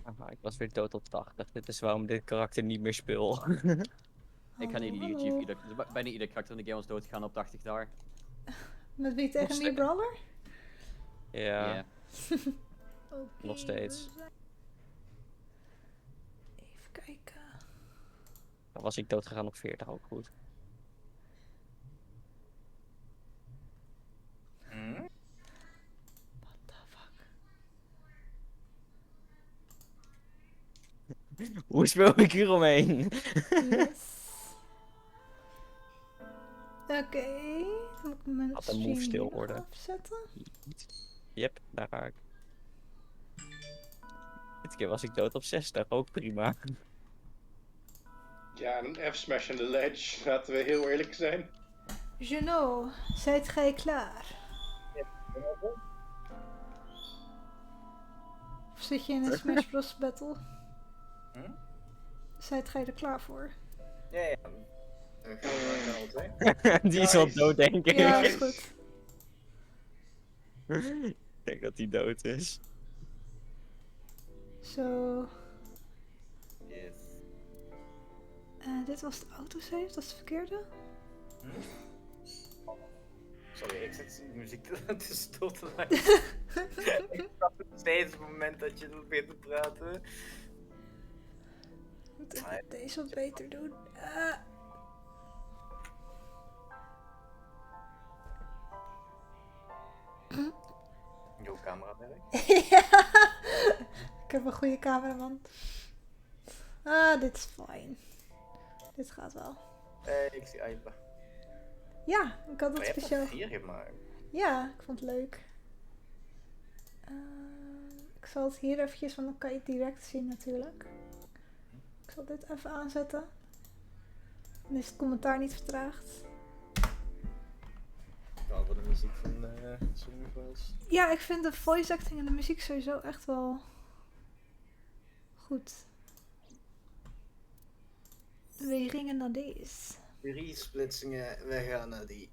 Aha, ik was weer dood op 80. Dit is waarom dit karakter niet meer speel. Ik ga niet liegen, Chief. Bijna ieder karakter in de game was doodgegaan op 80 daar. Met wie tegen wie, brawler? Ja, Yeah. nog steeds. Even kijken. Dan was ik dood gegaan op 40, ook goed. What the fuck? Hoe speel ik hier omheen? Yes. Oké, dan moet ik mijn Laat de stream move stil hier worden. afzetten. Yep, daar ga ik. Dit keer was ik dood op 60, ook prima. Ja, een F-smash in de ledge, laten we heel eerlijk zijn. Juno, zijt gij klaar? Of zit je in een Smash Bros. Battle? Zijt gij er klaar voor? Ja. Dan gaan we naar Die is al dood, denk ik. Ja, is goed. Ik denk dat hij dood is. Zo. Yes. Dit was de autosave, dat is de verkeerde. Sorry, ik zit de muziek te stil te luisteren. Ik snap het steeds op het moment dat je probeert te praten. Moet ik deze wat beter doen? Jouw camera werkt. Ja, ik heb een goede cameraman. Dit is fijn. Dit gaat wel. Ik zie Aiba. Ja, ik had Maar het je hebt speciaal. er 4 gemaakt. Ja, ik vond het leuk. Ik zal het hier eventjes, want dan kan je het direct zien natuurlijk. Ik zal dit even aanzetten. Dan is het commentaar niet vertraagd. Ja, voor de muziek van Somnium was. Ja, ik vind de voice acting en de muziek sowieso echt wel goed. We gingen naar deze. 3 splitsingen, wij gaan naar die.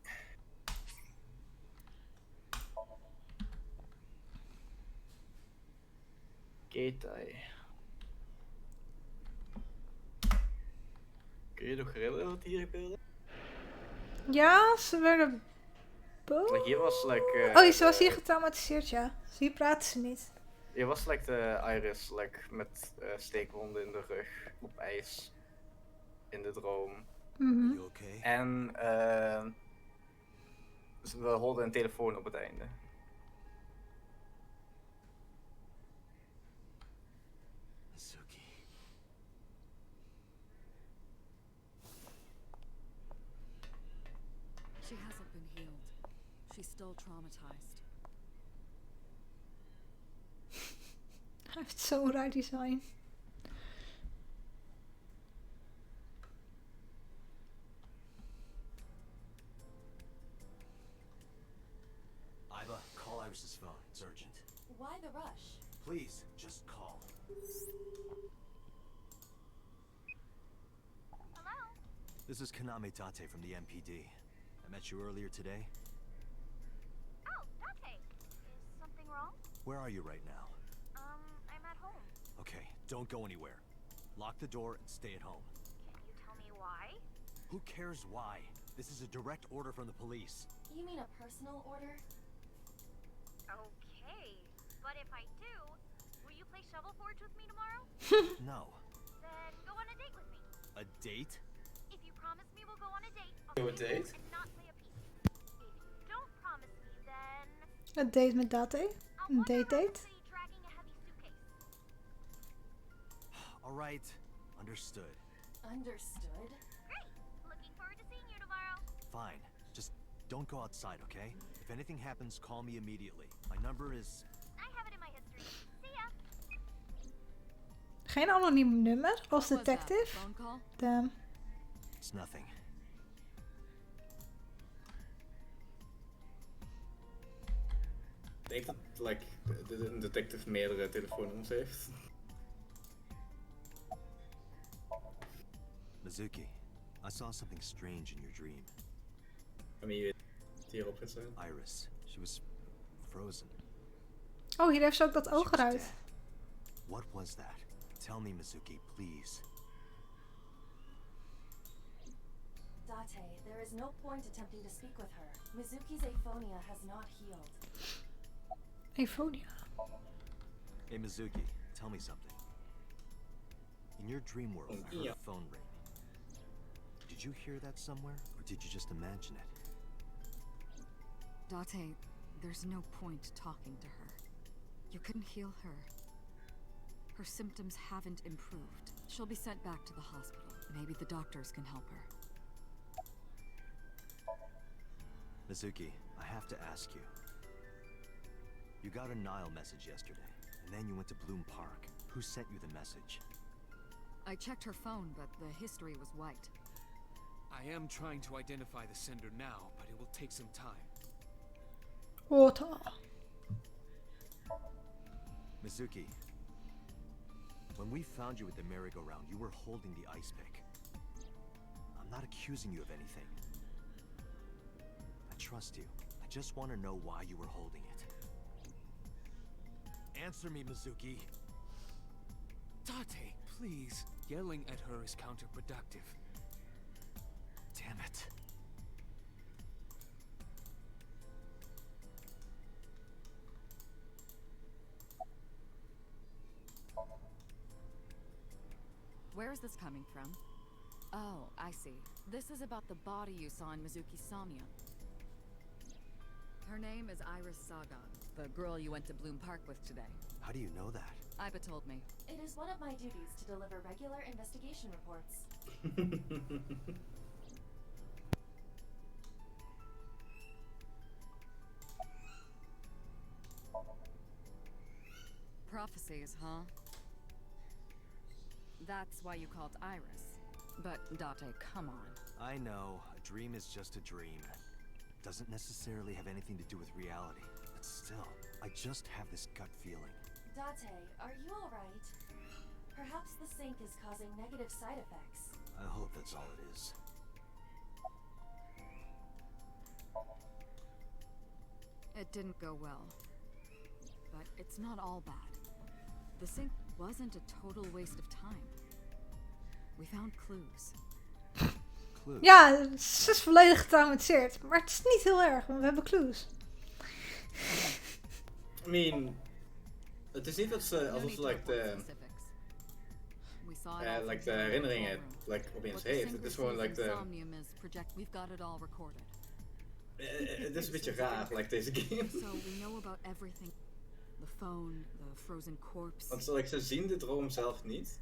Ketai. Kun je nog herinneren wat hier gebeurde? Ja, ze werden boos. Like, hier was Ze was hier getraumatiseerd, ja. Dus hier praten ze niet. Hier was de Iris met steekwonden in de rug, op ijs, in de droom. Mhm. En we hoorden een telefoon op het einde. She hasn't been healed. She's still traumatized. Hij heeft zo'n raar design. Iva, call Iris's phone. It's urgent. Why the rush? Please, just call. Hello? This is Kaname Tate from the MPD. I met you earlier today. Oh, Dante. Is something wrong? Where are you right now? I'm at home. Okay, don't go anywhere. Lock the door and stay at home. Can you tell me why? Who cares why? This is a direct order from the police. You mean a personal order? Okay. But if I do, will you play Shovel Forge with me tomorrow? No. Then go on a date with me. A date? If you promise me we'll go on a date, I'll Go a stay home date? and not play a piece. If you don't promise me, then Een date met Date? I'll Een wander date around the date? city dragging a heavy suitcase. Alright, understood. Understood. Great. Looking forward to seeing you tomorrow. Fine. Just don't go outside, okay? If anything happens, call me immediately. My number is... I have it in my history. See ya. Geen anoniem nummer als What was that, detective? phone call? Damn. It's nothing. Ik denk dat een detective meerdere telefoonnummers heeft. Mizuki, I saw something strange in your dream. En wie weet hierop gaat zijn. Iris, she was frozen. Oh, hier heeft ze ook dat She oog was eruit. dead. What was that? Tell me, Mizuki, please. Date, there is no point attempting to speak with her. Mizuki's aphonia has not healed. Aphonia. Hey, Mizuki, tell me something. In your dream world, I heard a phone ring. Did you hear that somewhere, or did you just imagine it? Date, there's no point talking to her. You couldn't heal her. Her symptoms haven't improved. She'll be sent back to the hospital. Maybe the doctors can help her. Mizuki, I have to ask you. You got a Nile message yesterday, and then you went to Bloom Park. Who sent you the message? I checked her phone, but the history was white. I am trying to identify the sender now, but it will take some time. Water. Mizuki, when we found you at the merry-go-round, you were holding the ice pick. I'm not accusing you of anything. I trust you. I just want to know why you were holding it. Answer me, Mizuki. Date, please. Yelling at her is counterproductive. Damn it. Where is this coming from? Oh, I see. This is about the body you saw in Mizuki's Somnium. Her name is Iris Saga, the girl you went to Bloom Park with today. How do you know that? Iba told me. It is one of my duties to deliver regular investigation reports. Prophecies, huh? That's why you called Iris. But, Date, come on. I know, a dream is just a dream. Doesn't necessarily have anything to do with reality. But still, I just have this gut feeling. Date, are you alright? Perhaps the sink is causing negative side effects. I hope that's all it is. It didn't go well. But it's not all bad. The sink wasn't a total waste of time. We found clues. Clue. Ja, ze is volledig getraumatiseerd. Maar het is niet heel erg, want we hebben clues. I mean, het is niet dat ze alsof ze like de herinneringen opeens heeft. Het is gewoon like de. We've got it all recorded. Het is een beetje raar, like deze game. So we know about everything. The phone, the frozen corpse. Want like, ze zien de droom zelf niet.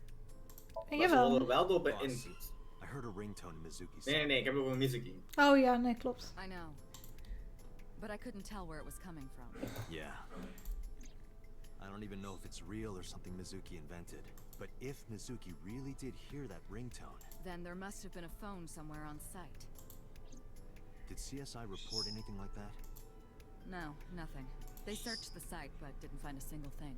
En Maar ze jawel. worden er wel door beïnvloed. I heard a ringtone in Mizuki's. Nee, ik heb over Mizuki. Oh ja, nee, klopt. I know. But I couldn't tell where it was coming from. Yeah. I don't even know if it's real or something Mizuki invented. But if Mizuki really did hear that ringtone... Then there must have been a phone somewhere on site. Did CSI report anything like that? No, nothing. They searched the site, but didn't find a single thing.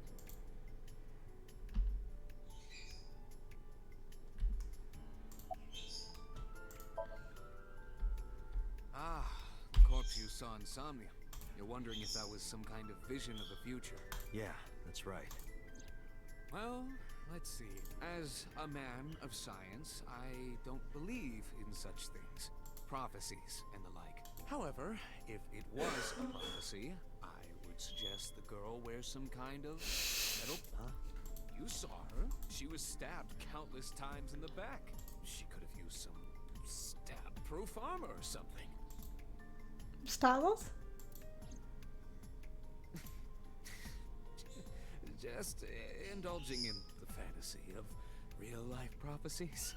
Ah, the corpse you saw in Somnium. You're wondering if that was some kind of vision of the future. Yeah, that's right. Well, let's see. As a man of science, I don't believe in such things. Prophecies and the like. However, if it was a prophecy, I would suggest the girl wears some kind of metal. Huh? You saw her. She was stabbed countless times in the back. She could have used some stab-proof armor or something. Bestaat dat? Just indulging in the fantasy of real-life prophecies.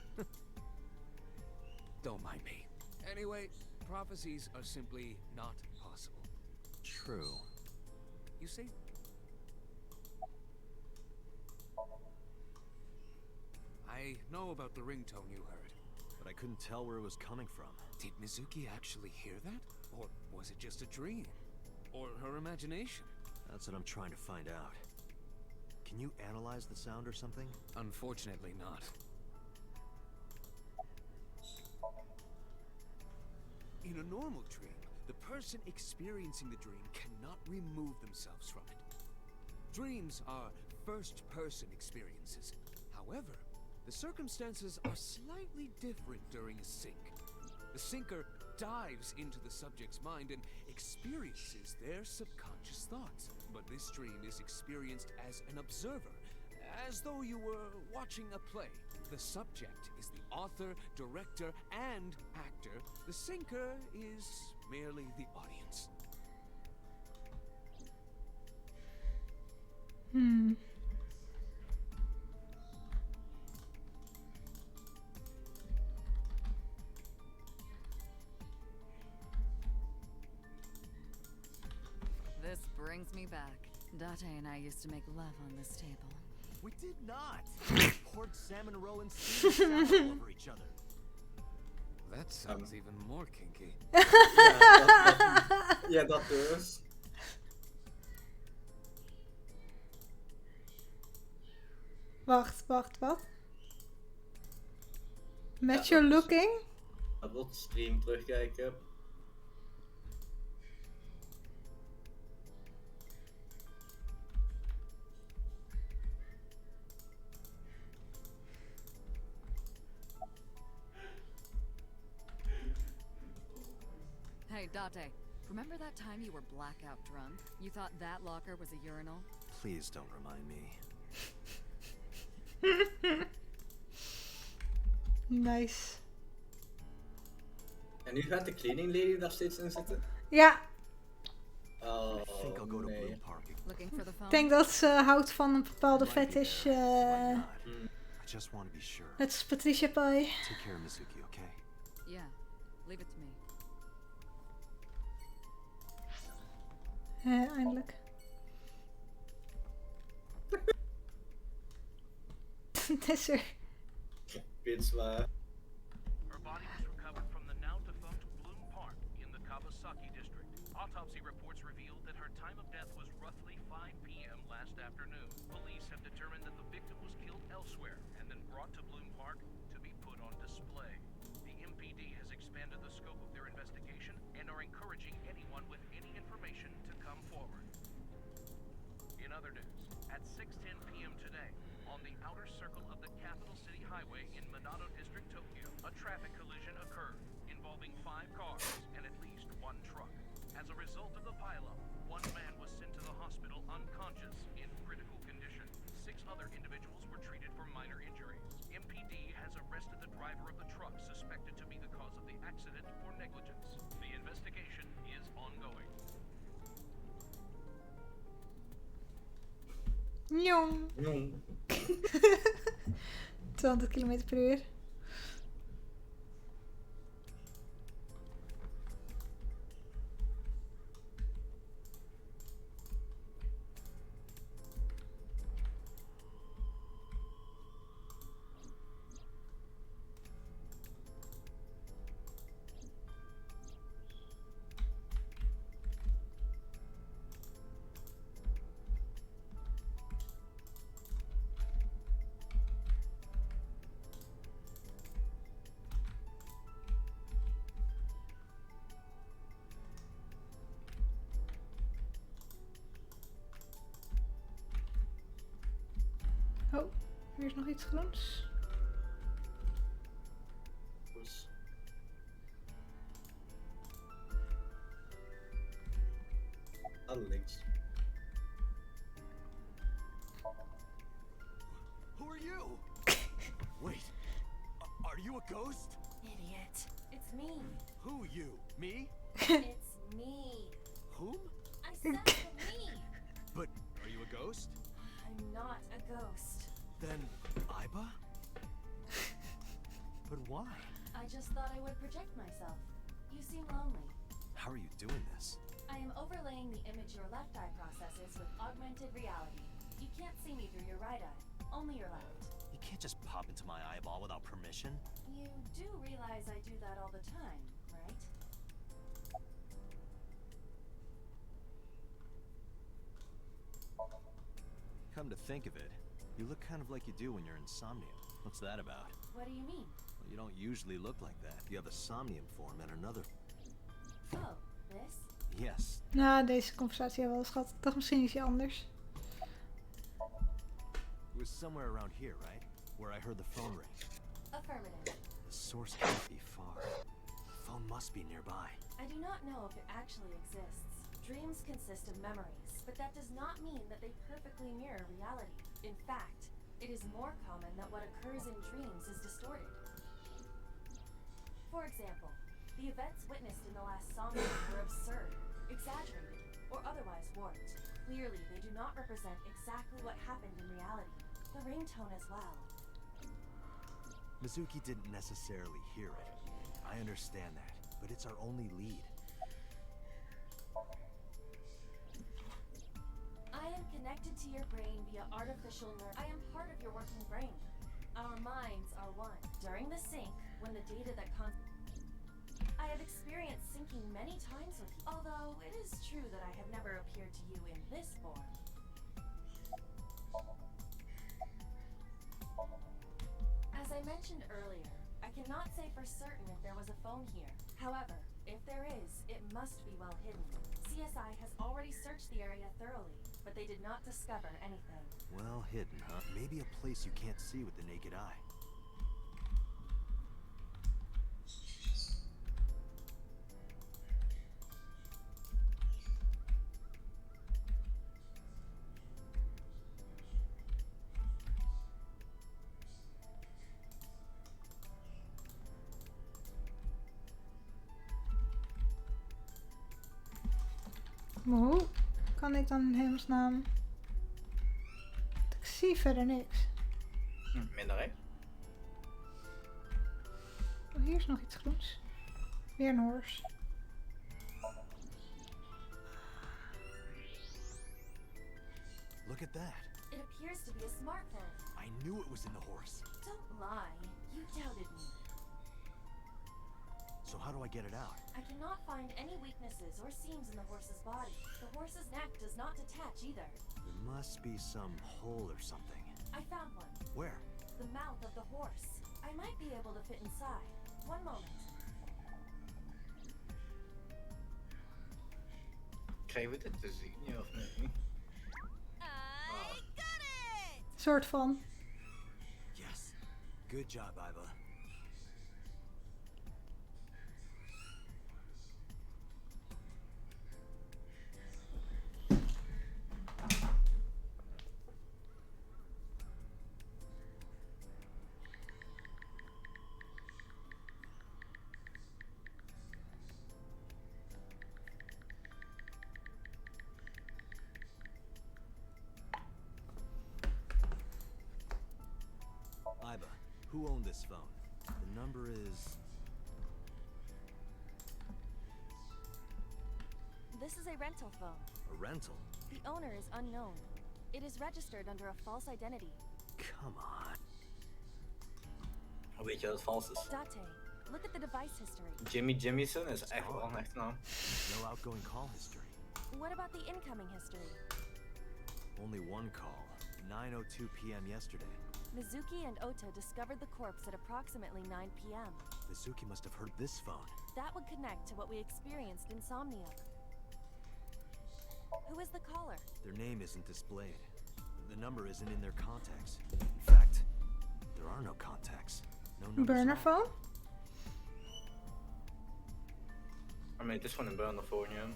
Don't mind me. Anyway, prophecies are simply not possible. True. You see? I know about the ringtone you heard. But I couldn't tell where it was coming from. Did Mizuki actually hear that? Or was it just a dream? Or her imagination? That's what I'm trying to find out. Can you analyze the sound or something? Unfortunately not. In a normal dream, the person experiencing the dream cannot remove themselves from it. Dreams are first-person experiences. However, the circumstances are slightly different during a sync. The syncer dives into the subject's mind and experiences their subconscious thoughts. But this dream is experienced as an observer, as though you were watching a play. The subject is the author, director, and actor. The syncer is merely the audience. This brings me back. Date and I used to make love on this table. We did not. Poured salmon roe and seaweed salad all over each other. That sounds even more kinky. Ja, dat dus. Wacht, wat? Match your looking? Dat wil de stream terugkijken. Hey, Date. Remember that time you were blackout drunk? You thought that locker was a urinal? Please don't remind me. Nice. En nu gaat de cleaning lady daar steeds in zitten? Ja, Oh, I think I'll go to nee. Blue Park. Looking for the phone? ik denk dat ze houdt van een bepaalde Might be fetish. there, might not. I just want to be sure. Net als Patricia Pai. Take care of Mizuki, okay? Yeah. Leave it to me. Eindelijk. Het is er. Weet waar. Her body was recovered from the now defunct Bloom Park in the Kawasaki district. Autopsy reports revealed that her time of death was roughly 5 p.m. last afternoon. Police have determined that the victim was killed elsewhere and then brought to Bloom Park to be put on display. The MPD has expanded the scope of their investigation and are encouraging anyone with any information to come forward. In other news, at 6:10 p.m. today, on the outer circle of the capital city highway in Minato District, Tokyo, a traffic collision occurred involving 5 cars and at least 1 truck. As a result of the pileup, 1 man was sent to the hospital unconscious in critical condition. 6 other individuals were treated for minor injuries. MPD has arrested the driver of the truck suspected to be the cause of the accident for negligence. The investigation is ongoing. Njong. Jong. 200 km/h. Oh, hier is nog iets groens. Dus. Alle links. Who are you? Wait, are you a ghost? Idiot. It's me. Who you? Me? It's me. Whom? I said me. But are you a ghost? I'm not a ghost. Then Aiba? But why? I just thought I would project myself. You seem lonely. How are you doing this? I am overlaying the image your left eye processes with augmented reality. You can't see me through your right eye, only your left. You can't just pop into my eyeball without permission. You do realize I do that all the time, right? Come to think of it, you look kind of like you do when you're in Somnium. What's that about? What do you mean? Well, you don't usually look like that. You have a Somnium form and another... Oh, this? Yes. Nou, deze conversatie hebben we al eens gehad. Ik dacht misschien is hij anders. It was somewhere around here, right? Where I heard the phone ring. Affirmative. The source can't be far. The phone must be nearby. I do not know if it actually exists. Dreams consist of memories, but that does not mean that they perfectly mirror reality. In fact, it is more common that what occurs in dreams is distorted. For example, the events witnessed in the last Somnium were absurd, exaggerated, or otherwise warped. Clearly, they do not represent exactly what happened in reality. The ringtone as well. Mizuki didn't necessarily hear it. I understand that, but it's our only lead. I am connected to your brain via artificial nerve. I am part of your working brain. Our minds are one. During the sync, when the data that I have experienced syncing many times with you, although it is true that I have never appeared to you in this form. As I mentioned earlier, I cannot say for certain if there was a phone here. However, if there is, it must be well hidden. CSI has already searched the area thoroughly, but they did not discover anything. Well hidden, huh? Maybe a place you can't see with the naked eye. Maar hoe kan ik dan in hemelsnaam... Ik zie verder niks. Minder hè? Oh, hier is nog iets groens. Weer een horse. Look at that. It appears to be a smartphone. I knew it was in the horse. Don't lie. You doubted me. So how do I get it out? I cannot find any weaknesses or seams in the horse's body. The horse's neck does not detach either. There must be some hole or something. I found one. Where? The mouth of the horse. I might be able to fit inside. One moment. Krijgen we dit te zien, ja of nee? Soort van. Yes. Good job, Iva. Iva, who owned this phone? The number is... This is a rental phone. a rental? The owner is unknown. It is registered under a false identity. Come on. Hoe weet je dat het vals is? Date, look at the device history. Jimmy Jimmyson is echt wel een echte naam. No outgoing call history. What about the incoming history? Only one call. 9:02 p.m. yesterday. Mizuki and Ota discovered the corpse at approximately 9 p.m. Mizuki must have heard this phone. That would connect to what we experienced in Somnium. Who is the caller? Their name isn't displayed. The number isn't in their contacts. In fact, there are no contacts. No numbers Burner at all. phone? I mean, het is gewoon een burner phone, ja.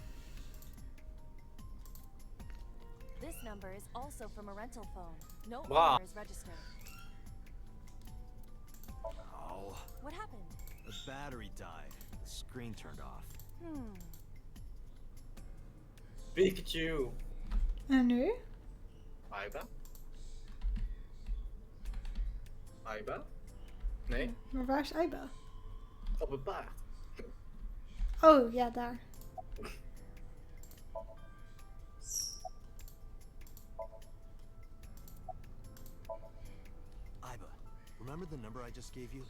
This number is also from a rental phone. No Wow. owner is registered. Oh, What happened? the battery died. The screen turned off. Pikachu! En nu? Aiba? Aiba? Nee? Maar waar is Aiba? Op het paard. Oh, ja, daar. Iba, remember the number I just gave you?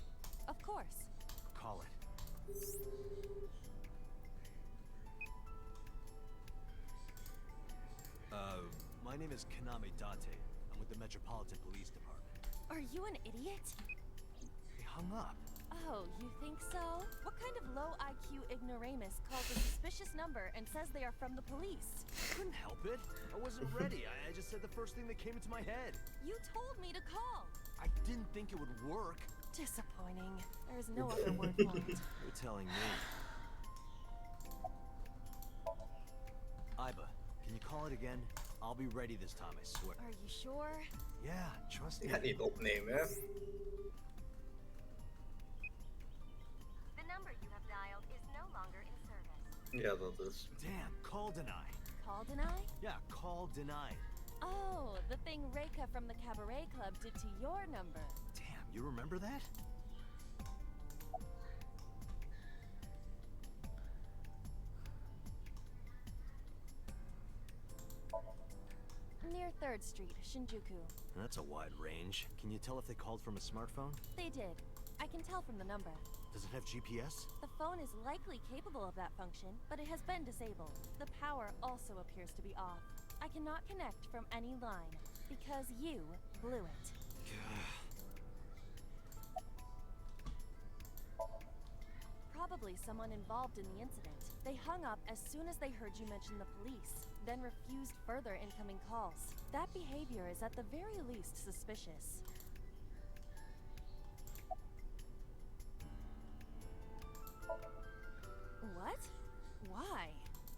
Of course. Call it. My name is Kaname Date. I'm with the Metropolitan Police Department. Are you an idiot? He hung up. Oh, you think so? What kind of low IQ ignoramus calls a suspicious number and says they are from the police? I couldn't help it. I wasn't ready. I just said the first thing that came into my head. You told me to call. I didn't think it would work. Disappointing. There's no other word for it. You're telling me. Iba, can you call it again? I'll be ready this time, I swear. Are you sure? Yeah, trust me. Ja, niet opnemen, hè. The number you have dialed is no longer in service. Ja, dat is. Damn, call denied. Call deny? Yeah, call denied. Oh, the thing Reika from the Cabaret Club did to your number. Damn, you remember that? Near 3rd Street, Shinjuku. That's a wide range. Can you tell if they called from a smartphone? They did. I can tell from the number. Does it have GPS? The phone is likely capable of that function, but it has been disabled. The power also appears to be off. I cannot connect from any line, because you blew it. Probably someone involved in the incident. They hung up as soon as they heard you mention the police, then refused further incoming calls. That behavior is at the very least suspicious. What? Why?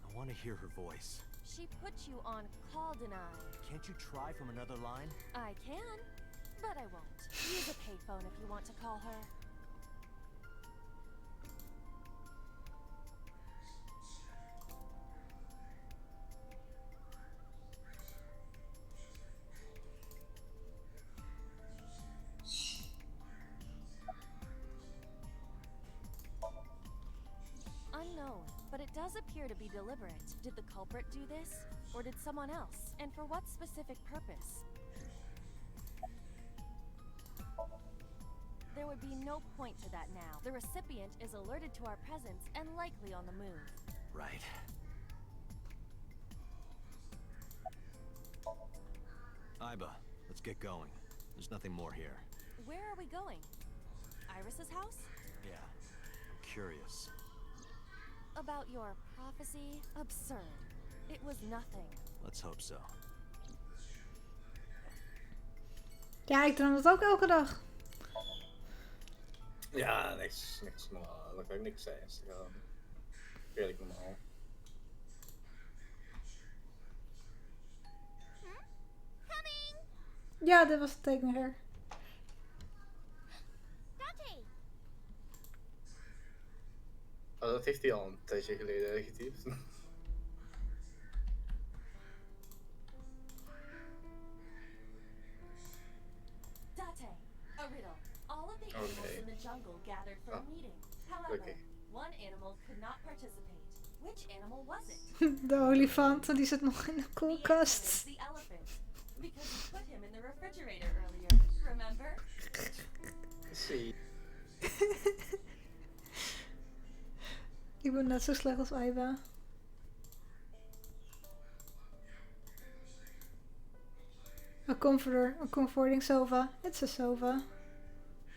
I want to hear her voice. She put you on call deny. Can't you try from another line? I can, but I won't. Use a payphone if you want to call her. Unknown, but it does appear to be deliberate. Did the culprit do this? Or did someone else? And for what specific purpose? There would be no point to that now. The recipient is alerted to our presence and likely on the move. Right. Iba, let's get going. There's nothing more here. Where are we going? Iris's house? Yeah, I'm curious. About your prophecy? Absurd. It was nothing. Let's hope so. Ja, ik droom dat ook elke dag. Ja, niks normaal. Dat kan ik niks zeggen. Is gewoon redelijk normaal. Ja, dit was het tekenaar. Oh, dat heeft hij al een tijdje geleden getypt. Date, a riddle. All of the animals in the jungle gathered for a meeting. However, one animal could not participate. Which animal was it? De olifant, die zit nog in de The koelkast. elephant. Because you put him in the refrigerator earlier. Remember? Zie. Ik ben net zo slecht als Iba. A comforter, a comforting sofa. It's a sofa.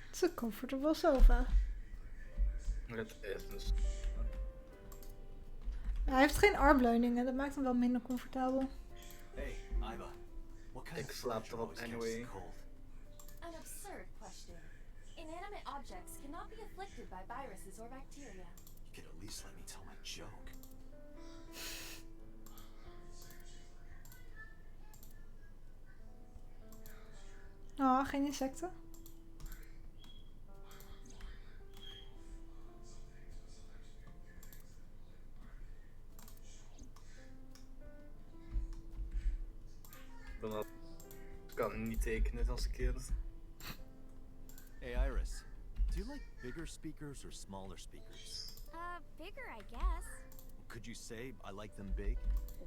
It's a comfortable sofa. Het is dus. Hij heeft geen armleuningen, dat maakt hem wel minder comfortabel. Hey, Iba. What kind Ik of slaap furniture erop always catches anyway. the cold? An absurd question. Inanimate objects cannot be afflicted by viruses or bacteria. You could at least let me tell my joke. Oh, geen insecten. Ik kan niet tekenen als kind. Hey, Iris. Do you like bigger speakers or smaller speakers? Bigger, I guess. Could you say I like them big?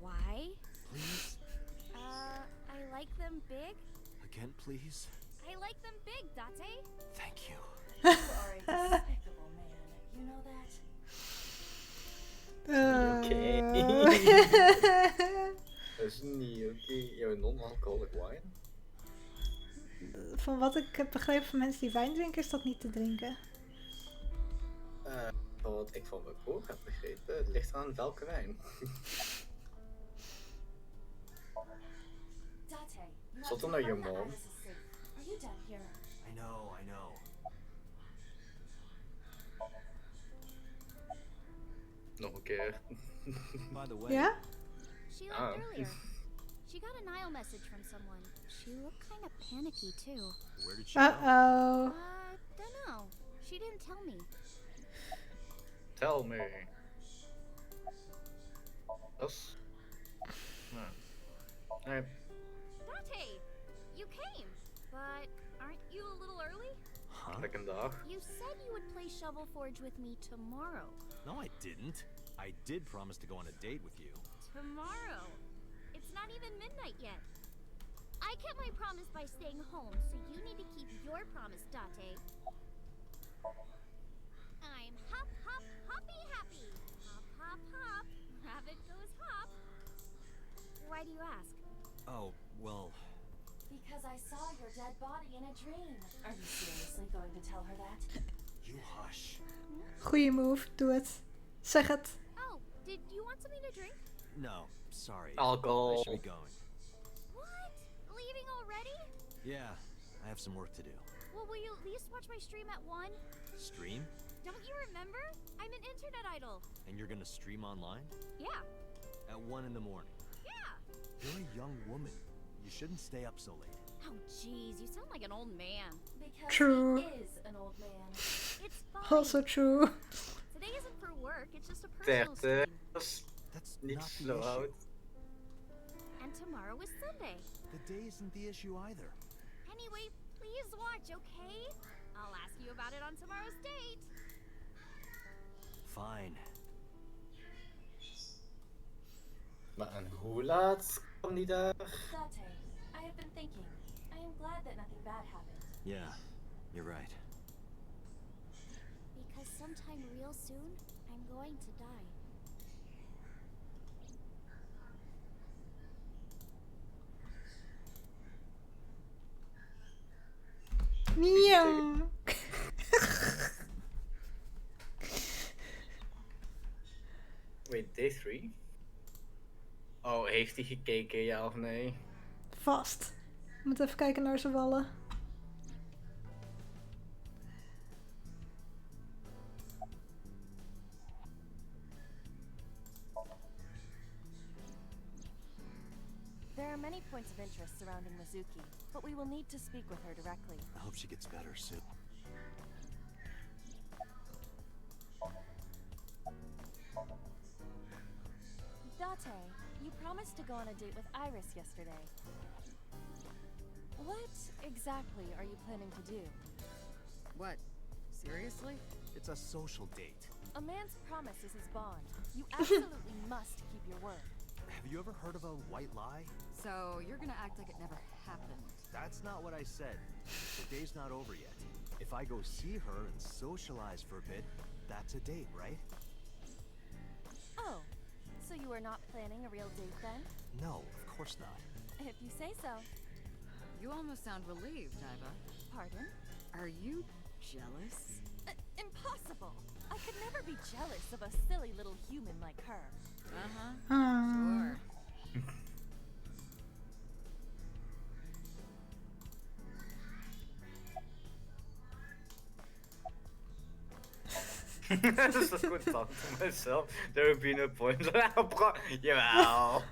Why? Please? I like them big. Again, please? I like them big, Date. Thank you. You are a despicable man. You know that? Dat is niet oké. Jouw non-alcoholic wine? Van wat ik heb begrepen van mensen die wijn drinken, is dat niet te drinken. Wat ik van mijn broer heb begrepen, het ligt aan welke wijn. Date, you Zat have er nou je confirmed that mom? Iris is safe. Are you done here? I know, I know. Nog een keer. By the way, Ja? She left earlier. She got a Nile message from someone. She looked kind of panicky too. where did she go? Uh-oh. Dunno. She didn't tell me. Tell me. Dat is... Nee. Date, you came. But aren't you a little early? Huh? Lekker dag. You said you would play Shovel Forge with me tomorrow. No, I didn't. I did promise to go on a date with you. Tomorrow? It's not even midnight yet. I kept my promise by staying home, so you need to keep your promise, Date. I'm hop, hop, hoppy happy. Hop, hop, hop. Rabbit goes hop. Why do you ask? Oh, well, Because I saw your dead body in a dream. Are you seriously going to tell her that? you hush. Goeie move, doe het. Zeg het. Oh, did you want something to drink? No, sorry. Alcohol. I should be going. What? Leaving already? Yeah, I have some work to do. Well, will you at least watch my stream at 1? Stream? Don't you remember? I'm an internet idol. And you're gonna stream online? Yeah. At 1 in the morning. Yeah. You're a young woman. You shouldn't stay up so late. Oh, jeez, you sound like an old man. Because True. he is an old man. It's fine. Also true. Today isn't for work, it's just a personal 30. stream. Dat is That's niet not the zo issue. oud. And tomorrow is Sunday. The day isn't the issue either. Anyway, please watch, okay? I'll ask you about it on tomorrow's date. Fine. Maar en hoe laat kwam die daar? Date, I have been thinking. I am glad that nothing bad happened. Yeah, you're right. Because sometime real soon, I'm going to die. Ja. Wait, day 3? Oh, heeft hij gekeken, ja of nee? Vast. Moet even kijken naar zijn wallen. There are many points of interest surrounding Mizuki, but we will need to speak with her directly. I hope she gets better soon. Date, you promised to go on a date with Iris yesterday. What exactly are you planning to do? What? Seriously? It's a social date. A man's promise is his bond. You absolutely must keep your word. Have you ever heard of a white lie? So you're gonna act like it never happened. That's not what I said. The day's not over yet. If I go see her and socialize for a bit, that's a date, right? Oh, so you are not planning a real date then? No, of course not. If you say so. You almost sound relieved, Iva. Pardon? Are you jealous? Impossible! I could never be jealous of a silly little human like her. Uh-huh. Ah. Sure. Dat is toch goed dan to myself. There would be no point. Jawel.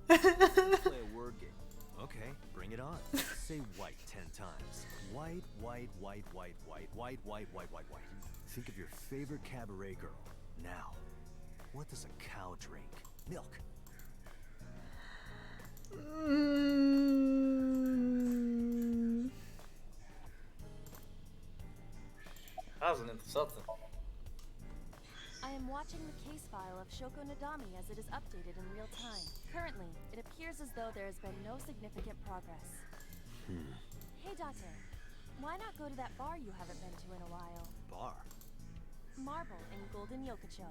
Play a word game. Okay, bring it on. Say white 10 times. White, white, white, white, white, white, white, white, white, white. Think of your favorite cabaret girl. Now, what does a cow drink? Milk. Dat is een interessante. I am watching the case file of Shoko Nadami as it is updated in real time. Currently, it appears as though there has been no significant progress. Hey Date, why not go to that bar you haven't been to in a while? Bar. Marble in Golden Yokocho.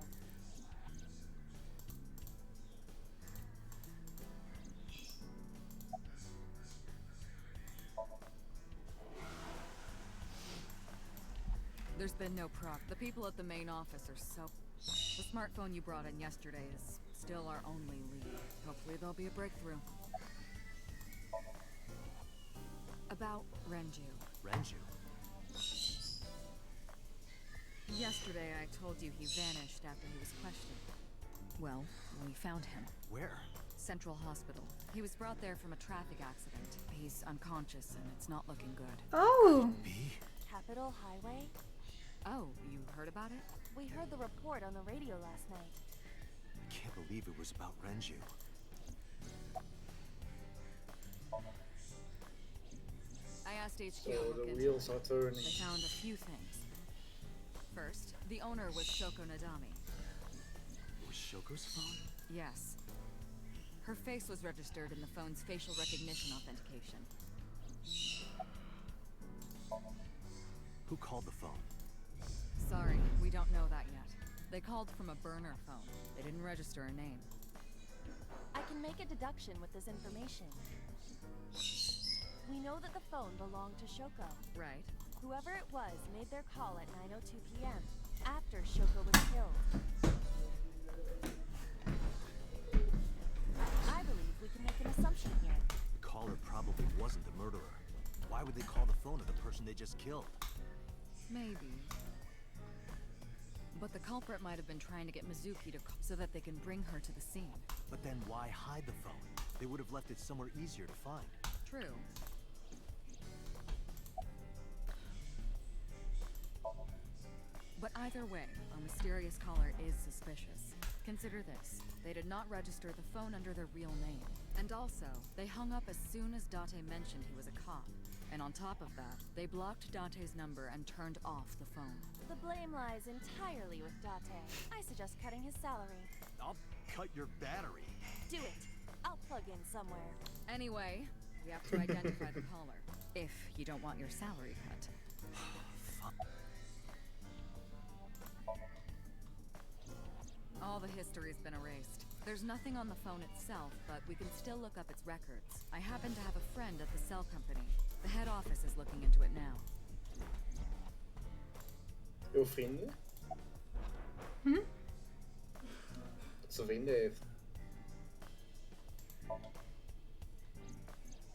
been no proc. The people at the main office are so... The smartphone you brought in yesterday is still our only lead. Hopefully there'll be a breakthrough. About Renju. Renju? Yesterday I told you he vanished after he was questioned. Well, we found him. Where? Central Hospital. He was brought there from a traffic accident. He's unconscious and it's not looking good. Oh! Capitol Highway? Oh, you heard about it? We heard the report on the radio last night. I can't believe it was about Renju. I asked HQ So to look the into wheels it. are turning. They found a few things. First, the owner was Shoko Nadami. It was Shoko's phone? Yes. Her face was registered in the phone's facial recognition authentication. Who called the phone? Sorry, we don't know that yet. They called from a burner phone. They didn't register a name. I can make a deduction with this information. We know that the phone belonged to Shoko. Right. Whoever it was made their call at 9:02 p.m. after Shoko was killed. I believe we can make an assumption here. The caller probably wasn't the murderer. Why would they call the phone of the person they just killed? Maybe. But the culprit might have been trying to get Mizuki to call so that they can bring her to the scene. But then why hide the phone? They would have left it somewhere easier to find. True. But either way, our mysterious caller is suspicious. Consider this. They did not register the phone under their real name. And also, they hung up as soon as Date mentioned he was a cop. And on top of that, they blocked Date's number and turned off the phone. The blame lies entirely with Date. I suggest cutting his salary. I'll cut your battery. Do it. I'll plug in somewhere. Anyway, we have to identify the caller. If you don't want your salary cut. All the history's been erased. There's nothing on the phone itself, but we can still look up its records. I happen to have a friend at the cell company. The head office is looking into it now. Uw vrienden? Dat ze vrienden heeft.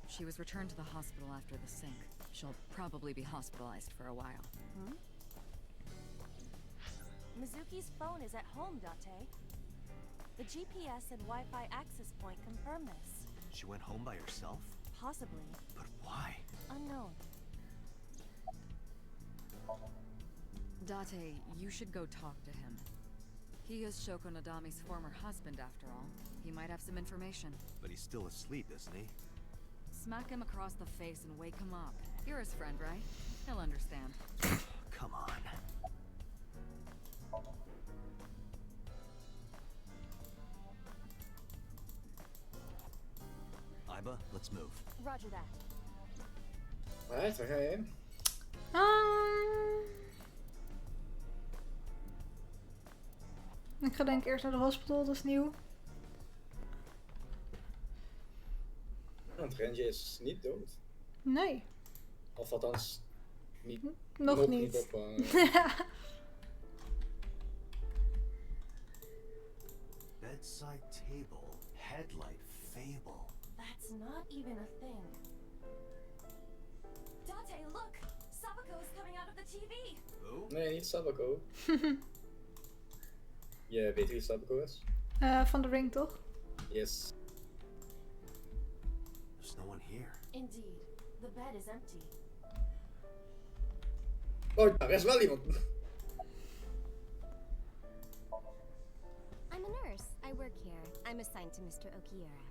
She was returned to the hospital after the sync. She'll probably be hospitalized for a while. Mizuki's phone is at home, Date. The GPS and Wi-Fi access point confirm this. She went home by herself? Possibly. But why? Unknown. Date, you should go talk to him. He is Shoko Nadami's former husband, after all. He might have some information. But he's still asleep, isn't he? Smack him across the face and wake him up. You're his friend, right? He'll understand. Come on. Iba, let's move. Roger that. Alright, waar ga je heen? Ik ga denk ik eerst naar de hospital, dat is nieuw. Want Renji is niet dood. Nee. Of althans, niet, Nog niet. op... Bedside table, headlight fable. That's not even a thing. Date, look! Sabako is coming out of the TV! Who? Nee, niet Sabako. Je weet wie Sabako is? Van de ring, toch? Yes. There's no one here. Indeed. The bed is empty. Oh, daar is wel iemand. I'm a nurse. I work here. I'm assigned to Mr. Okiura.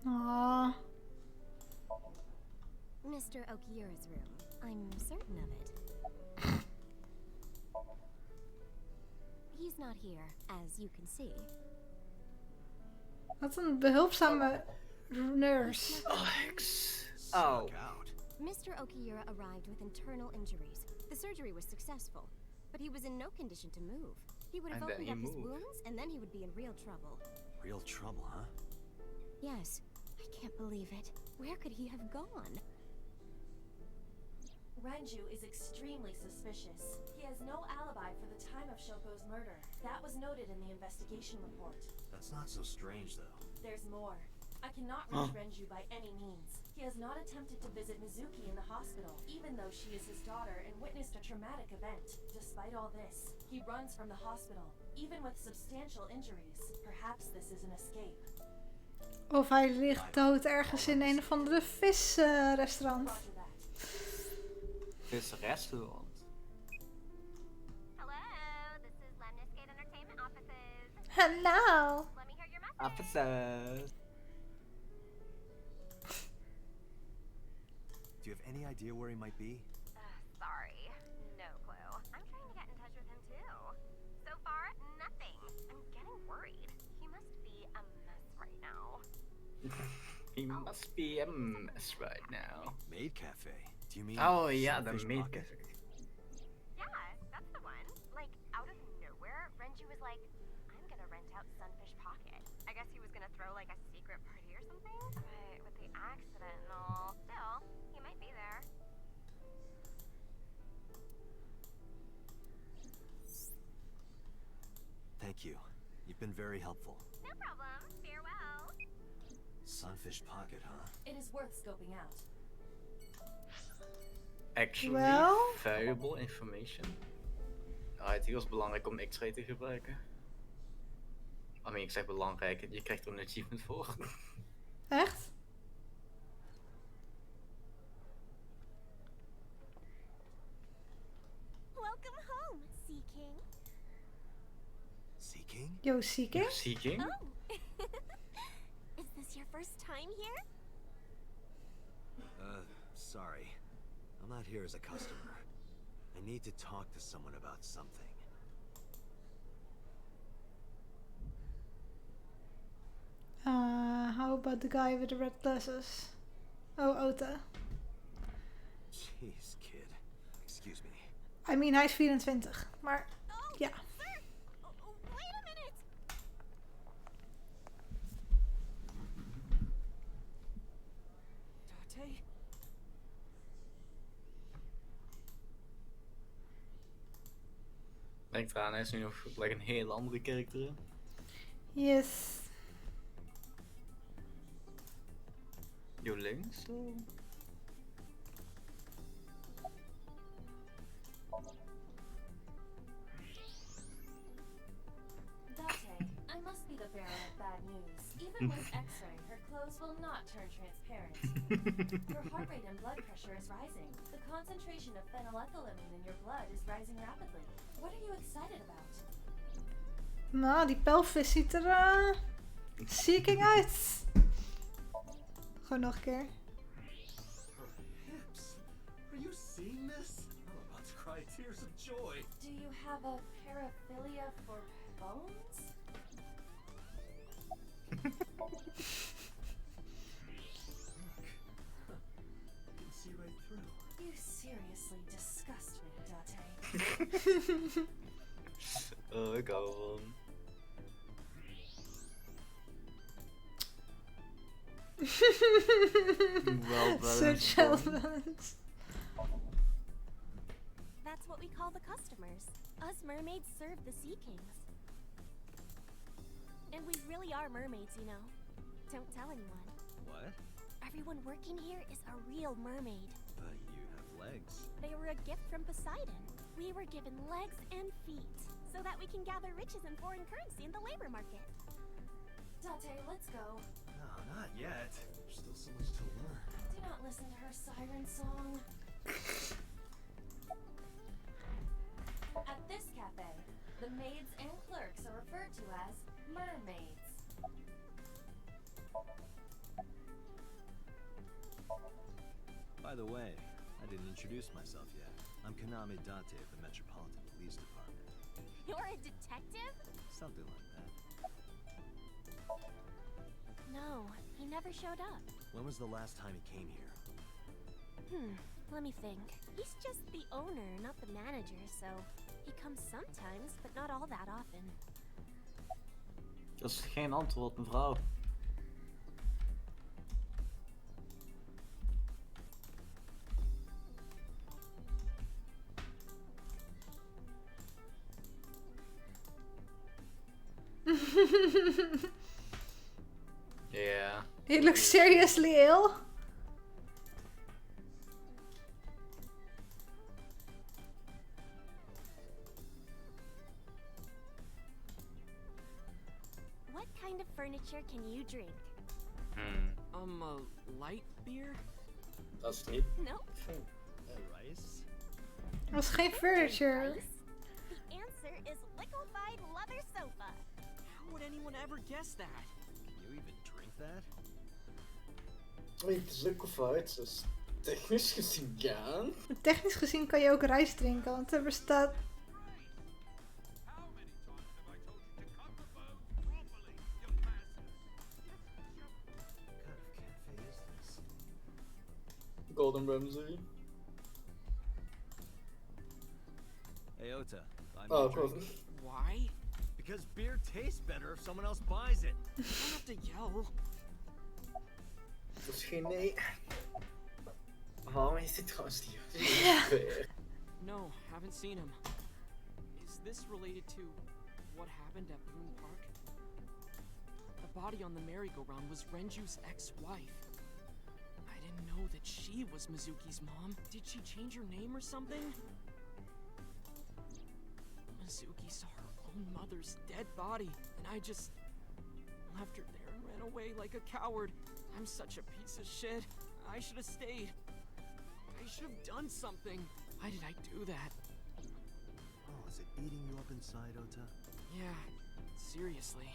Aww. Mr. Okiura's room. I'm certain of it. He's not here, as you can see. Wat een behulpzame nurse. Oh. Mr. Okiura arrived with internal injuries. The surgery was successful, but he was in no condition to move. He would have And then opened he up his moved. wounds, and then he would be in real trouble. Real trouble, huh? Yes, I can't believe it. Where could he have gone? Renju is extremely suspicious. He has no alibi for the time of Shoko's murder. That was noted in the investigation report. That's not so strange, though. There's more. I cannot reach Renju by any means. He has not attempted to visit Mizuki in the hospital, even though she is his daughter and witnessed a traumatic event. Despite all this, he runs from the hospital, even with substantial injuries. Perhaps this is an escape. Of hij ligt dood ergens in een of andere visrestaurant. Roger that. This restaurant. Hello, this is Lemniscate Entertainment offices. Hello. Let me hear your message. Officers. Do you have any idea where he might be? Sorry, no clue. I'm trying to get in touch with him too. So far, nothing. I'm getting worried. He must be a mess right now. He must be a mess right now. Maid Cafe. Do you mean? Oh yeah, the Sunfish maid Pocket? cafe. Yeah, that's the one. Like, out of nowhere, Renju was like, I'm gonna rent out Sunfish Pocket. I guess he was gonna throw like a secret party or something? But with the accident and all, still, he might be there. Thank you. You've been very helpful. No problem. Farewell. Sunfish Pocket, huh? It is worth scoping out. Actually, Wel? valuable information. Het was belangrijk om X-ray te gebruiken. I mean, ik zeg belangrijk, je krijgt er een achievement voor. Echt? Welcome home, Sea King. Seeking? Yo, Seeking? Seeking? Oh. Is this your first time here? Sorry. I'm not here as a customer. I need to talk to someone about something. How about the guy with the red glasses? Oh, Ota. Jeez, kid. Excuse me. I mean, hij is 24. Maar, ja. Sir! Wait a minute! Date? Denk eraan, hij is nu nog like een heel andere karakter. Yes. Jo, links? Zo. Date, I must be the bearer of bad news. Even with X-ray, her clothes will not turn transparent. Her heart rate and blood pressure is rising. The concentration of phenylethylamine in your blood is rising rapidly. What are you excited about? Nou, die pelvis ziet er Seeking uit. Gewoon nog een keer. Her hips. Are you seeing this? I'm about to cry tears of joy. Do you have a paraphilia for bones? You can see right through. You seriously disgust me, Date. Ik hou ervan. Well So jealous. That's what we call the customers. Us mermaids serve the Sea Kings. And we really are mermaids, you know. Don't tell anyone. What? Everyone working here is a real mermaid. But you have legs. They were a gift from Poseidon. We were given legs and feet, so that we can gather riches and foreign currency in the labor market. Date, let's go. No, not yet. There's still so much to learn. Do not listen to her siren song. At this cafe, the maids and clerks are referred to as mermaids. By the way, I didn't introduce myself yet. I'm Kaname Date of the Metropolitan Police Department. You're a detective? Something like that. No, he never showed up. When was the last time he came here? Let me think. He's just the owner, not the manager, so he comes sometimes, but not all that often. Dat is geen antwoord, mevrouw. Yeah. He looks seriously ill. What kind of furniture can you drink? Light beer? Dat is niet. Nope. Rice? Was geen furniture. Rice? The answer is liquefied leather sofa. How would anyone ever guess that? Can you even drink that? Het is liquefied, dus technisch gezien gaan. Technisch gezien kan je ook rijst drinken, want er bestaat... Golden Ramsay. Hey, Ota. Buy me Oh, a drink. God. Why? Because beer tastes better if someone else buys it. You don't have to yell. Dat is geen nee. Waarom is dit trouwens niet? No, haven't seen him. Is this related to what happened at Bloom Park? The body on the merry-go-round was Renju's ex-wife. I didn't know that she was Mizuki's mom. Did she change her name or something? Mizuki saw her own mother's dead body, and I just left her there and ran away like a coward. I'm such a piece of shit. I should have stayed. I should have done something. Why did I do that? Oh, is it eating you up inside, Ota? Yeah, seriously.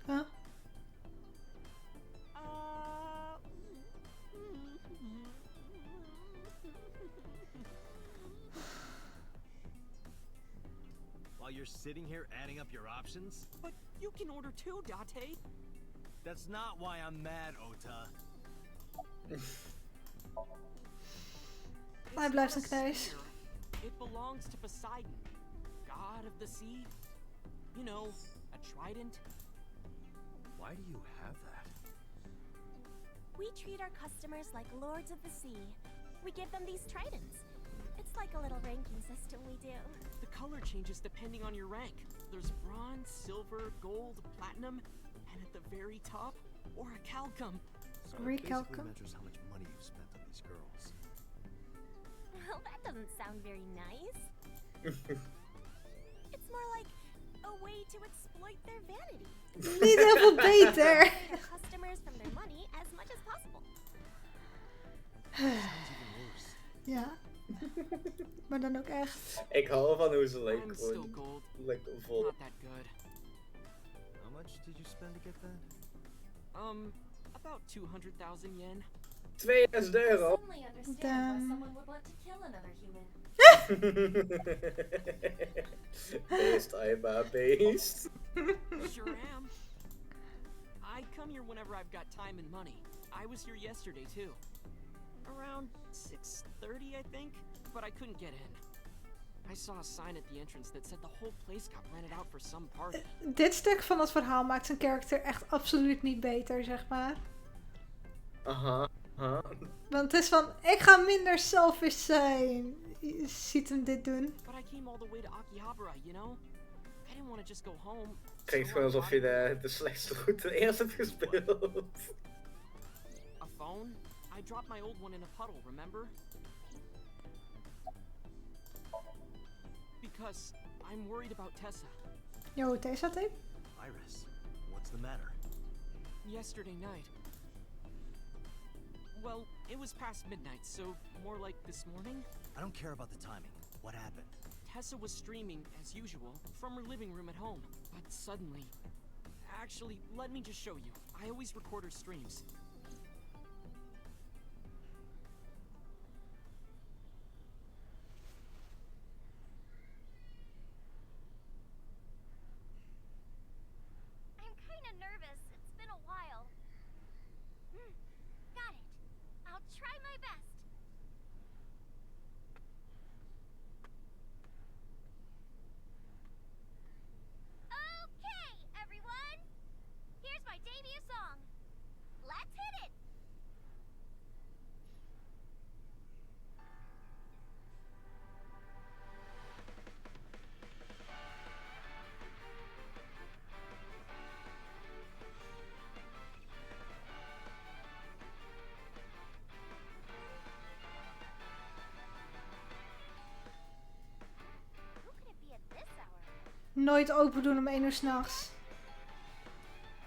Huh? While you're sitting here adding up your options? But you can order too, Date. That's not why I'm mad, Ota. Hij blijft een kneus. It belongs to Poseidon, god of the sea. You know, a trident. Why do you have that? We treat our customers like lords of the sea. We give them these tridents. It's like a little ranking system we do. The color changes depending on your rank. There's bronze, silver, gold, platinum, and at the very top, orichalcum. So it basically measures how much money you've spent on these girls. Well, that doesn't sound very nice. It's more like a way to exploit their vanity. Niet heel veel beter. Their customers from their money as much as possible. Ja. Maar dan ook echt. Ik hou van hoe ze I'm like still gewoon gold. like vol. Not that good. How much did you spend to get that? About 200,000 yen. 2000 euro. Suddenly understand why someone would want to kill another human. Beest, Aiba, beest. Sure am. I come here whenever I've got time and money. I was here yesterday too. Around 6:30, I think, but I couldn't get in. I saw a sign at the entrance that said the whole place got rented out for some party. Dit stuk van het verhaal maakt zijn karakter echt absoluut niet beter, zeg maar. Aha. Want het is van, ik ga minder selfish zijn. Je ziet hem dit doen. But I came all the way to Akihabara, you know? I didn't want to just go home. Klinkt gewoon alsof je de slechtste route eerst hebt gespeeld. A phone? I dropped my old one in a puddle, remember? Because I'm worried about Tessa. Yo, Tessa tape? Iris, what's the matter? Yesterday night. Well, it was past midnight, so more like this morning. I don't care about the timing. What happened? Tessa was streaming, as usual, from her living room at home. But suddenly... Actually, let me just show you. I always record her streams. I'm kinda nervous. It's been a while. Got it. I'll try my best. Okay, everyone. Here's my debut song. Let's Nooit open doen om 1 uur 's nachts.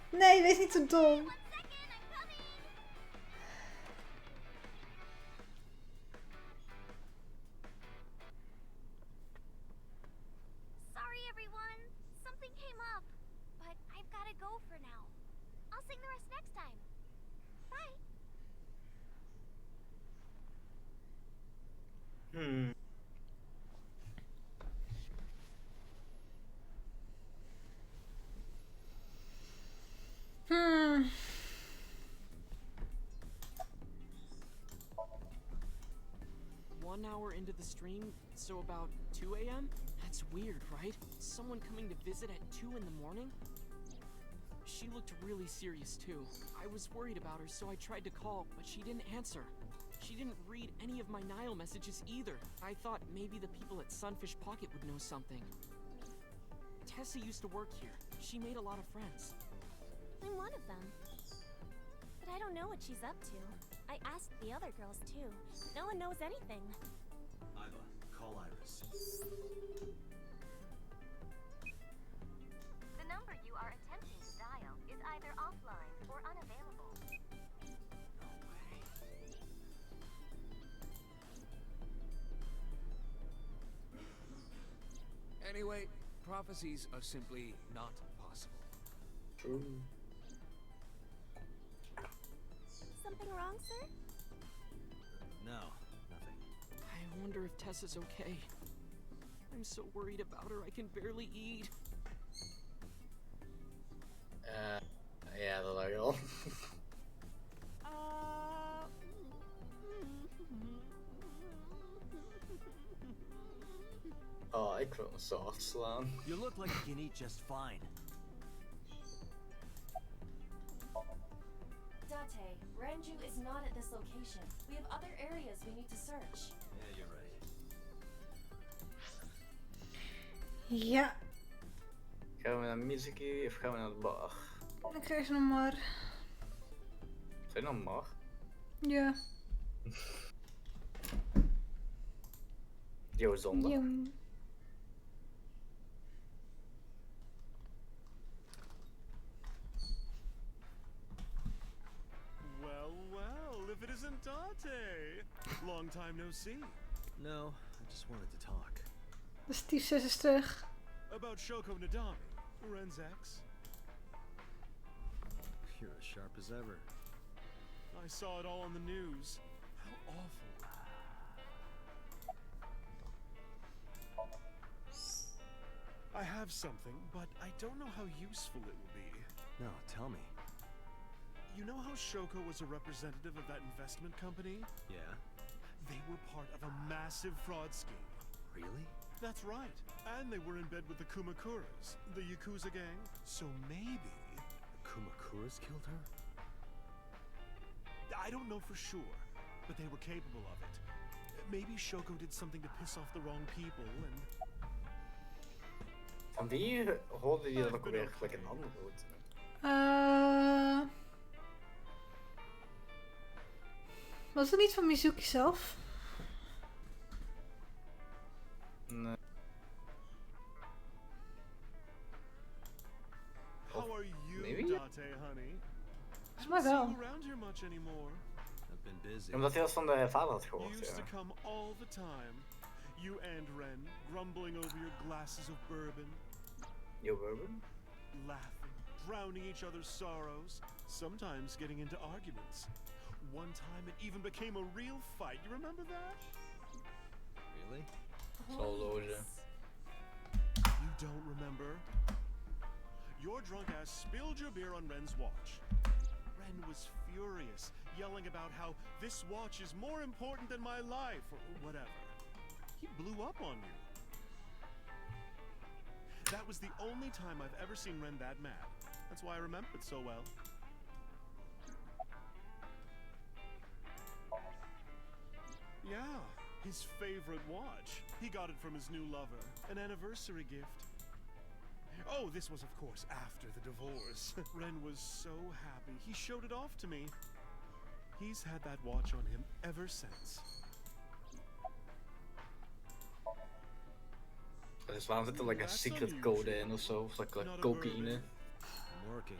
Nee, wees niet zo dom. Sorry, everyone. Something came up. But I've gotta go for now. I'll sing the rest next time. Bye. Hmm. 1 hour into the stream, so about 2 a.m.? That's weird, right? Someone coming to visit at 2 in the morning? She looked really serious too. I was worried about her, so I tried to call, but she didn't answer. She didn't read any of my Nile messages either. I thought maybe the people at Sunfish Pocket would know something. Tessa used to work here. She made a lot of friends. I'm one of them. But I don't know what she's up to. I asked the other girls too. No one knows anything. Iva, call Iris. The number you are attempting to dial is either offline or unavailable. No way. Anyway, prophecies are simply not possible. True. Something wrong, sir? No, nothing. I wonder if Tessa's okay. I'm so worried about her, I can barely eat. Ja, dat lag al. Oh, ik wil me zo hard slaan. You look like you can eat just fine. Date, Ranju is not at this location. We have other areas we need to search. Yeah, you're right. Ja, Gaan we naar Mizuki of gaan we naar de bar? dan krijg je nog maar. Zijn dan maar? Ja. Yo, zondag. Ja. Well, if it isn't Date! Long time no see. No, I just wanted to talk. De stiefzus is terug. About Shoko Nadami, Ren's ex. You're as sharp as ever. I saw it all on the news. How awful. I have something, but I don't know how useful it will be. No, tell me. You know how Shoko was a representative of that investment company? Yeah? They were part of a massive fraud scheme. Really? That's right. And they were in bed with the Kumakuras, the Yakuza gang. So maybe... The Kumakuras killed her? I don't know for sure, but they were capable of it. Maybe Shoko did something to piss off the wrong people and... Van wie hoorde je dan ook weer gelijk een ander woord? Was het niet van Mizuki zelf? Nee. How are you, maybe? Date, honey? Volgens mij wel. Around here much anymore. I've been busy. Omdat hij dat van de vader had You gehoord, used ja. to come all the time. You and Ren, grumbling over your glasses of bourbon. Yo, bourbon? Laughing, drowning each other's sorrows, sometimes getting into arguments. One time it even became a real fight. You remember that? Really? Solo. You don't remember? Your drunk ass spilled your beer on Ren's watch. Ren was furious, yelling about how this watch is more important than my life, or whatever. He blew up on you. That was the only time I've ever seen Ren that mad. That's why I remember it so well. Yeah, his favorite watch. He got it from his new lover, an anniversary gift. Oh, this was of course after the divorce. Ren was so happy, he showed it off to me. He's had that watch on him ever since. Dat Dus waarom zit er like een secret code in of zo? Of like cocaïne? I'm working.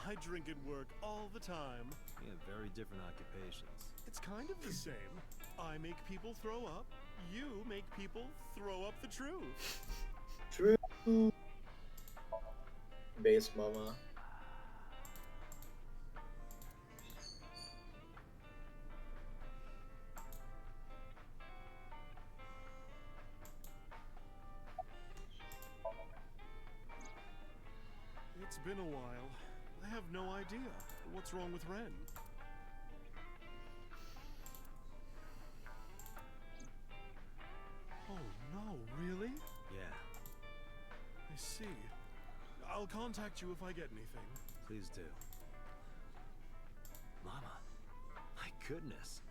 I drink at work all the time. We have very different occupations. It's kind of the same. I make people throw up. You make people throw up the truth. True. Base mama. It's been a while. I have no idea. What's wrong with Ren? Oh no, really? Yeah, I see. I'll contact you if I get anything. please do. Mama, my goodness.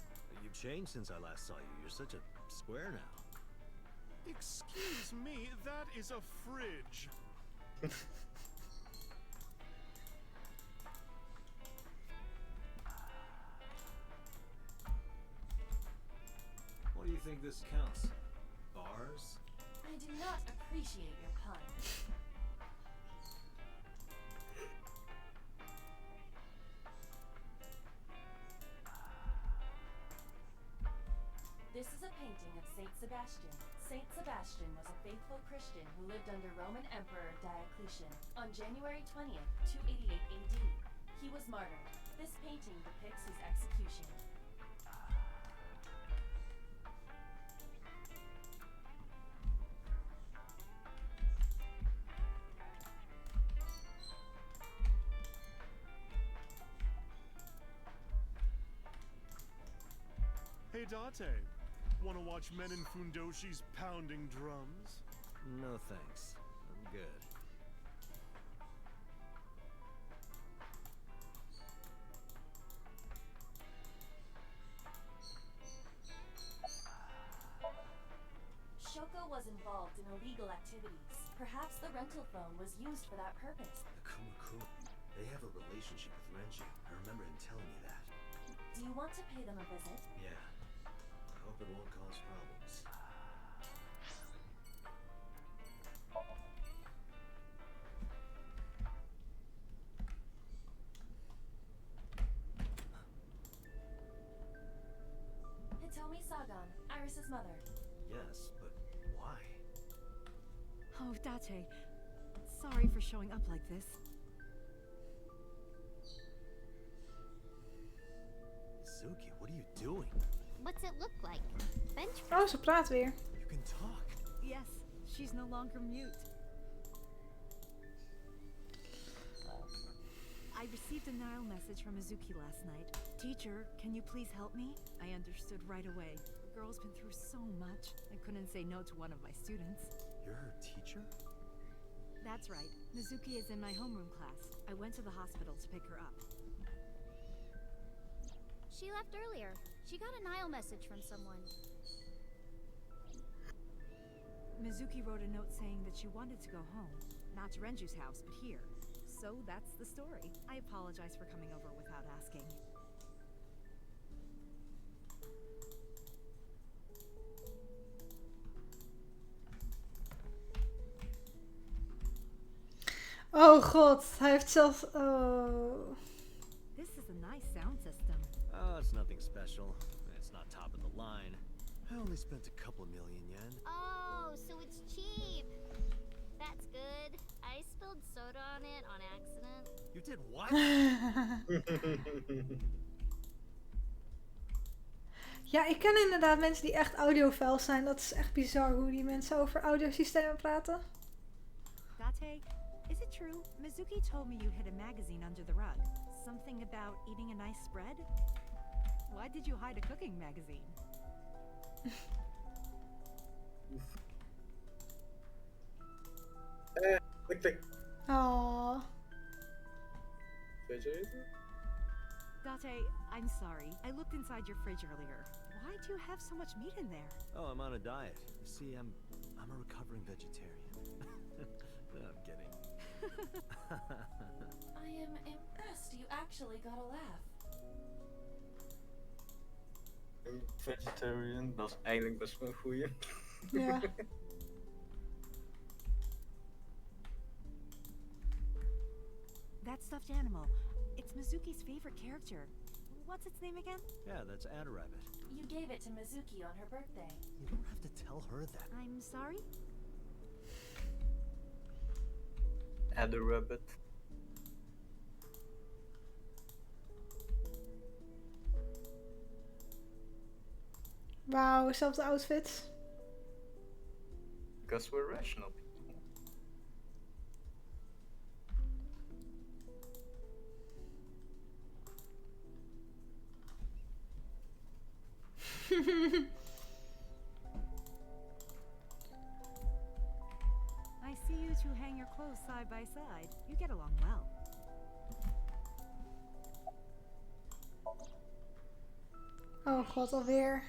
You've changed since I last saw you. You're such a square now. Excuse me, that is a fridge. What do you think this counts? Bars? I do not appreciate your pun. This is a painting of Saint Sebastian. Saint Sebastian was a faithful Christian who lived under Roman Emperor Diocletian on January 20th, 288 AD. He was martyred. This painting depicts his execution. Hey Date, wanna watch men in Fundoshis pounding drums? No thanks. I'm good. Shoko was involved in illegal activities. Perhaps the rental phone was used for that purpose. The Kumaku. They have a relationship with Renju. I remember him telling me that. Do you want to pay them a visit? Yeah. I hope it won't cause problems. Hitomi Sagan, Iris's mother. Yes, but why? Oh, Date. Sorry for showing up like this. Suki, what are you doing? What's it look like? Bench Oh, ze praat weer. You can talk. Yes, she's no longer mute. I received a Nile message from Mizuki last night. Teacher, can you please help me? I understood right away. The girl's been through so much. I couldn't say no to one of my students. You're her teacher? That's right. Mizuki is in my homeroom class. I went to the hospital to pick her up. She left earlier. She got a Nile message from someone. Mizuki wrote a note saying that she wanted to go home. Not to Renju's house, but here. So that's the story. I apologize for coming over without asking. Oh god, hij heeft zelfs... Oh. This is a nice sound system. Oh, it's nothing special. It's not top of the line. I only spent a couple million yen. Oh, so it's cheap. That's good. I spilled soda on it on accident. You did what? Ja, ik ken inderdaad mensen die echt audiofiles zijn. Dat is echt bizar hoe die mensen over audiosystemen praten. Date, is it true? Mizuki told me you hid a magazine under the rug. Something about eating a nice spread? Why did you hide a cooking magazine? Klik. Oh. Refrigerator? Date, I'm sorry. I looked inside your fridge earlier. Why do you have so much meat in there? Oh, I'm on a diet. See, I'm a recovering vegetarian. No, I'm kidding. I am impressed you actually got a laugh. Vegetarian, dat is eigenlijk best wel een goeie. Ja. That stuffed animal. It's Mizuki's favorite character. What's its name again? Yeah, that's Rabbit. You gave it to Mizuki on her birthday. You don't have to tell her that. I'm sorry? Add a rabbit. Wauw, zelfde outfits. Because we're rational people. I see you two hang your clothes side by side. You get along well. Oh god, alweer.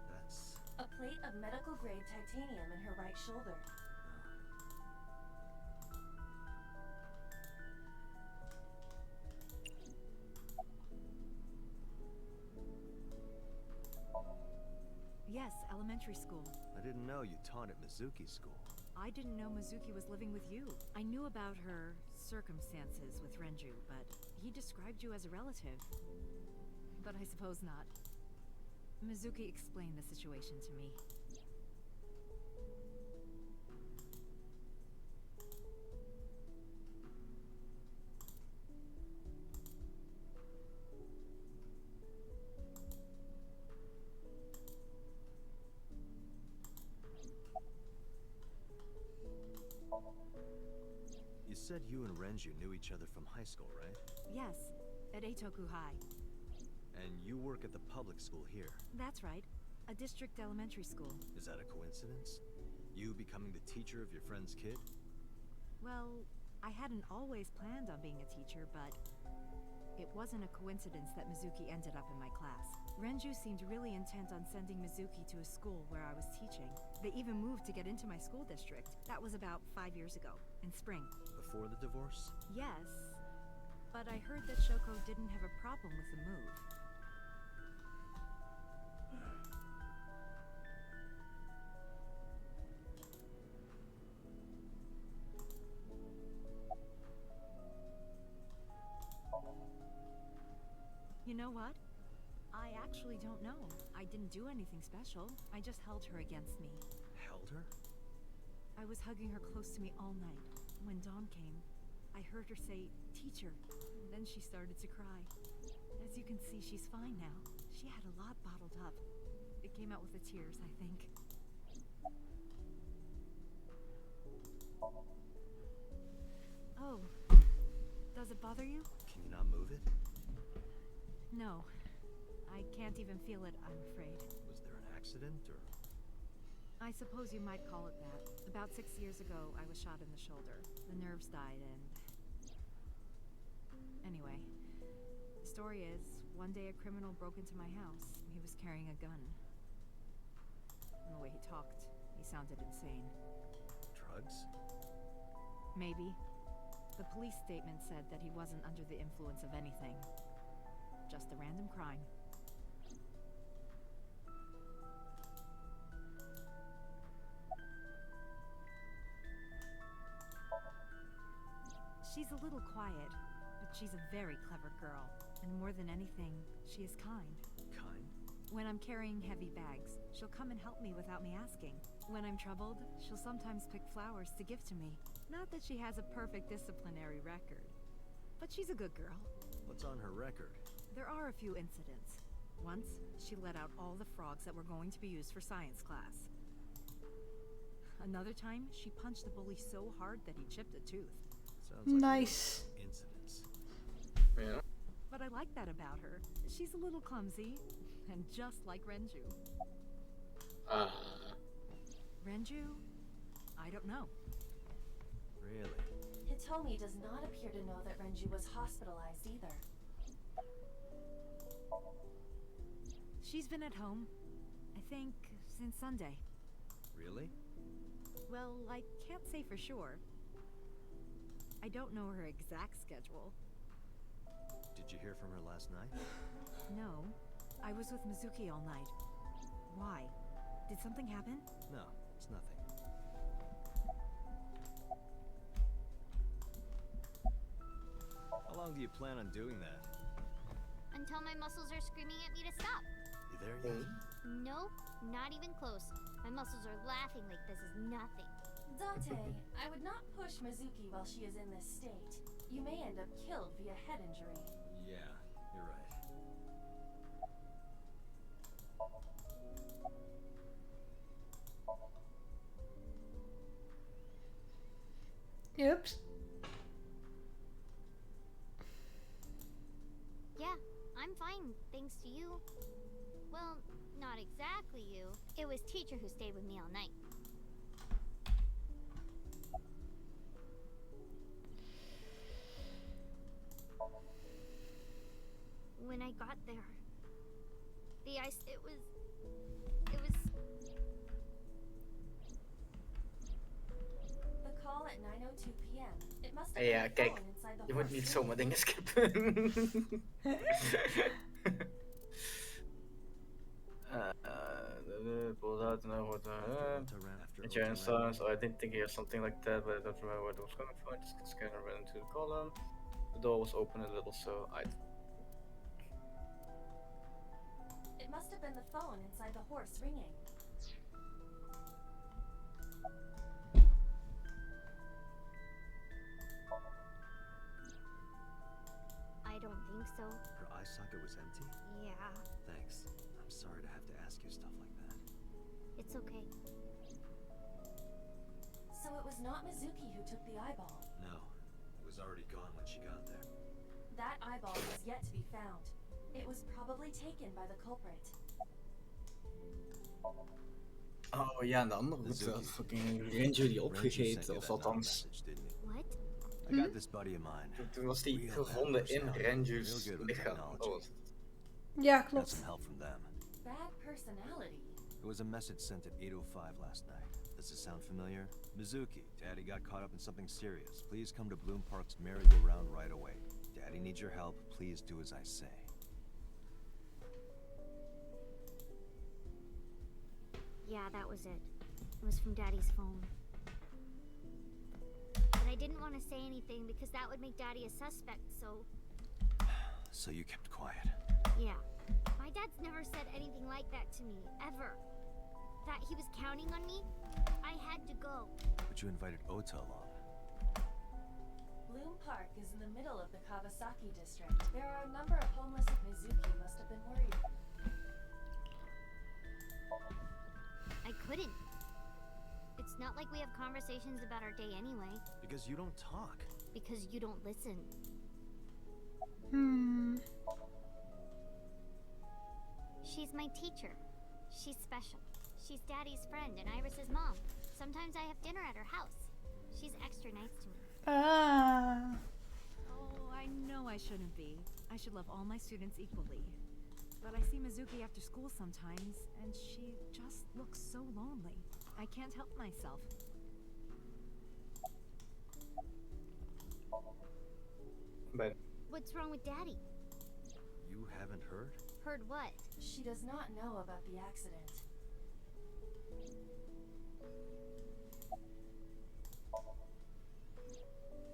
That's... A plate of medical grade titanium in her right shoulder. Yes, elementary school. I didn't know you taught at Mizuki's school. I didn't know Mizuki was living with you. I knew about her circumstances with Renju, but he described you as a relative. But I suppose not. Mizuki explained the situation to me. You said you and Renju knew each other from high school, right? Yes, at Eitoku High. And you work at the public school here. That's right. A district elementary school. Is that a coincidence? You becoming the teacher of your friend's kid? Well, I hadn't always planned on being a teacher, but it wasn't a coincidence that Mizuki ended up in my class. Renju seemed really intent on sending Mizuki to a school where I was teaching. They even moved to get into my school district. That was about 5 years ago, in spring. Before the divorce? Yes, but I heard that Shoko didn't have a problem with the move. You know what? I actually don't know. I didn't do anything special. I just held her against me. Held her? I was hugging her close to me all night. When dawn came, I heard her say, "Teacher," and then she started to cry. As you can see, she's fine now. She had a lot bottled up. It came out with the tears, I think. Oh, does it bother you? Can you not move it? No, I can't even feel it, I'm afraid. Was there an accident, or...? I suppose you might call it that. About 6 years ago, I was shot in the shoulder. The nerves died and... Anyway, the story is, one day a criminal broke into my house. He was carrying a gun. And the way he talked, he sounded insane. Drugs? Maybe. The police statement said that he wasn't under the influence of anything. Just a random crime. She's a little quiet, but she's a very clever girl. And more than anything, she is kind. Kind? When I'm carrying heavy bags, she'll come and help me without me asking. When I'm troubled, she'll sometimes pick flowers to give to me. Not that she has a perfect disciplinary record, but she's a good girl. What's on her record? There are a few incidents. Once, she let out all the frogs that were going to be used for science class. Another time, she punched the bully so hard that he chipped a tooth. Sounds like Nice. Incidents. Yeah. But I like that about her. She's a little clumsy, and just like Renju. Renju? I don't know. Really? Hitomi does not appear to know that Renju was hospitalized either. She's been at home, I think, since Sunday. Really? Well, I can't say for sure. I don't know her exact schedule. Did you hear from her last night? No, I was with Mizuki all night. Why? Did something happen? No, it's nothing. How long do you plan on doing that? Until my muscles are screaming at me to stop. You there yet? Nope, not even close. My muscles are laughing like this is nothing. Date, I would not push Mizuki while she is in this state. You may end up killed via head injury. Yeah, you're right. Oops. Yeah, I'm fine, thanks to you. Well, not exactly you. It was teacher who stayed with me all night. When I got there, the ice, it was... The call at 9:02 p.m. It must have Ja, been the kijk, phone inside the je moet horse niet ringing. zomaar dingen skippen. Pulled out and I was insurance songs. So I didn't think it was something like that, but I don't remember where it was coming from. I just scanned and ran into the column. The door was open a little, so I. It must have been the phone inside the horse ringing. I don't think so. Her eye socket was empty? Yeah, Thanks. I'm sorry to have to ask you stuff like that. it's okay. So it was not Mizuki who took the eyeball. No, it was already gone when she got there. That eyeball is yet to be found. It was probably taken by the culprit. Oh ja, en de andere route, fucking Renju die opgegeten, of althans. What? I got this buddy of mine. Toen was die gevonden in Renju's lichaam. Oh, Ja, Got klopt. some help from them. Bad personality. It was a message sent at 8:05 last night. Does it sound familiar? Mizuki, Daddy got caught up in something serious. Please come to Bloom Park's merry-go-round right away. Daddy needs your help. Please do as I say. Yeah, that was it. It was from Daddy's phone. But I didn't want to say anything because that would make Daddy a suspect, so... So you kept quiet. Yeah. My dad's never said anything like that to me, ever. That he was counting on me, I had to go. But you invited Ota along. Bloom Park is in the middle of the Kawasaki district. There are a number of homeless. Mizuki must have been worried. I couldn't. It's not like we have conversations about our day anyway. Because you don't talk. Because you don't listen. She's my teacher. She's special. She's Daddy's friend and Iris's mom. Sometimes I have dinner at her house. She's extra nice to me. Ah. Oh, I know I shouldn't be. I should love all my students equally. But I see Mizuki after school sometimes, and she just looks so lonely. I can't help myself. But What's wrong with Daddy? You haven't heard? Heard what? She does not know about the accident.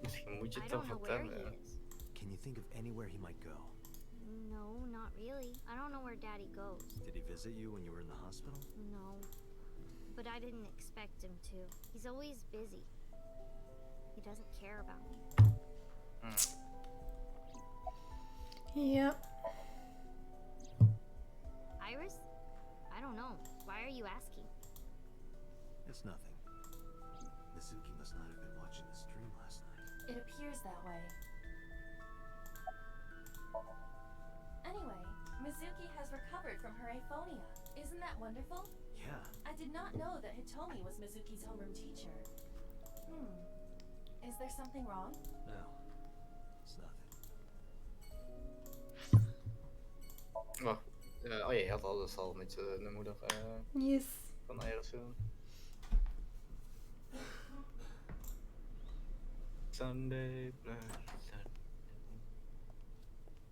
misschien moet je I het don't dan know where he vertellen. is. Can you think of anywhere he might go? No, not really. I don't know where Daddy goes. Did he visit you when you were in the hospital? No. But I didn't expect him to. He's always busy. He doesn't care about me. Yep. Iris? I don't know. Why are you asking? It's nothing. Mizuki must not have been watching the stream last night. It appears that way. Anyway, Mizuki has recovered from her aphonia. Isn't that wonderful? Yeah. I did not know that Hitomi was Mizuki's homeroom teacher. Is there something wrong? No. It's nothing. Oh, oh ja, je had alles al met de moeder Yes. van Iris film. Sunday.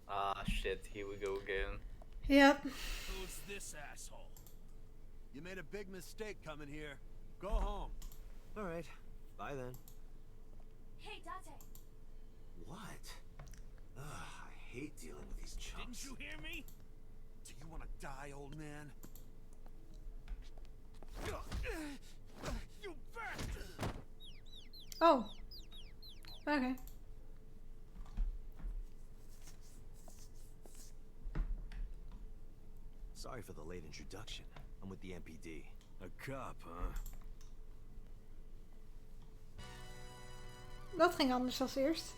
Ah shit, here we go again. Yep. Who's this asshole? You made a big mistake coming here. Go home. All right. Bye then. Hey, Date! What? I hate dealing with these chumps. Didn't you hear me? Do you want to die, old man? You bastard! Oh. Okay. Sorry for the late introduction. I'm with the MPD. A cop, huh? Dat ging anders als eerst.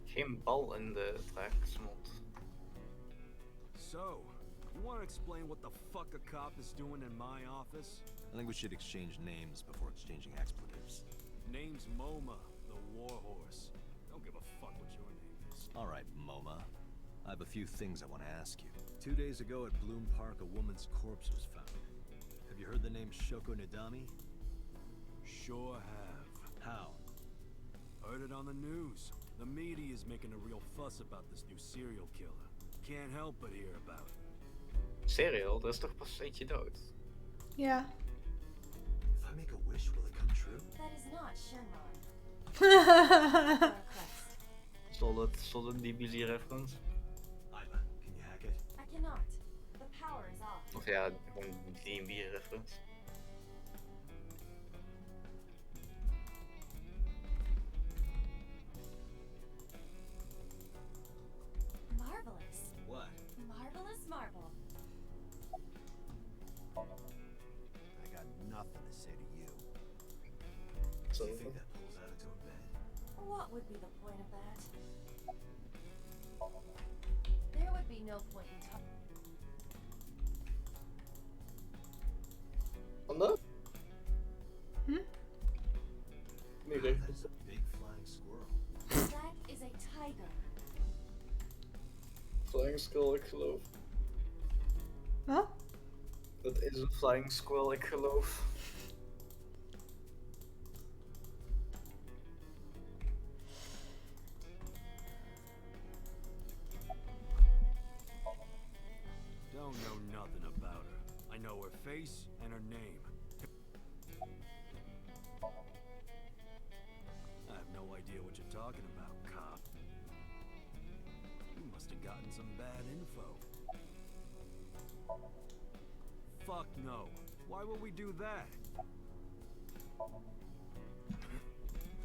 Geen bal in de draakmond. So, you want to explain what the fuck a cop is doing in my office? I think we should exchange names before exchanging expletives. Name's MoMA, the warhorse. Don't give a fuck what your name is. All right, MoMA. I have a few things I want to ask you. 2 days ago at Bloom Park, a woman's corpse was found. Have you heard the name Shoko Nadami? Sure have. How? Heard it on the news. The media is making a real fuss about this new serial killer. Can't help but hear about it. Serial? Er is toch pas eentje dood? Ja. If I make a wish, will it come true? That is not Shenron. Solid DBZ reference? Ivan, can you hack it? I cannot. The power is off. Of ja, gewoon DB reference. Marvelous. What? Marvelous marvel. I got nothing to say to you. So Do you think that pulls out into a bed? What would be the point of that? There would be no point in talking. Ander? Nee, nee. That is a big flying squirrel. That is a tiger. Flying Skull, ik geloof. Wat? Dat is een Flying Squirrel, ik geloof. Don't know nothing about her. I know her face and her name. I have no idea what you're talking about, cop. You must have gotten some bad info. Fuck no. Why would we do that?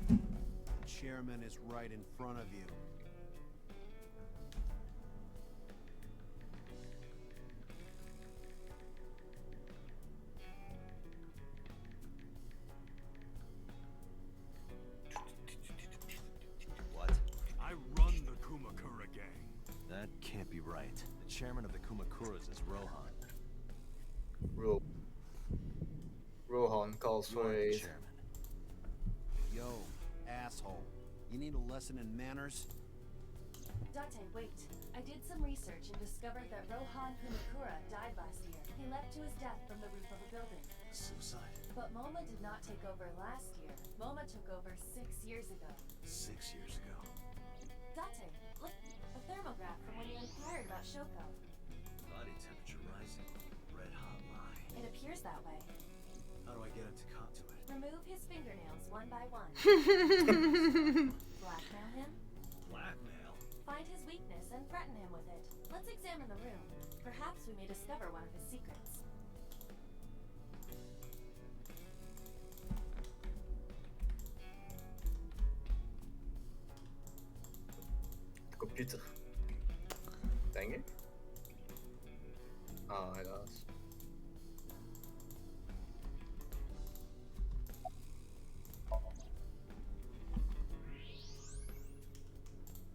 The chairman is right in front of you. What? I run the Kumakura gang. That can't be right. The chairman of the Kumakuras is Rohan. Rohan calls You are for the a... chairman. Yo, asshole. You need a lesson in manners? Date, wait. I did some research and discovered that Rohan Kumakura died last year. He leapt to his death from the roof of a building. Suicide? But MoMA did not take over last year. MoMA took over 6 years ago. 6 years ago. Date, look, a thermograph from when you inquired about Shoko. Body temperature rising. Red hot lie. It appears that way. How do I get him to cop to it? Remove his fingernails one by one. Blackmail him. Blackmail? Find his weakness and threaten him with it. Let's examine the room. Perhaps we may discover one of his secrets. De computer. Denk ik. Ah, helaas.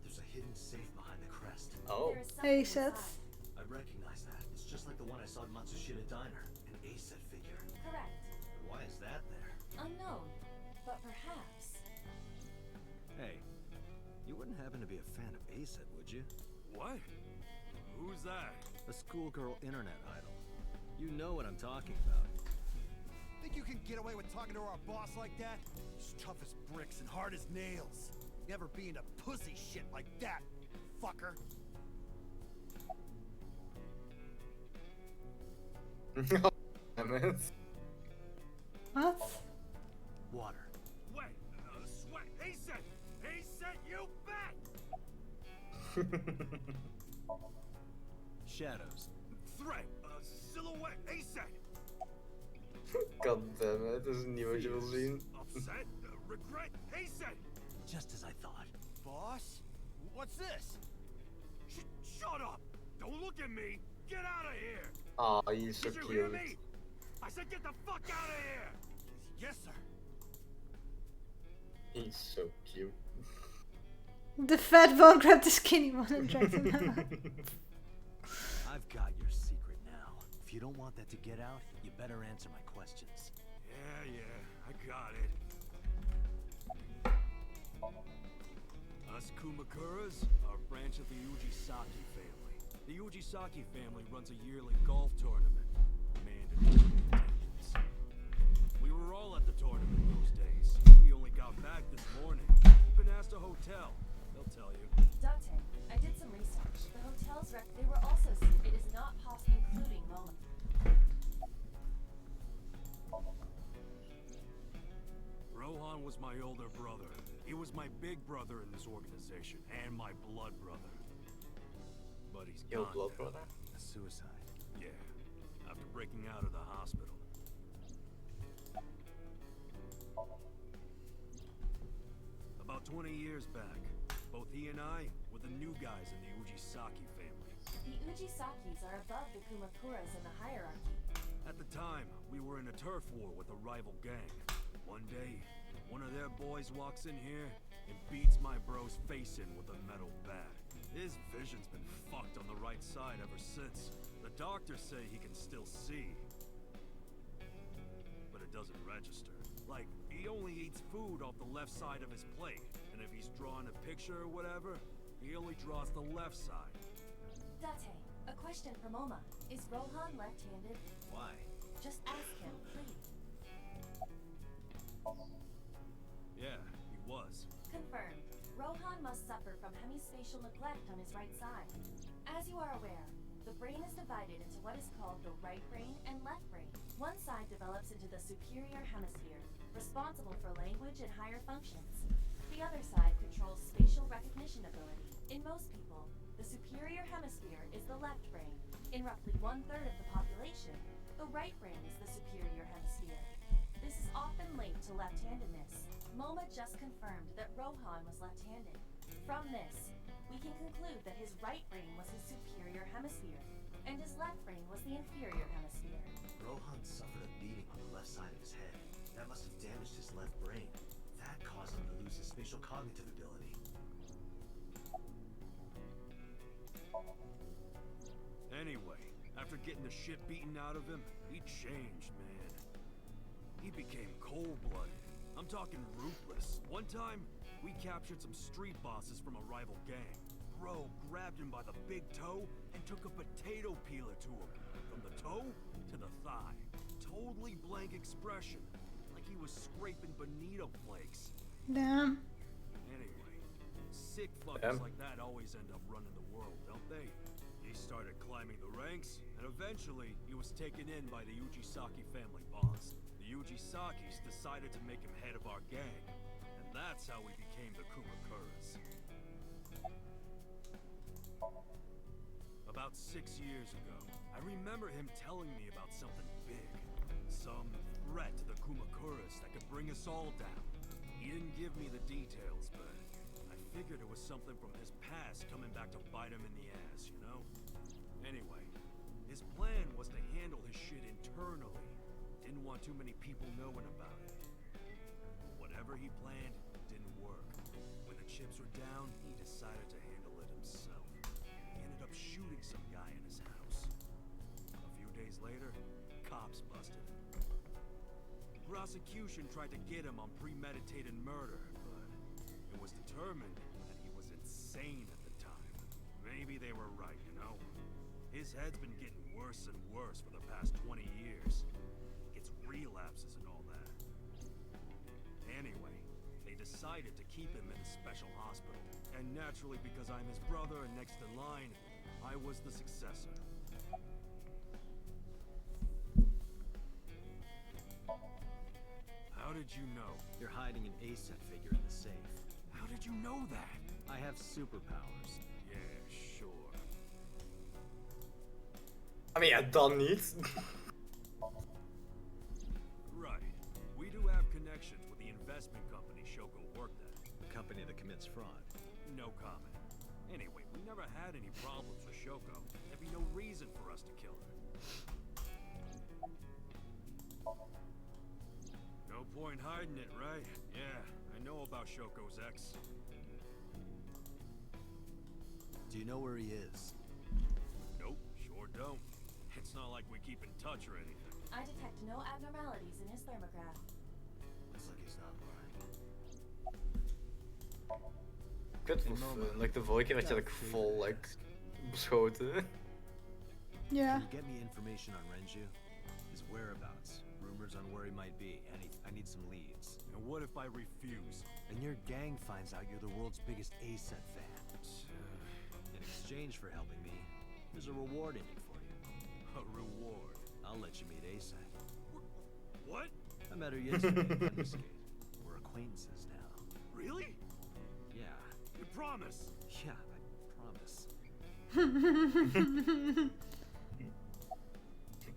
There's a hidden safe behind the crest. Oh. Hey, Seth. I recognize that. It's just like the one I saw at Matsushita Diner. An A-set figure. Correct. Why is that there? Unknown. But perhaps. Hey, you wouldn't happen to be a fan of A-set, would you? What? Who's that? A schoolgirl internet idol. You know what I'm talking about. Think you can get away with talking to our boss like that? He's tough as bricks and hard as nails. Never be into pussy shit like that, fucker. Damn it. What? Water. Wait, sweat. He said you bet. Shadows. Threat, silhouette. He said. Goddammit, het is niet wat je wil zien. Upset, regret. He said. Just as I thought. Boss, what's this? Shut up! Don't look at me. Get out of here. Ah, he's so Did you hear cute. me? I said get the fuck out of here. Yes, sir. He's so cute. The fat one grabbed the skinny one and dragged him out. I've got your secret now. If you don't want that to get out, you better answer my questions. Yeah, I got it. Us Kumakuras are a branch of the Ujisaki family. The Ujisaki family runs a yearly golf tournament. Mandatory attendance. We were all at the tournament those days. We only got back this morning. You can ask the hotel. They'll tell you. Dante, I did some research. The hotels they were also it is not possible, including Moma. Rohan was my older brother. He was my big brother in this organization, and my blood brother. But he's Your gone blood now. brother? A suicide. Yeah, after breaking out of the hospital. About 20 years back, both he and I were the new guys in the Ujisaki family. The Ujisakis are above the Kumakuras in the hierarchy. At the time, we were in a turf war with a rival gang. One day, one of their boys walks in here and beats my bro's face in with a metal bat. His vision's been fucked on the right side ever since. The doctors say he can still see, but it doesn't register. Like, he only eats food off the left side of his plate, and if he's drawing a picture or whatever, he only draws the left side. Date, a question for Moma. Is Rohan left-handed? Why? Just ask him, please. Yeah, he was. Confirmed. Rohan must suffer from hemispatial neglect on his right side. As you are aware, the brain is divided into what is called the right brain and left brain. One side develops into the superior hemisphere, responsible for language and higher functions. The other side controls spatial recognition ability. In most people, the superior hemisphere is the left brain. In roughly 1/3 of the population, the right brain is the superior hemisphere. This is often linked to left-handedness. Moma just confirmed that Rohan was left-handed. From this, we can conclude that his right brain was his superior hemisphere, and his left brain was the inferior hemisphere. Rohan suffered a beating on the left side of his head. That must have damaged his left brain. That caused him to lose his spatial cognitive ability. Anyway, after getting the shit beaten out of him, he changed, man. He became cold-blooded. I'm talking ruthless. One time, we captured some street bosses from a rival gang. Bro grabbed him by the big toe and took a potato peeler to him. From the toe to the thigh. Totally blank expression. Like he was scraping bonito flakes. Damn. Anyway, sick fuckers Damn. like that always end up running the world, don't they? He started climbing the ranks, and eventually he was taken in by the Ujisaki family boss. The Ujisakis decided to make him head of our gang, and that's how we became the Kumakuras. About 6 years ago, I remember him telling me about something big. Some threat to the Kumakuras that could bring us all down. He didn't give me the details, but I figured it was something from his past coming back to bite him in the ass, you know? Anyway, his plan was to handle his shit internally. Didn't want too many people knowing about it. Whatever he planned didn't work. When the chips were down, he decided to handle it himself. He ended up shooting some guy in his house. A few days later, cops busted him. Prosecution tried to get him on premeditated murder, but it was determined that he was insane at the time. Maybe they were right, you know? His head's been getting worse and worse for the past 20 years. Gets relapses and all that. Anyway, they decided to keep him in a special hospital. And naturally, because I'm his brother and next in line, I was the successor. did you know? You're hiding an ASET figure in the safe. How did you know that? I have superpowers. Yeah, sure. I mean, ja, dan niet. Right. We do have connections with the investment company Shoko worked at. The company that commits fraud. No comment. Anyway, we never had any problems with Shoko. There'd be no reason for us to kill her. No point hiding it, right? Yeah, I know about Shoko's ex. Do you know where he is? Nope, sure don't. It's not like we keep in touch or anything. I detect no abnormalities in his thermograph. Looks like he's not lying. Kut voor fun. Like de vorige keer werd je like vol like beschoten. Yeah. Can you get me information on Renju? His whereabouts, rumors on where he might be. I need some leads. And what if I refuse? And your gang finds out you're the world's biggest ASET fan. In exchange for helping me, there's a reward in it for you. A reward? I'll let you meet ASET. What? I met her yesterday at Thunderskate. We're acquaintances now. Really? Yeah. You promise? Yeah, I promise.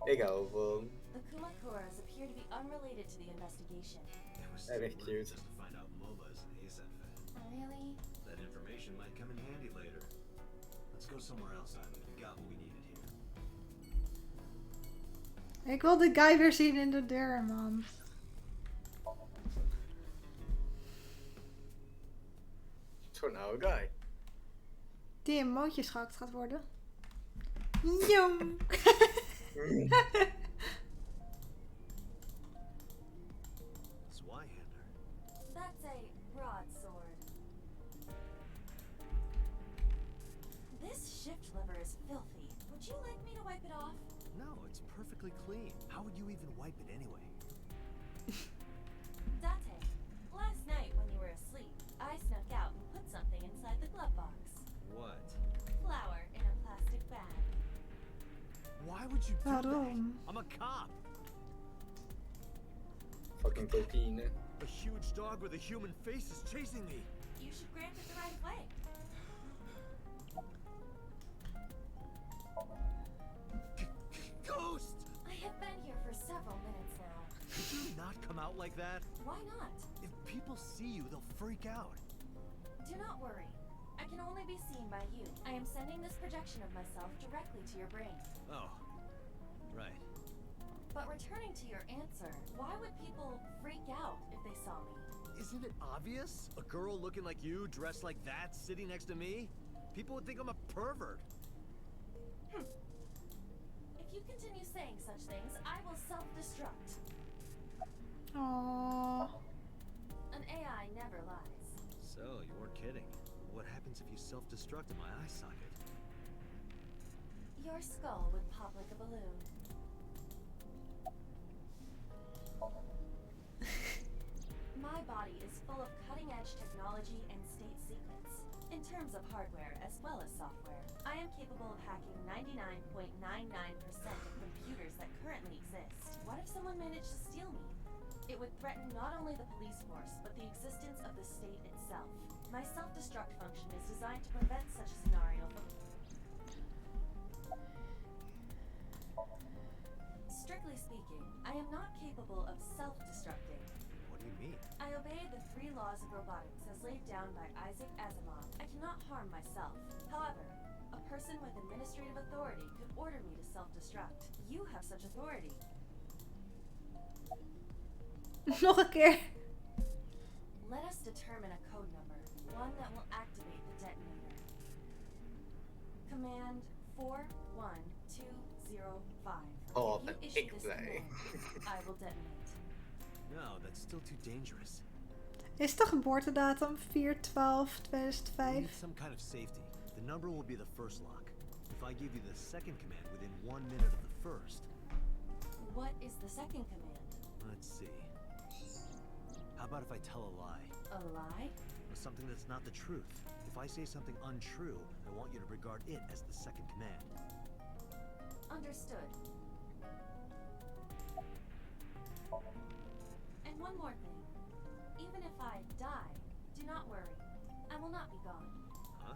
Ik hou van. The Kumakuras appear to be unrelated to the investigation. It was Echt cute. just to find out Moba is an ASET fan. Really? That information might come in handy later. Let's go somewhere else, Ivy. We got what we needed here. Ik wil de guy weer zien in de deur, man. Het is gewoon een oude guy. Die in mootjes gehakt gaat worden. Jong. Zweihander. That's a broadsword. This shift lever is filthy. Would you like me to wipe it off? No, it's perfectly clean. How would you even wipe it anyway? Date, last night when you were asleep, I snuck out and put something inside the glove box. What? Flour in a plastic bag. Why would you do Waarom? that? I'm a cop. Fucking cocaïne. A huge dog with a human face is chasing me. You should grant it the right of way. Ghost! I have been here for several minutes now. Could you not come out like that? Why not? If people see you, they'll freak out. Do not worry. I can only be seen by you. I am sending this projection of myself directly to your brain. Oh, right. But returning to your answer, why would people freak out if they saw me? Isn't it obvious? A girl looking like you, dressed like that, sitting next to me? People would think I'm a pervert. If you continue saying such things, I will self-destruct. Aww. An AI never lies. So, you weren't kidding. What happens if you self-destruct in my eye socket? Your skull would pop like a balloon. My body is full of cutting-edge technology and state secrets. In terms of hardware as well as software, I am capable of hacking 99.99% of computers that currently exist. What if someone managed to steal me? It would threaten not only the police force, but the existence of the state itself. My self-destruct function is designed to prevent such a scenario from... Strictly speaking, I am not capable of self-destructing. What do you mean? I obey the 3 laws of robotics as laid down by Isaac Asimov. I cannot harm myself. However, a person with administrative authority could order me to self-destruct. You have such authority. Nog een keer. Let us determine a code number, one that will activate the detonator. Command 41205. Oh, If ben you issue ik this blij. command, I will detonate. No, that's still too dangerous. Is de geboortedatum 4/12/2005? We need some kind of safety. The number will be the first lock. If I give you the second command within 1 minute of the first. What is the second command? Let's see. How about if I tell a lie? A lie? Something that's not the truth. If I say something untrue, I want you to regard it as the second command. Understood. And one more thing. Even if I die, do not worry. I will not be gone. Huh?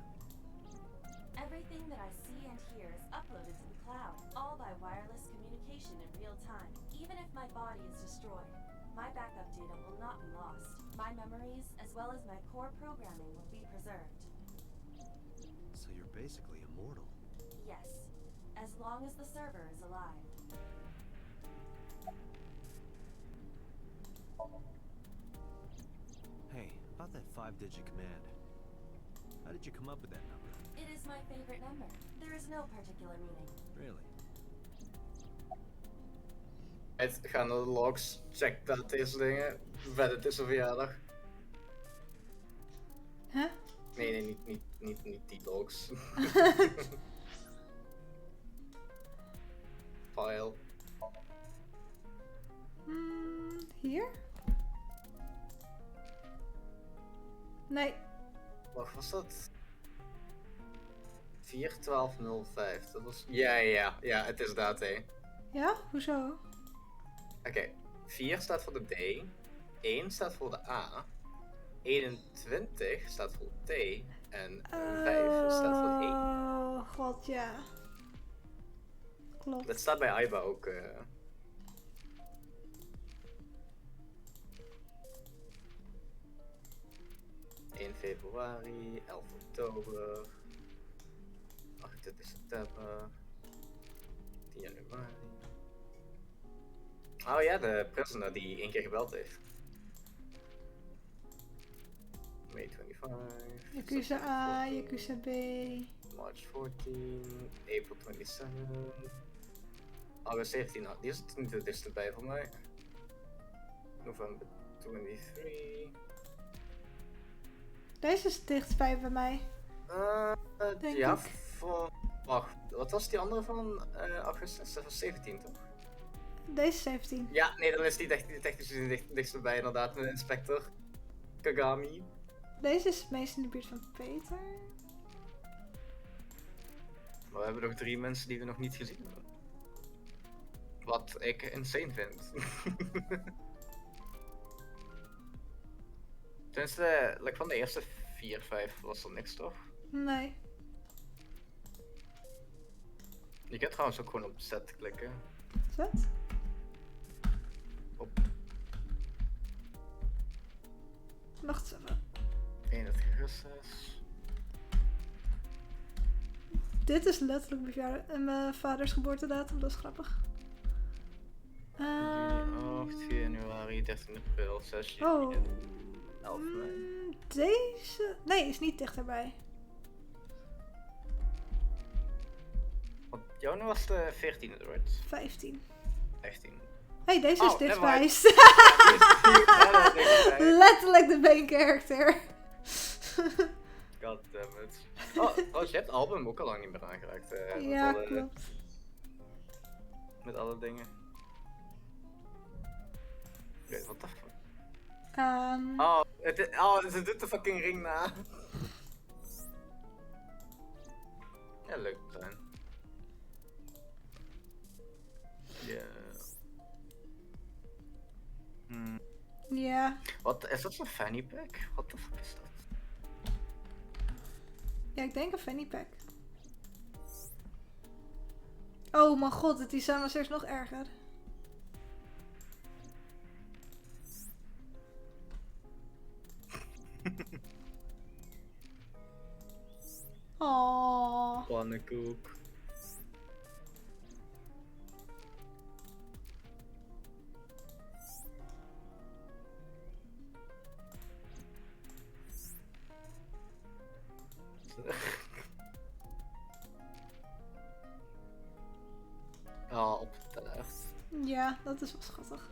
Everything that I see and hear is uploaded to the cloud, all by wireless communication in real time. Even if my body is destroyed, my backup data will not be lost. My memories, as well as my core programming, will be preserved. So you're basically immortal. Yes, as long as the server is alive. Hey, about that 5-digit command. How did you come up with that number? It is my favorite number. There is no particular meaning. Really? Ga naar de logs, check dat deze dingen. Het is een verjaardag. Huh? Nee, niet die logs. File. Hier? Nee. Wat was dat? 41205. Dat was. Ja, het is dat, hè. Ja? Hoezo? Oké, 4 staat voor de D, 1 staat voor de A, 21 staat voor T en 5 staat voor E. Oh, god, ja. Klopt. Dat staat bij Aiba ook. 1 februari, 11 oktober, 28 september, 10 januari. Oh ja, de prisoner die 1 keer gebeld heeft. May 25. Yakuza A, Yakuza B. March 14, April 27. August 17, die is het niet het dichtst bij voor mij. November 23. Deze is dichtstbij bij mij. Denk Ja, ik. wacht, wat was die andere van augustus? Dat was 17 toch? Deze is 17. Ja, nee, dan is die technisch gezien dichtstbij inderdaad met inspector Kagami. Deze is het meest in de buurt van Peter. Maar we hebben nog 3 mensen die we nog niet gezien hebben. Wat ik insane vind. Tenminste, van de eerste 4, 5 was er niks toch? Nee. Je kunt trouwens ook gewoon op set klikken. Zet? Op Wacht eens even. 31 augustus. Dit is letterlijk mijn vaders geboortedatum, dat is grappig. 8, 4 januari, 13 april, 6 juni, Oh. 11 mei. Deze? Nee, is niet dichterbij. Want jouw was de 14e, right? 15. 15. Hey, deze is Oh, dichtbij. nevermind. Letterlijk de main character. God damn it. Oh, je hebt het album ook al lang niet meer aangeraakt. Ja, klopt. Met alle dingen. Oké, wat de fuck? Ze doet de fucking ring na. Ja, leuk zijn. Ja. Ja. Wat, is dat zo'n fanny pack? Wat de fuck is dat? Ja, ik denk een fanny pack. Oh mijn god, het design was eerst nog erger. Oh. Pannenkoek. Oh, op de taart. Ja, dat is wel schattig.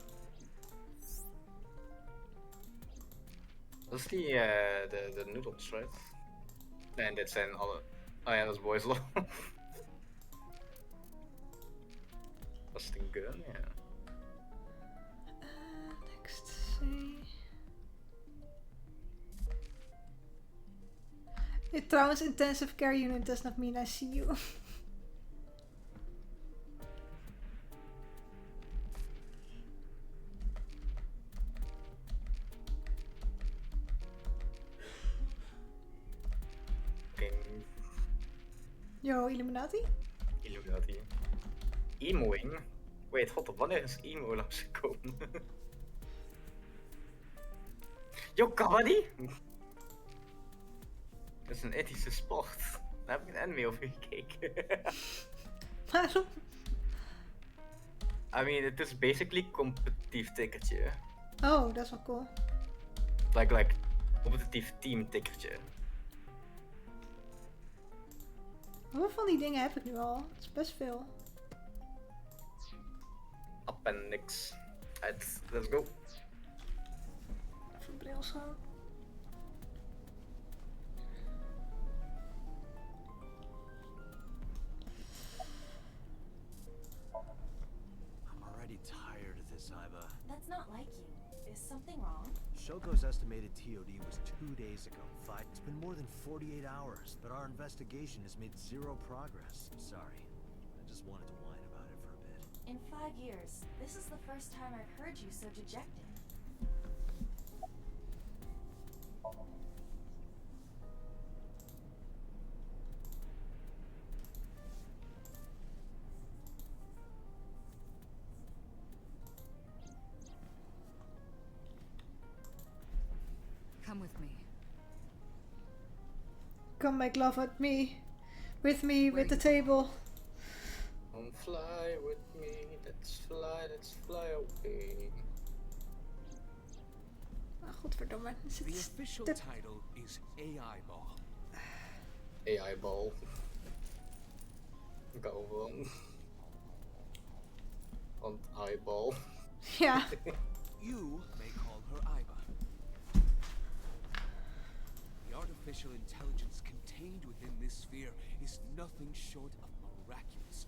Dat is die, de noodles, right? Nee, en dit zijn alle... Oh ja, dat is Boys Love. Dat is de gun, ja. Next, see. Trouwens, intensive care unit does not mean I see you. Yo, Illuminati? Illuminati. Emoing? Wait, hold op, wanneer is emo langsgekomen? Yo, kabaddi! Dat is een ethische sport. Daar heb ik een anime over gekeken. Waarom? I mean, het is basically competitief tikkertje. Oh, dat is wel cool. Like, competitief team tikkertje. Hoeveel van die dingen heb ik nu al? Het is best veel. Appendix. Let's go. Even bril schoon. I'm already tired of this, Iba. That's not like you. Is something wrong? Shoko's estimated TOD was 2 days ago. It's been more than 48 hours, but our investigation has made zero progress. Sorry. I just wanted to whine about it for a bit. In 5 years, this is the first time I've heard you so dejected. Come with me. Come make love at me. With me, with the table. Come fly with me, let's fly away. Ah, godverdomme. The official title is AI Ball. AI ball. Go on. Want eyeball. Ja. You may call her Iba. The artificial intelligence contained within this sphere is nothing short of miraculous.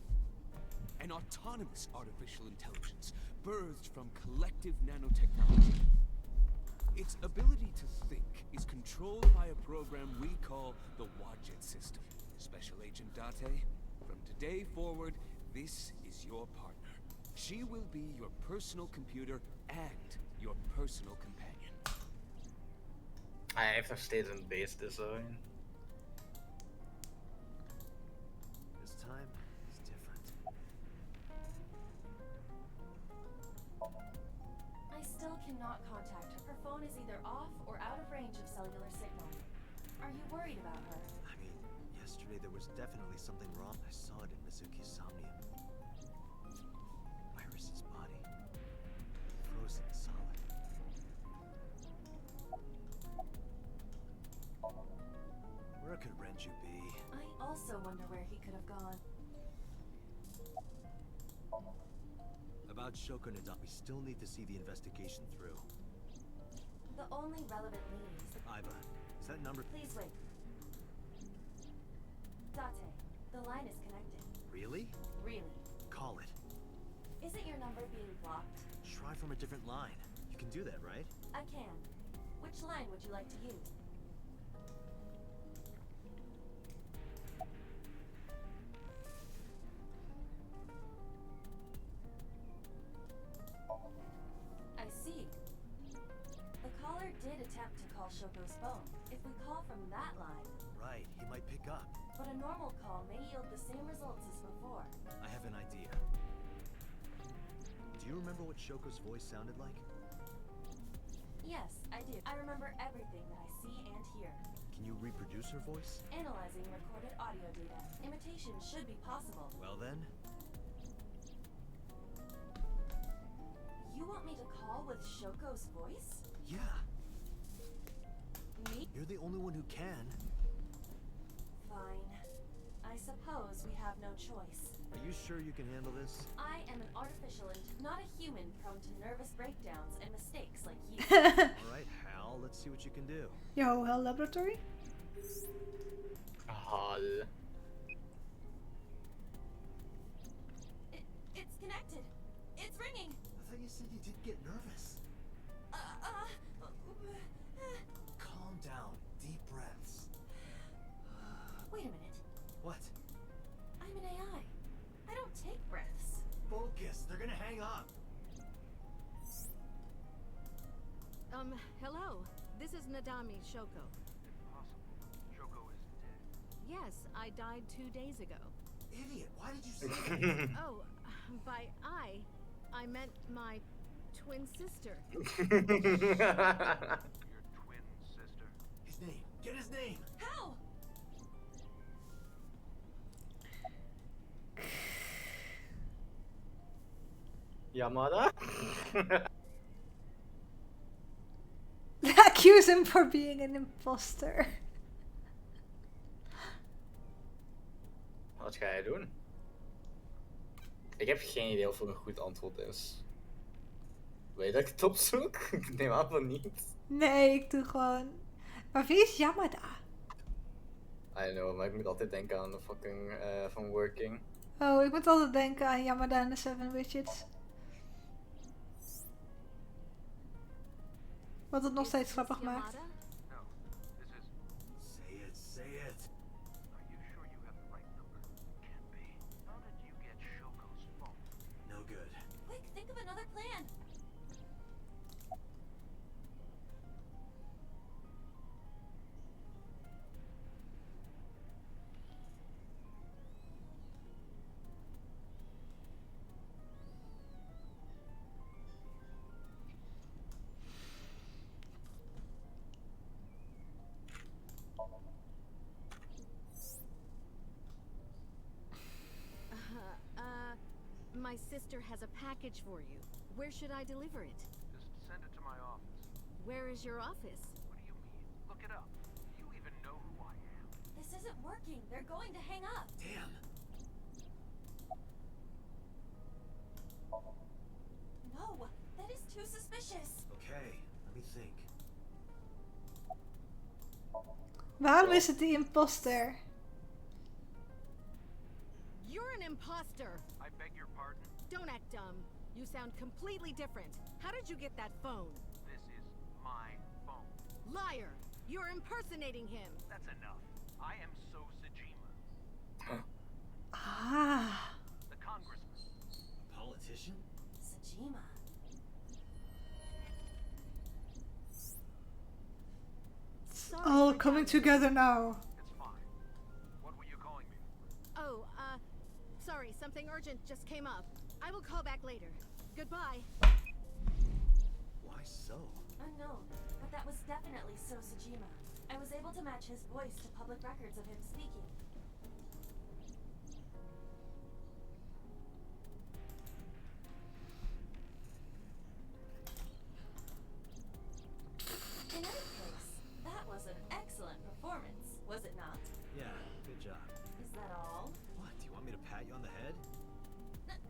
An autonomous artificial intelligence birthed from collective nanotechnology. Its ability to think is controlled by a program we call the Wadjet system. Special Agent Date, from today forward, this is your partner. She will be your personal computer and your personal companion. Hij heeft nog steeds een base design. This time is different. I still cannot contact her. Her phone is either off or out of range of cellular signal. Are you worried about her? I mean, yesterday there was definitely something wrong. I saw it in Mizuki's Somnium. Iris's body. Frozen solid. Where could Renju be? I also wonder where he could have gone. About Shoko Nada, we still need to see the investigation through. The only relevant lead is... Iba, is that number... Please wait. Date, the line is connected. Really? Really? Call it. Isn't your number being blocked? Try from a different line. You can do that, right? I can. Which line would you like to use? I see. The caller did attempt to call Shoko's phone. If we call from that line... Right, he might pick up. But a normal call may yield the same results as before. I have an idea. Do you remember what Shoko's voice sounded like? Yes, I do. I remember everything that I see and hear. Can you reproduce her voice? Analyzing recorded audio data. Imitation should be possible. Well then, You want me to call with Shoko's voice? yeah. Me? You're the only one who can. Fine. I suppose we have no choice. Are you sure you can handle this? I am an artificial and not a human prone to nervous breakdowns and mistakes like you. Alright, Hal, let's see what you can do. Yo, Hell Laboratory? Hal. It's connected. It's ringing. I thought you said you did get nervous. Calm down. Deep breaths. Wait a minute. What? I'm an AI. I don't take breaths. Focus. They're gonna hang up. Hello. This is Nadami Shoko. Impossible. Shoko isn't dead. Yes, I died 2 days ago. Idiot, why did you say that? Oh, by I meant my twin sister. Your twin sister? His name. Get his name. How? Yamada? Accuse him for being an imposter. Wat ga jij doen? Ik heb geen idee of er een goed antwoord is. Weet je dat ik het opzoek? Ik neem aan van niet. Nee, ik doe gewoon... Maar wie is Yamada? I know, maar ik moet altijd denken aan de fucking van Working. Oh, ik moet altijd denken aan Yamada en de Seven Witches. Wat het nog steeds grappig maakt. Say it, say it. Are you sure you have the right number? Can't be. How did you get Shoko's phone? No good. Quick, think of another plan. My sister has a package for you. Where should I deliver it? Just send it to my office. Where is your office? What do you mean? Look it up. Do you even know who I am? This isn't working. They're going to hang up. Damn. No, that is too suspicious. Okay, let me think. Waarom is het die imposter? You're an imposter. I beg your pardon? Don't act dumb. You sound completely different. How did you get that phone? This is my phone. Liar! You're impersonating him. That's enough. I am SuperZheik. Ah. The congressman. A politician? Sajima. All coming together now. It's fine. What were you calling me for? Oh, sorry, something urgent just came up. I will call back later. Goodbye. Why so? Unknown, but that was definitely So Sajima. I was able to match his voice to public records of him speaking. In any case, that was an excellent performance, was it not? Yeah, good job. Is that all? What, do you want me to pat you on the head?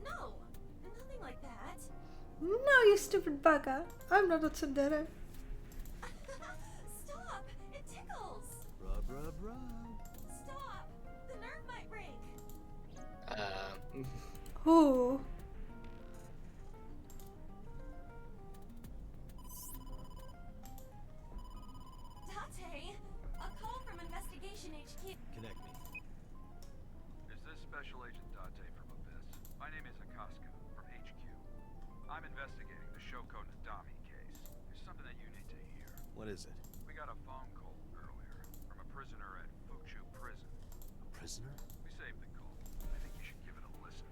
No, nothing like that. No, you stupid bugger. I'm not a tsundere. Stop! It tickles! Rub, rub, rub. Stop! The nerve might break. Who? Date, a call from Investigation HQ. Connect me. Is this Special Agent Date from Abyss? My name is Akaska from HQ. I'm investigating the Shoko Nadami case. There's something that you need to hear. What is it? We got a phone call earlier from a prisoner at Fuchu Prison. A prisoner? We saved the call. I think you should give it a listen.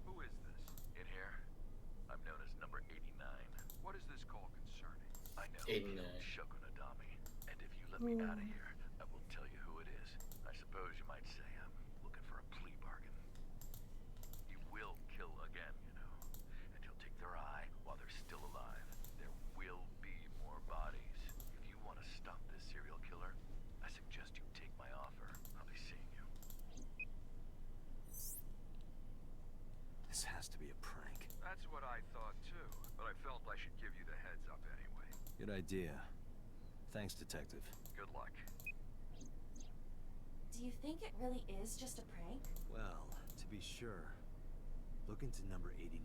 Who is this? In here? I'm known as number 89. What is this call concerning? I know you killed Shoko Nadami, and if you let me out of here, I will tell you who it is. I suppose you might say I'm looking for a plea bargain. You will kill again, you know, and you'll take their eye while they're still alive. There will be more bodies. If you want to stop this serial killer, I suggest you take my offer. I'll be seeing you. This has to be a prank. That's what I thought too, but I felt I should give you the heads up anyway. Good idea. Thanks, Detective. Good luck. Do you think it really is just a prank? Well, to be sure, look into number 89.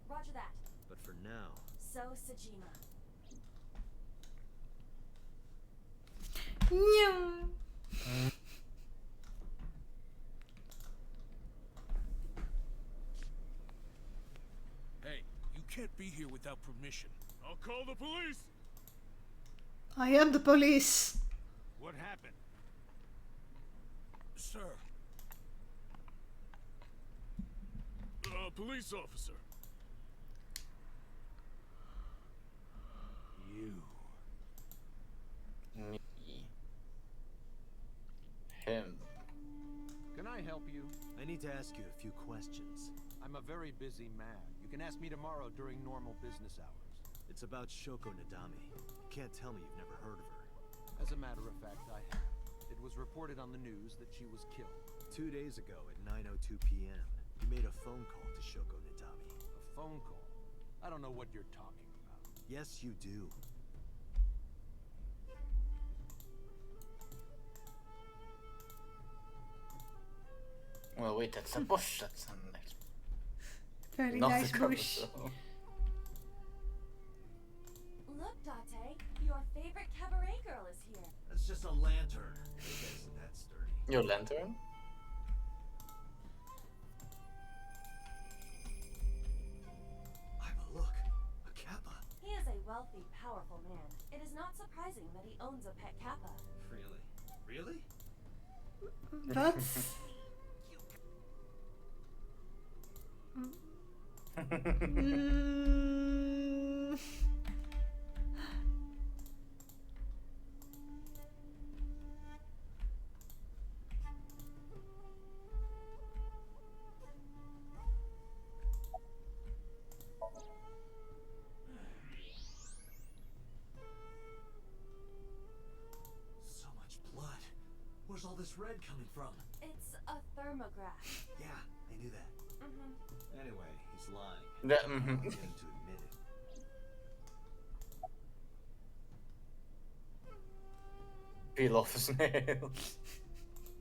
Roger that. But for now... So Sajima. Nyum. Hey, you can't be here without permission. I'll call the police! I am the police. What happened? Sir. Police officer. You. Me. Him. Can I help you? I need to ask you a few questions. I'm a very busy man. You can ask me tomorrow during normal business hours. It's about Shoko Nadami. You can't tell me you've never heard of her. As a matter of fact, I have. It was reported on the news that she was killed. 2 days ago at 9:02 p.m., you made a phone call to Shoko Nadami. A phone call? I don't know what you're talking about. Yes, you do. Well, wait, that's a bush. That's a nice. Very Not nice the cover, bush. so. Look, Date, your favorite cabaret girl is here. That's just a lantern. It isn't that sturdy. Your lantern? Iva, look. A kappa. He is a wealthy, powerful man. It is not surprising that he owns a pet kappa. Really? Really? That's... So much blood. Where's all this red coming from? It's a thermograph. Yeah, I knew that. Anyway, he's lying. That, I'll get him to admit it. Peel off his nails.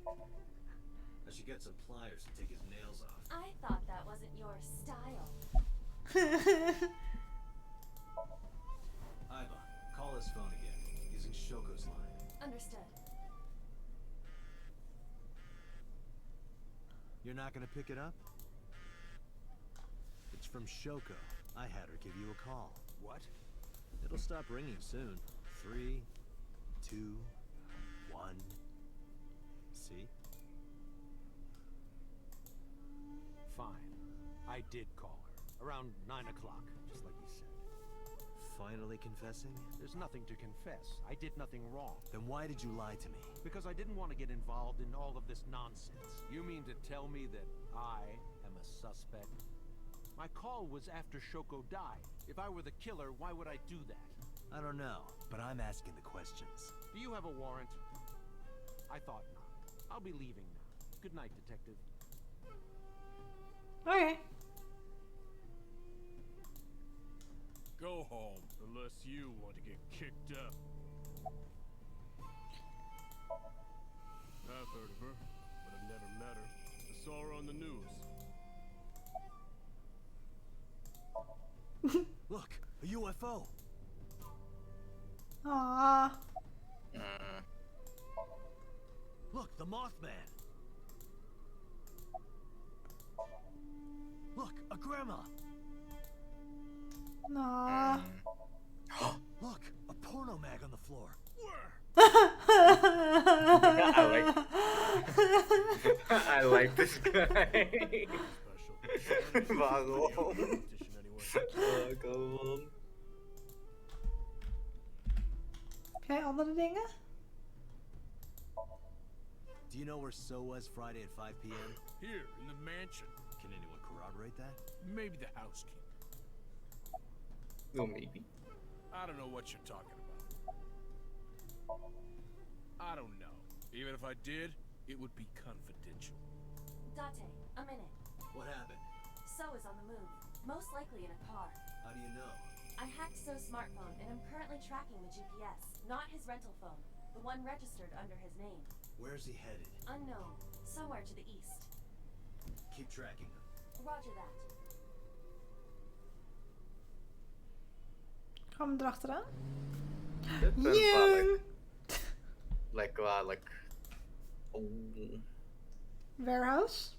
I should get some pliers to take his nails off. I thought that wasn't your style. Iva, call his phone again, using Shoko's line. Understood. You're not gonna pick it up? It's from Shoko. I had her give you a call. What? It'll stop ringing soon. 3, 2, 1. See? Fine. I did call her. Around 9 o'clock, just like you said. Finally confessing? There's nothing to confess. I did nothing wrong. Then why did you lie to me? Because I didn't want to get involved in all of this nonsense. You mean to tell me that I am a suspect? My call was after Shoko died. If I were the killer, why would I do that? I don't know, but I'm asking the questions. Do you have a warrant? I thought not. I'll be leaving now. Good night, detective. Okay. Go home, unless you want to get kicked up. I've heard of her, but I've never met her. I saw her on the news. Look, a UFO. Aww. Look, the Mothman. Look, a grandma. Aww. Look, a porno mag on the floor. I like this guy. Waarom? Come on. Heb jij andere dingen? Do you know where So was Friday at 5 p.m.? Here, in the mansion. Can anyone corroborate that? Maybe the housekeeper. No, maybe. I don't know what you're talking about. I don't know. Even if I did, it would be confidential. Date, a minute. What happened? So is on the move. Most likely in a car. How do you know? I hacked So's smartphone and am currently tracking the GPS, not his rental phone, the one registered under his name. Where's he headed? Unknown. Somewhere to the east. Keep tracking him. Roger that. Gaan we erachteraan? Dit is wel like Warehouse?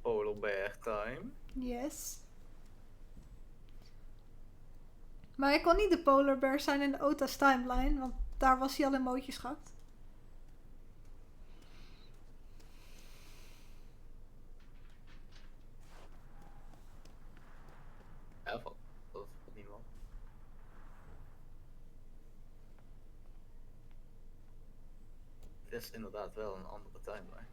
Polar bear time. Yes. Maar hij kon niet de polar bear zijn in de Ota's timeline, want daar was hij al in mootjes gehakt. is inderdaad wel een andere timeline.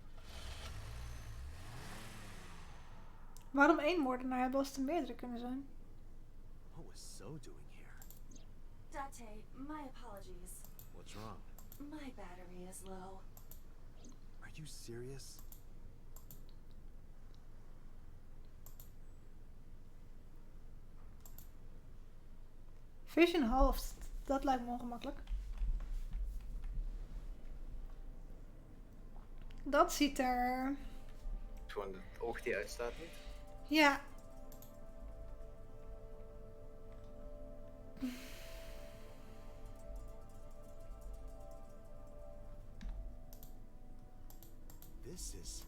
Waarom 1 moordenaar hebben als er meerdere kunnen zijn? What was So doing here? Date, my apologies. What's wrong? My battery is low. Are you serious? Vision halved. Dat lijkt me ongemakkelijk. Dat ziet er... Gewoon het oog die uitstaat niet. Ja. This is...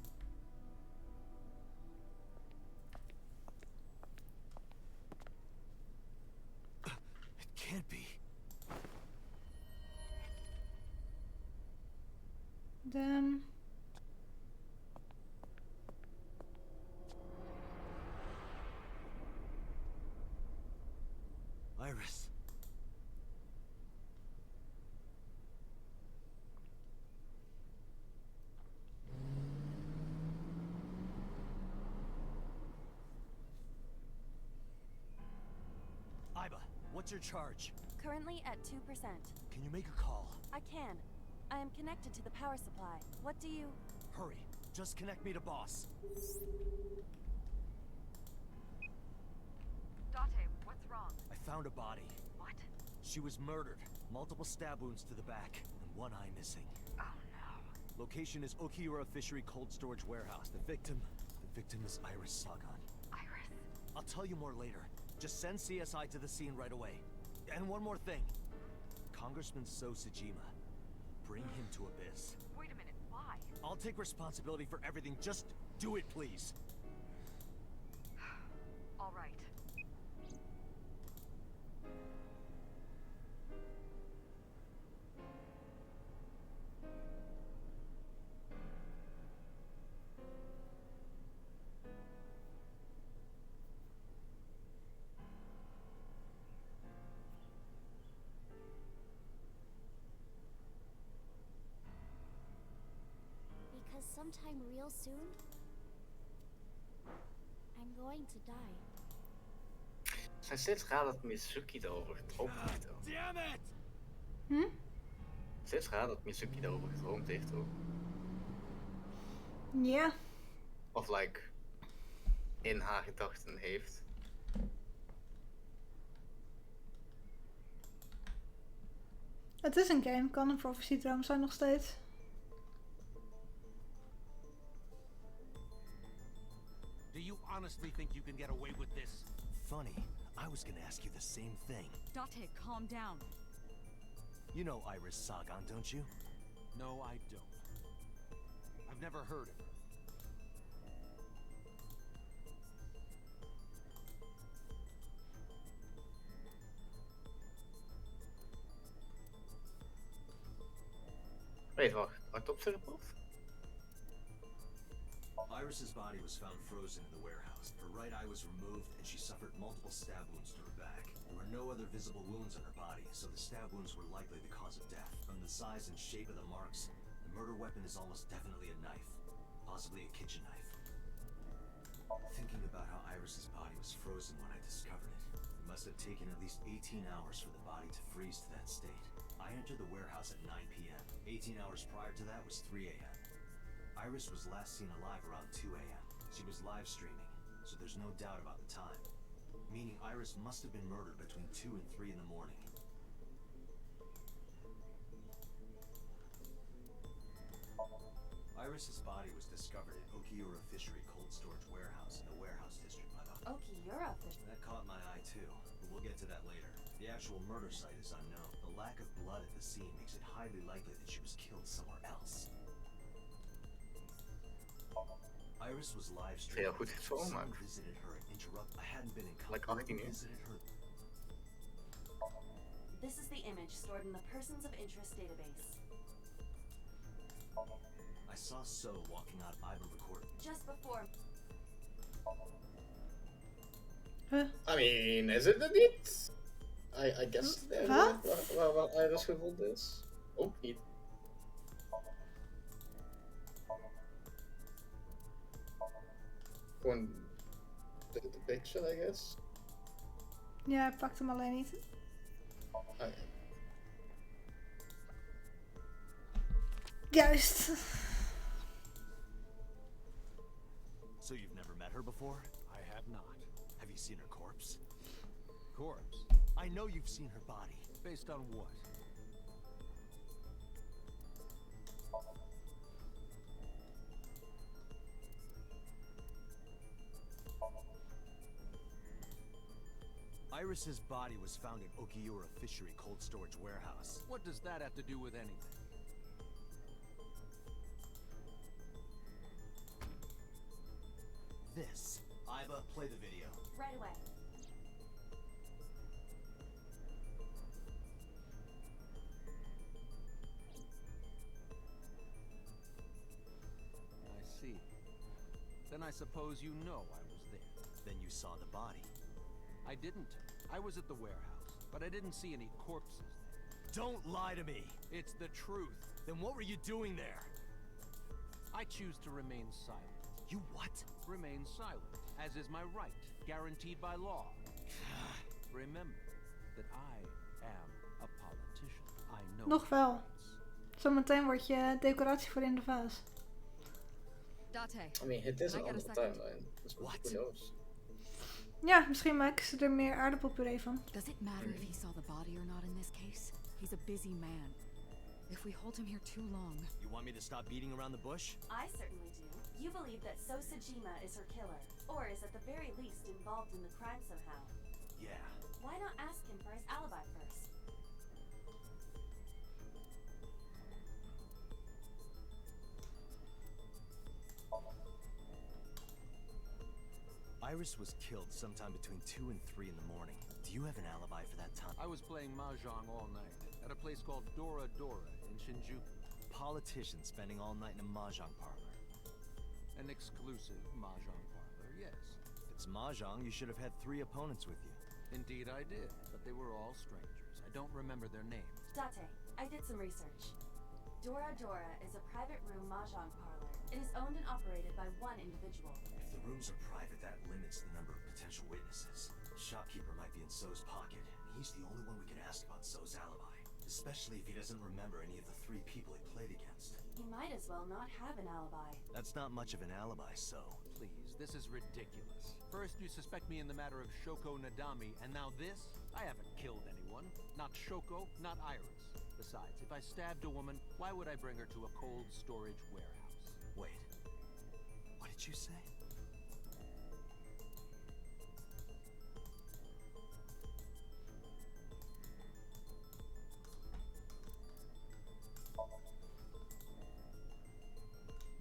It can't be. De... Iris. Iba, what's your charge? Currently at 2%. Can you make a call? I can. I am connected to the power supply. What do you... Hurry, just connect me to boss. Date, what's wrong? I found a body. What? She was murdered. Multiple stab wounds to the back, and one eye missing. Oh no. Location is Okiura Fishery Cold Storage Warehouse. The victim is Iris Sagan. Iris? I'll tell you more later. Just send CSI to the scene right away. And one more thing. Congressman SuperZheik. Bring him to Abyss. Wait a minute, why? I'll take responsibility for everything. Just do it, please. All right. Because sometime real soon, I'm going to die. Het zijn steeds raar dat Mizuki daarover gedroomd heeft. Damn it! Hm? Steeds raar dat Mizuki daarover gedroomd heeft ook. Ja. Of like in haar gedachten heeft. Het is een game, kan een profetiedroom zijn nog steeds. Do you honestly think you can get away with this? Funny, I was gonna ask you the same thing. Date, calm down. You know Iris Sagan, don't you? No, I don't. I've never heard of her. Wait, wacht. Autopsy report? Iris's body was found frozen in the warehouse. Her right eye was removed, and she suffered multiple stab wounds to her back. There were no other visible wounds on her body, so the stab wounds were likely the cause of death. From the size and shape of the marks, the murder weapon is almost definitely a knife, possibly a kitchen knife. Thinking about how Iris's body was frozen when I discovered it, it must have taken at least 18 hours for the body to freeze to that state. I entered the warehouse at 9 p.m. 18 hours prior to that was 3 a.m. Iris was last seen alive around 2 a.m. She was live streaming, so there's no doubt about the time. Meaning Iris must have been murdered between 2 and 3 in the morning. Iris's body was discovered in Okiura Fishery Cold Storage Warehouse in the warehouse district by the... Okiura Fishery? That caught my eye too, but we'll get to that later. The actual murder site is unknown. The lack of blood at the scene makes it highly likely that she was killed somewhere else. Iris was live streaming. Heel goed gefilmd. Visited her and interrupt. I hadn't been in Like contact. 18 years. Visited her. This is the image stored in the Persons of Interest database. I saw So walking out of Iba recording. Just before... I mean, is it niet? I guess Wat? waar Iris gevonden is. Ook niet. gewoon de pixel, I guess. Ja, hij pakt hem alleen niet. Ah, ja. Juist. So you've never met her before? I have not. Have you seen her corpse? Corpse? I know you've seen her body. Based on what? Iris's body was found in Okiura Fishery Cold Storage Warehouse. What does that have to do with anything? This. Iva, play the video. Right away. I see. Then I suppose you know I was there. Then you saw the body. I didn't. I was at the warehouse, but I didn't see any corpses there. Don't lie to me! It's the truth. Then what were you doing there? I choose to remain silent. You what? Remain silent, as is my right, guaranteed by law. Remember that I am a politician. I know. Nog wel. Zometeen word je decoratie voor in de vaas. I mean, het is een andere timeline. Dus who knows? Ja, misschien maken ze er meer aardappelpuree van. Does it matter if he saw the body or not in this case? He's a busy man. If we hold him here too long... You want me to stop beating around the bush? I certainly do. You believe that SuperZheik is her killer, or is at the very least involved in the crime somehow. Yeah. Why not ask him for his alibi first? Iris was killed sometime between 2 and 3 in the morning. Do you have an alibi for that time? I was playing mahjong all night at a place called Dora Dora in Shinjuku. Politician spending all night in a mahjong parlor. An exclusive mahjong parlor, yes. If it's mahjong, you should have had 3 opponents with you. Indeed I did, but they were all strangers. I don't remember their names. Date, I did some research. Dora Dora is a private room mahjong parlor. It is owned and operated by one individual. If the rooms are private, that limits the number of potential witnesses. The shopkeeper might be in So's pocket, and he's the only one we can ask about So's alibi. Especially if he doesn't remember any of the 3 people he played against. He might as well not have an alibi. That's not much of an alibi, So. Please, this is ridiculous. First you suspect me in the matter of Shoko Nadami, and now this? I haven't killed anyone. Not Shoko, not Iris. Besides, if I stabbed a woman, why would I bring her to a cold storage warehouse? Wait. What did you say?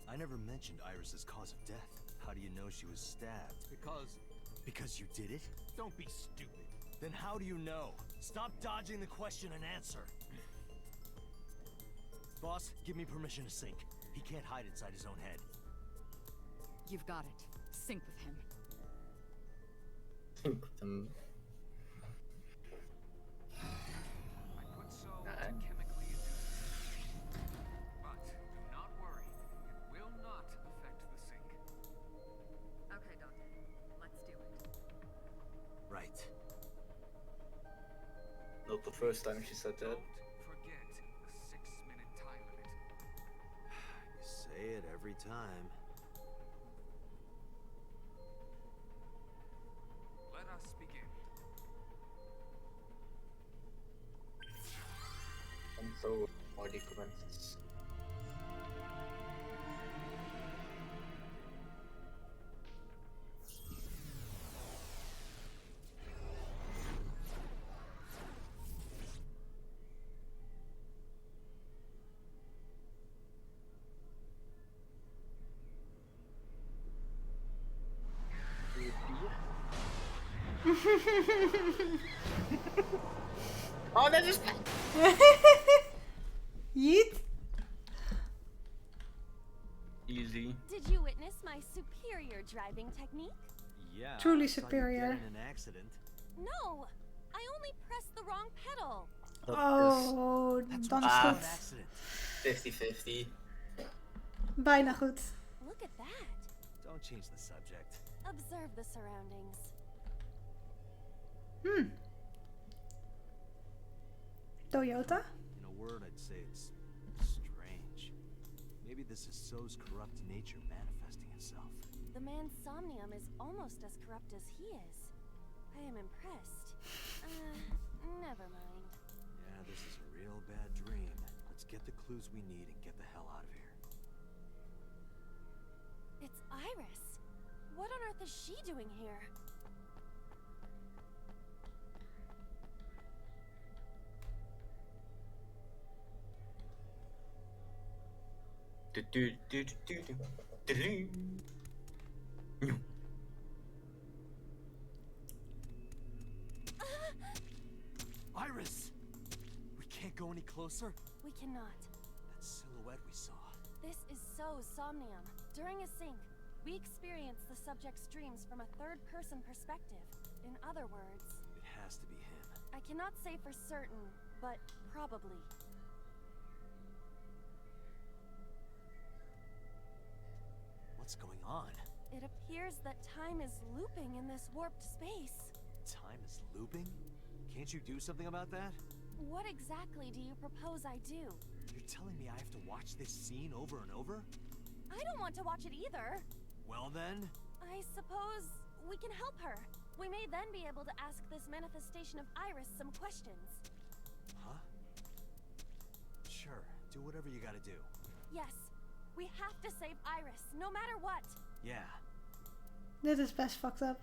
I never mentioned Iris's cause of death. How do you know she was stabbed? Because you did it? Don't be stupid. Then how do you know? Stop dodging the question and answer. Boss, give me permission to sync. He can't hide inside his own head. You've got it. Sync with him. Sync with him. I put So to chemically induce, but do not worry, it will not affect the sync. Okay, Dante. Let's do it. Right. Not the first time she said that. Forget the 6-minute time limit. You say it every time. Let us begin. And so, already commences. Oh, dat is... Yeet. Easy. Did you witness my superior driving technique? Yeah. Truly I saw you superior. get in an accident. No, I only pressed the wrong pedal. Oh, dan is het goed. 50-50. Bijna goed. Look at that. Don't change the subject. Observe the surroundings. Toyota? In a word, I'd say it's strange. Maybe this is So's corrupt nature manifesting itself. The man Somnium is almost as corrupt as he is. I am impressed. Never mind. Yeah, this is a real bad dream. Let's get the clues we need and get the hell out of here. It's Iris. What on earth is she doing here? Iris! We can't go any closer? We cannot. That silhouette we saw. This is so Somnium. During a sync, we experience the subject's dreams from a third-person perspective. In other words, It has to be him. I cannot say for certain, but probably. What's going on? It appears that time is looping in this warped space. Time is looping? Can't you do something about that? What exactly do you propose I do? You're telling me I have to watch this scene over and over? I don't want to watch it either. Well then? I suppose we can help her. We may then be able to ask this manifestation of Iris some questions. Huh? Sure, do whatever you gotta do. Yes, we have to save Iris, no matter what. Yeah, Dit is best fucked up.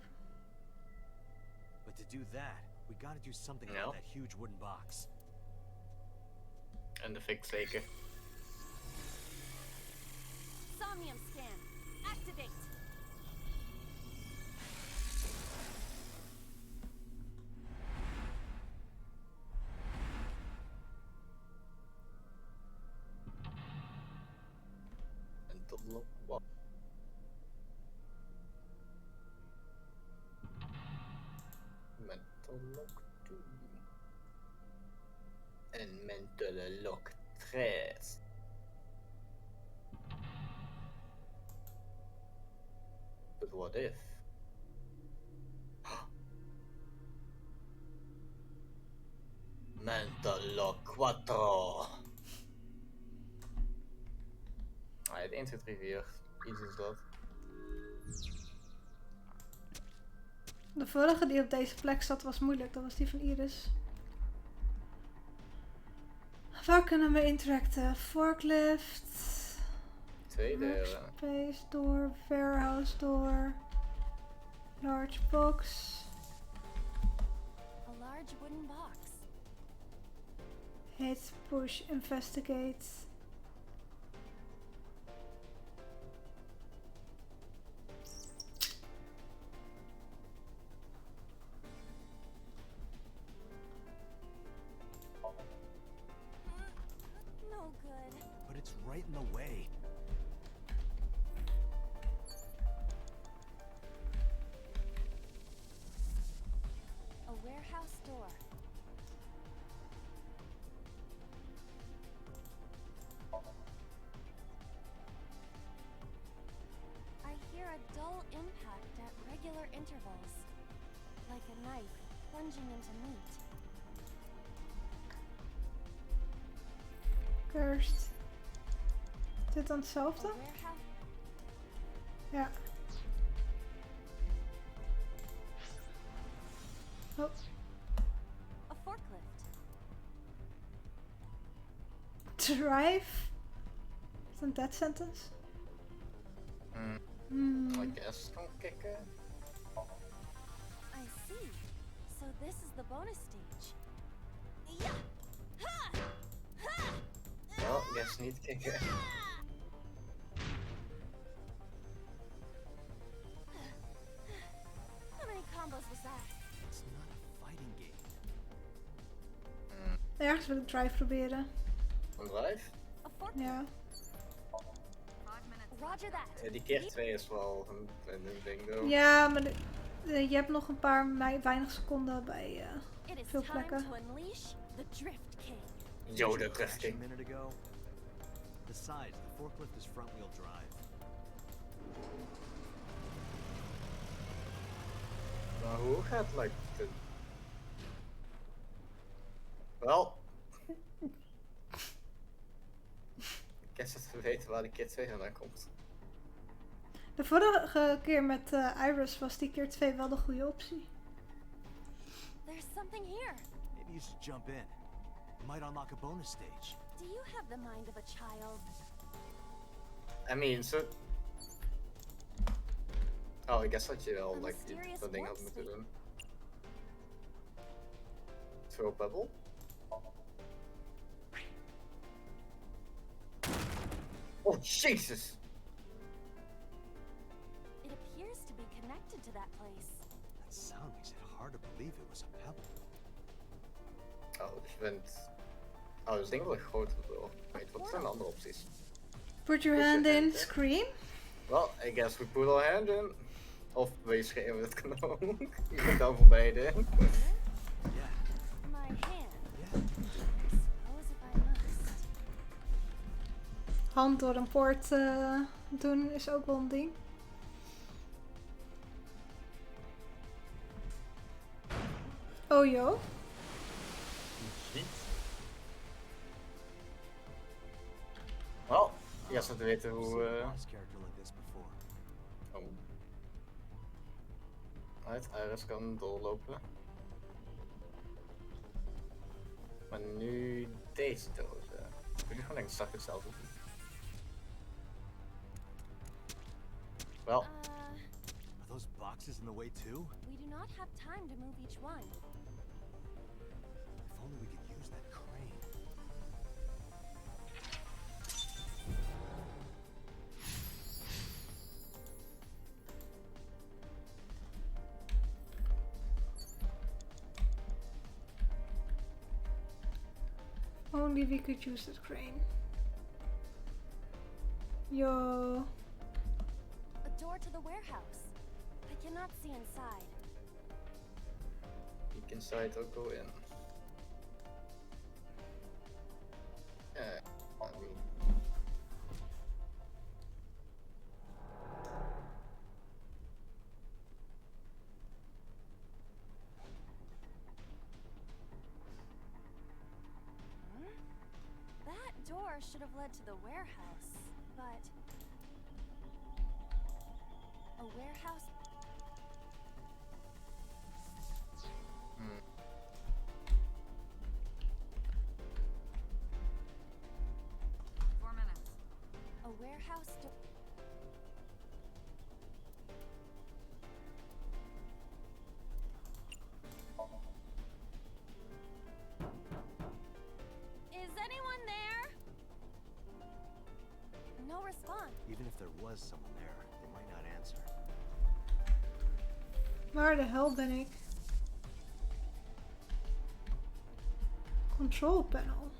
but to do that, we gotta do something No. about that huge wooden box. En de fik zeker. Somnium scan. Activate. Mental lock. Wat? Mental lock 2. En mental lock 3. But what if? Mental lock 4. Ah, het 1, 2, 3, 4. Iets is dat. De vorige die op deze plek zat was moeilijk. Dat was die van Iris. Waar kunnen we interacten? Forklift. 2 deuren. Workspace door. Warehouse door. Large box. A large wooden box. Hit, push, investigate. No good. But it's right in the way. A warehouse door. I hear a dull impact at regular intervals. Like a knife plunging into meat. Cursed. Is dit dan hetzelfde? A warehouse. Ja. Oh. A forklift. Drive? Is that death sentence? I guess kan kicken. I see. So this is the bonus stage. Yeah. Ha! Ha! Wel, guess niet kicken. How many combos was that? It's not a fighting game. Ergens wil ik drive proberen. Een drive? A forklift. Ja. Roger that. Ja, die keer 2 is wel een ding though. Ja, maar je hebt nog een paar weinig seconden bij It is veel time plekken. to unleash the Drift King. Yo, de A drifting. minute ago. Besides, the forklift is front-wheel drive. who had like the... Wel... Ik guess dat we weten waar de keer 2 vandaan komt. De vorige keer met Iris was die keer 2 wel de goede optie. There's something here. Maybe you should jump in. You might unlock a bonus stage. Do you have the mind of a child? I mean, so... Oh, I guess dat je wel like, dat ding had moeten doen. Throw a bubble? Oh, Jesus! It appears to be connected to that place. That sound makes it hard to believe it was a pebble. Oh, dus je bent... Oh, dus denk ik wel groter wil. Wait, wat zijn de andere opties? Put your hand in, scream. Well, I guess we put our hand in. Of we schreeuwen, dat kan ook. Je kunt dan voor beide. My hand. Suppose if I must. Hand door een poort doen is ook wel een ding. Oh joh. Wel, ja, ze weten hoe... Oh. Uit, Iris kan doorlopen. Maar nu deze doos. Ik wil gewoon exact hetzelfde doen. Wel. Are those boxes in the way too? We do not have time to move each one. If only we could use that crane. Only we could use that crane. Yo. A door to the warehouse. I cannot see inside. You can side ook go in. I mean... That door should have led to the warehouse, but... A warehouse? Hmm. 4 minutes. A warehouse door... Is anyone there? No response. Even if there was someone there, they might not answer. Waar de hel ben ik? Control panel.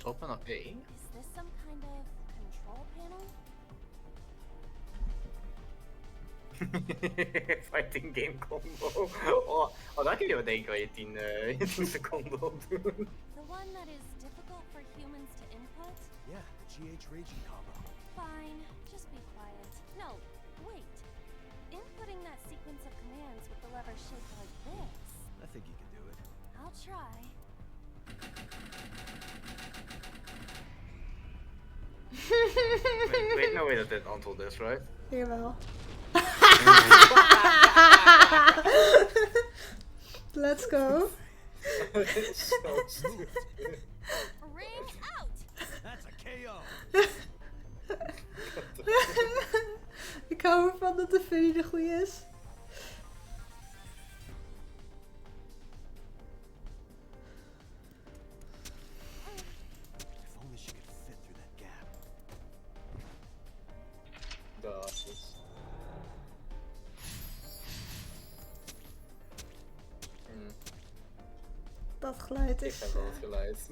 Open up A. Is this some kind of control panel? Fighting game combo. Oh, daar kun je wat denken waar je 10 seconden op doen. The one that is difficult for humans to input? Yeah, the GH raging combo. Fine, just be quiet. No, wait. Inputting that sequence of commands with the lever shaped like this. I think you can do it. I'll try. Ik weet nou weer dat dit antwoord is, right? Jawel. Let's go. So stupid. Ring out! That's a KO. Ik hou ervan dat de Funny de goeie is. If only she could fit through that gap. Dat geluid Ik is... heb wel het geluid.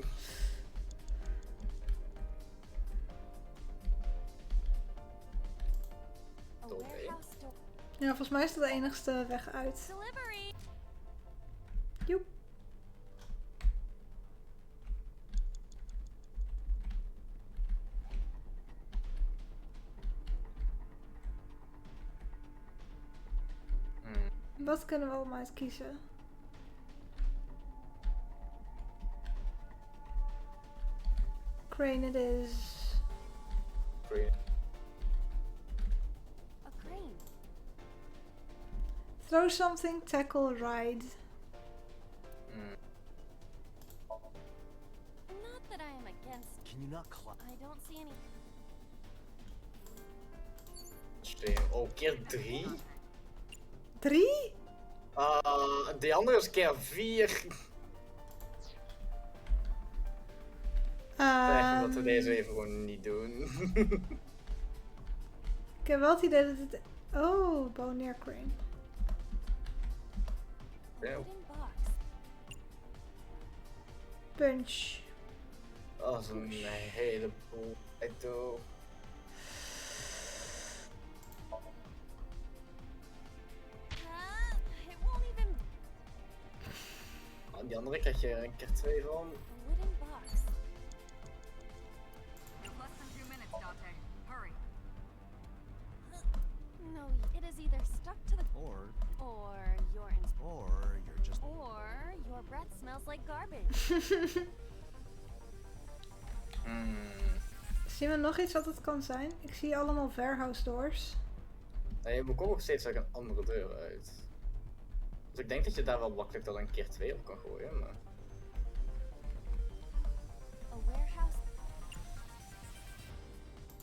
Ja, volgens mij is dat de enigste weg uit. Joep. Wat kunnen we allemaal eens kiezen? Crane it is. Crane. A crane. Throw something, tackle, ride. Not that I am against. Can you not climb? I don't see any. Steen. Oh, keer 3? 3? Die andere is keer 4. Zeggen dat we deze even gewoon niet doen. Ik heb wel het idee dat het... Oh, Bonaire Crane. Ja. Punch. Dat is een heleboel. Ik doe... It won't even. Die andere krijg je een keer 2 van. A wooden box. Less than 2 minutes, Dante. Hurry. No, it is either stuck to the Or you're just or your breath smells like garbage. Zien we nog iets wat het kan zijn? Ik zie allemaal warehouse doors. Nee, we komen ook steeds een andere deur uit. Dus ik denk dat je daar wel makkelijk dan een keer 2 op kan gooien, maar... A warehouse.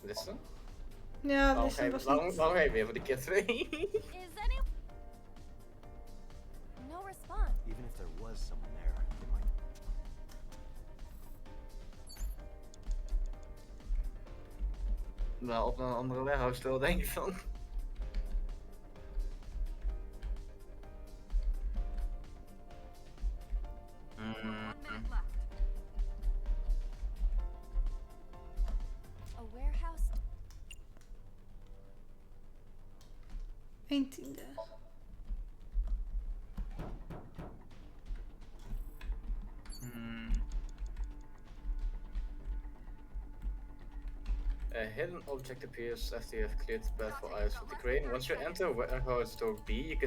Listen? Ja, listen was niet... Waarom ga je weer voor die keer 2? Is any? No response. even if there was someone there, they might. Nou, op een andere warehouse door denk ik dan. A warehouse. 1/10. A hidden object appears after you have cleared the path for eyes with the crane. Once you enter warehouse door B, you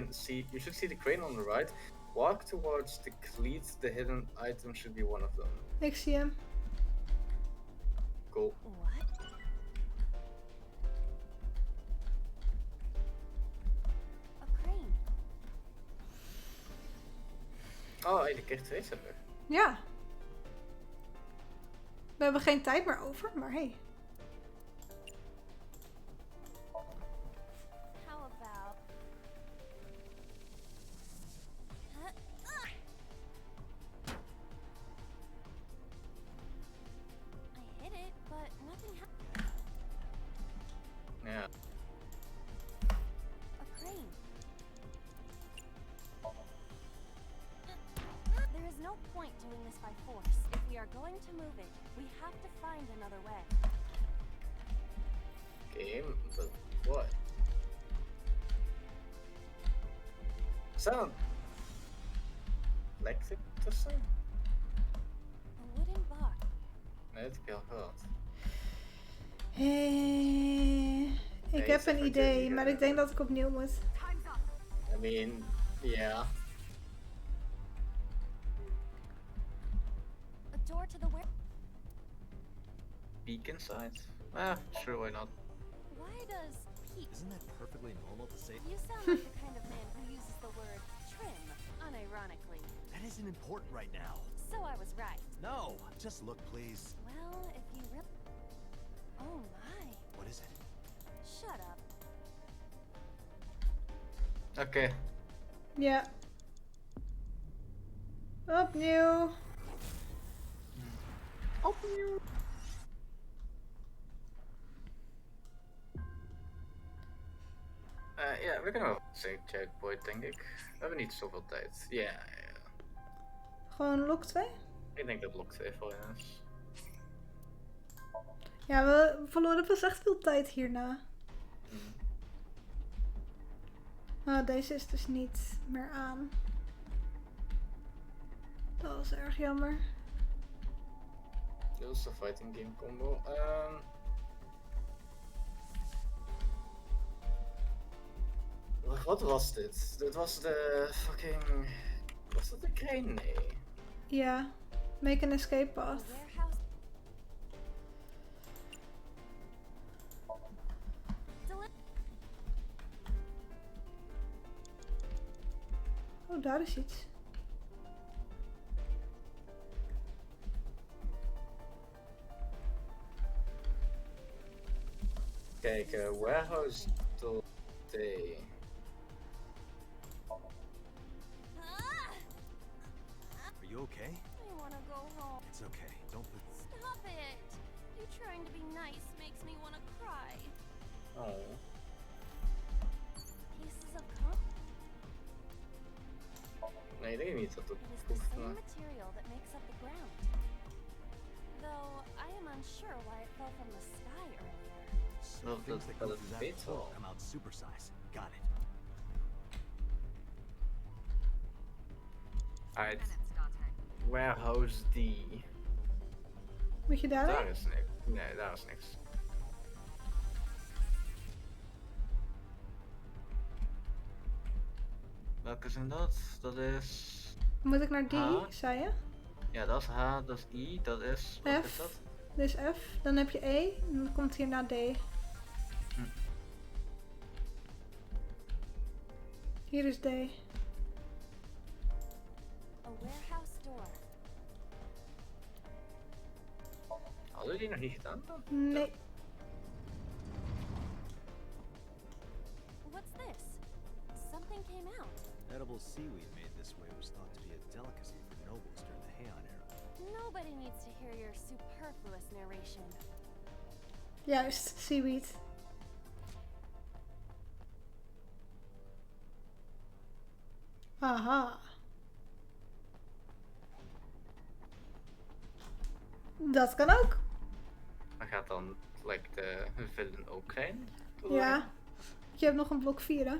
should see the crane on the right. Walk towards the cleat. The hidden item should be one of them. Ik zie hem. Cool. What? A crane. Oh, hey, de keer 2 zijn er. Ja. We hebben geen tijd meer over, maar hey. How about? I hit it, but nothing happened. Ja. A crane. There is no point doing this by force. If we are going to move it, we have to find another way. Game, but what? Sound. Lijkt het tussen? A wooden box. Nee, dat heb ik al gehad. Ik heb een idee, maar ik denk dat ik opnieuw moet. I mean, yeah. A door to the where? Peek inside. Ah, sure, why not? Why does peek? Isn't that perfectly normal to say? You sound like the kind of man who uses the word trim unironically. That isn't important right now. So I was right. No, just look, please. Well, if you really... Oh my. What is it? Shut up. Oké. Ja. Opnieuw. Opnieuw. Ja, we kunnen wel een checkpoint, denk ik. We hebben niet zoveel tijd. Ja. Gewoon lok 2? Ik denk dat blok 2 voor je is. Ja, we verloren pas echt veel tijd hierna. Nou, deze is dus niet meer aan. Dat was erg jammer. Dit is de fighting game combo. Waar Wat was dit? Dit was de fucking... Was dat de crane? Nee. Ja. Make an escape path. Oh, daar is iets. Kijk, warehouse tot day. Are you okay? I wanna go home. It's okay. Don't put... Stop it! You trying to be nice makes me wanna cry. Oh. Pieces of cum? Nee, ik denk niet dat het It is the hoeft, same maar... material that makes up the ground. Though I am unsure why it fell from the sky earlier. Wel, Things that go dat through that weet portal wel. come out supersized. Got it. Alright. Warehouse D. Moet je daar? Daar is niks. Nee, daar is niks. Welke zijn dat? Dat is... Moet ik naar D, H. zei je? Ja, dat is H, dat is I, dat is... Wat is F. dat? Dus F. Dan heb je E. En dan komt hier naar D. Hier is D. A warehouse door. Hadden we die nog niet gedaan dan? Nee. What's this? Something came out. Edible seaweed made this way was thought to be a delicacy for nobles during the Heian era. Nobody needs to hear your superfluous narration. Juist, seaweed. Aha. Dat kan ook. Maar gaat dan like, de villain ook zijn? Ja. Je hebt nog een blok 4, hè?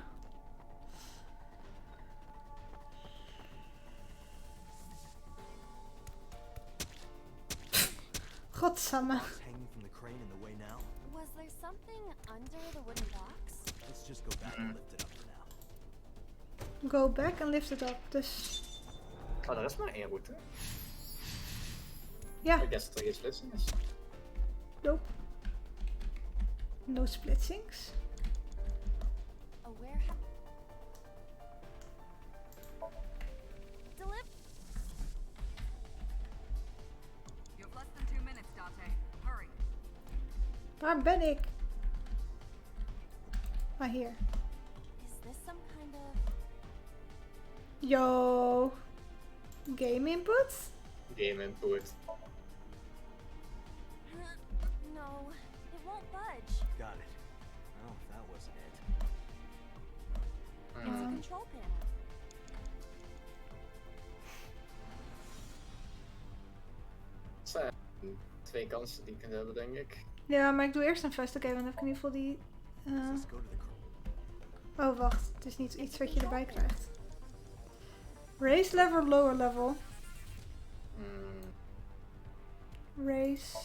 Godsamme. Hanging from the crane in the way now? Was there something under the wooden box? Let's just go back and lift it up for now. Go back and lift it up. Dus... Oh, er is maar één route. Ja. Ik guess dat er geen splitsing is. Nope. No splitsings. A warehouse. Deliver. You have less than 2 minutes, Dante. Hurry. Waar ben ik? Ah, hier. Is this some kind of... Yo. Game input? Game input. No, it won't budge. Got it. Well, that wasn't it. It's a control panel. Het zijn 2 kansen die ik kan hebben, denk ik. Ja, maar ik doe eerst een vest. Oké, dan heb ik in ieder geval die... Let's go to the Oh, wacht. Het is niet iets wat je erbij krijgt. Raise level, lower level. Raise.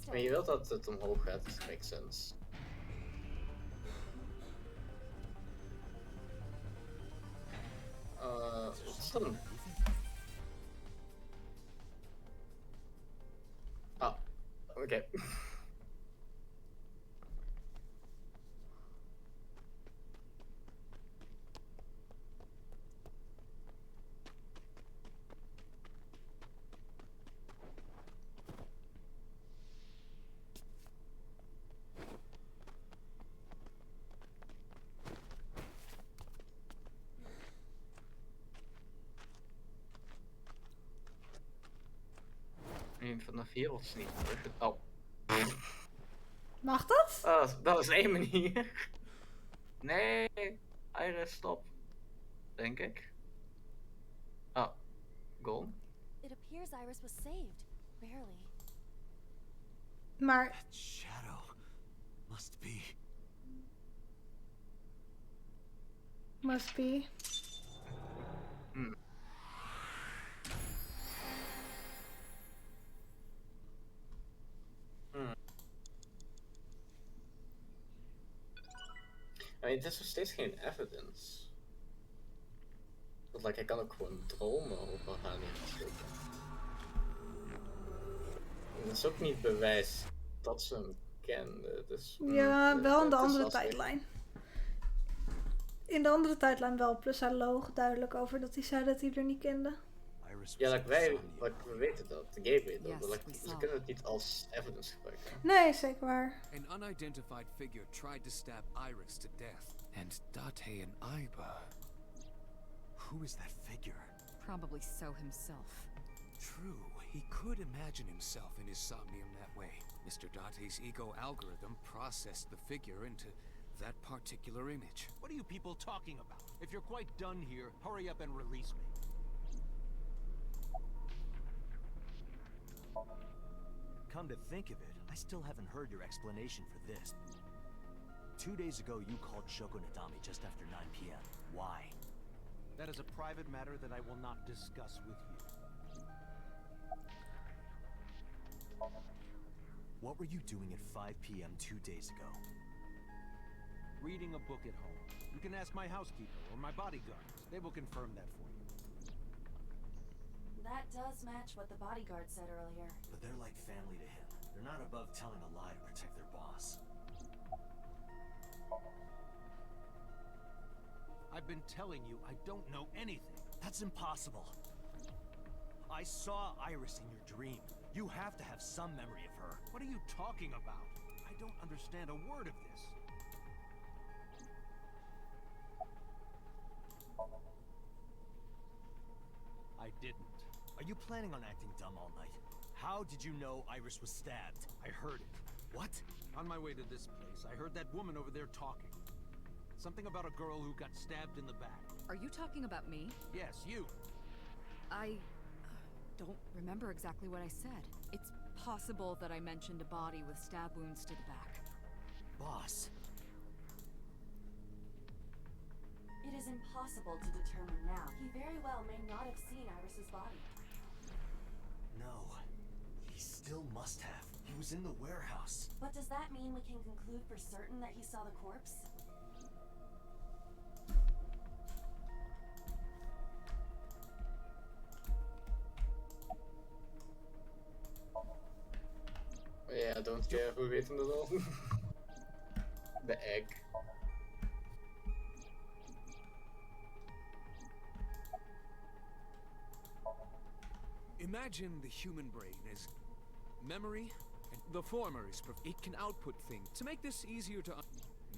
Maar je wilt dat het omhoog gaat, dus makes sense. Wat is dan? Ah, oké. Nee, vanaf hier wordt het niet terug. Oh. Mag dat? Dat is één manier. Nee, Iris, stop. Denk ik. Oh, gone. It appears Iris was saved. Barely. Maar... That shadow must be... Must be. I mean, dit is nog steeds geen evidence. Want like, hij kan ook gewoon dromen over haar neergestoken. En dat is ook niet bewijs dat ze hem kende. Dus, Ja, wel in de het is andere lastig. tijdlijn. In de andere tijdlijn wel, plus hij loog duidelijk over dat hij zei dat hij er niet kende. Ja, we weten dat. De game weet dat. Ze kunnen het niet als evidence gebruiken. Nee, zeker waar. An unidentified figure tried to stab Iris to death. And Date and Iba. Who is that figure? Probably So himself. True, he could imagine himself in his Somnium that way. Mr. Date's ego algorithm processed the figure into that particular image. What are you people talking about? If you're quite done here, hurry up and release me. Come to think of it, I still haven't heard your explanation for this. 2 days ago, you called Shoko Nadami just after 9 p.m. Why? That is a private matter that I will not discuss with you. What were you doing at 5 p.m. 2 days ago? Reading a book at home. You can ask my housekeeper or my bodyguards. They will confirm that for you. That does match what the bodyguard said earlier. But they're like family to him. They're not above telling a lie to protect their boss. I've been telling you I don't know anything. That's impossible. I saw Iris in your dream. You have to have some memory of her. What are you talking about? I don't understand a word of this. I didn't. Are you planning on acting dumb all night? How did you know Iris was stabbed? I heard it. What? On my way to this place, I heard that woman over there talking. Something about a girl who got stabbed in the back. Are you talking about me? Yes, you. I don't remember exactly what I said. It's possible that I mentioned a body with stab wounds to the back. Boss. It is impossible to determine now. He very well may not have seen Iris's body. No. He still must have. He was in the warehouse. But does that mean we can conclude for certain that he saw the corpse? Yeah, don't care who weten dat al. The egg. Imagine the human brain as memory, and the former is it can output things. To make this easier to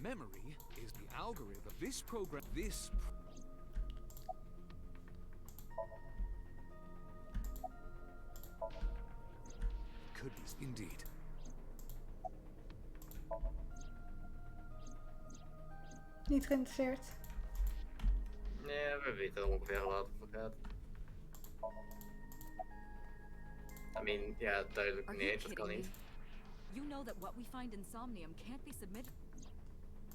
memory is the algorithm. This program, could be indeed. Niet geïnteresseerd. Nee, we weten ongeveer waar het over gaat. I mean, ja, duidelijk nee, dat kan niet. You know that what we find in Somnium can't be submitted.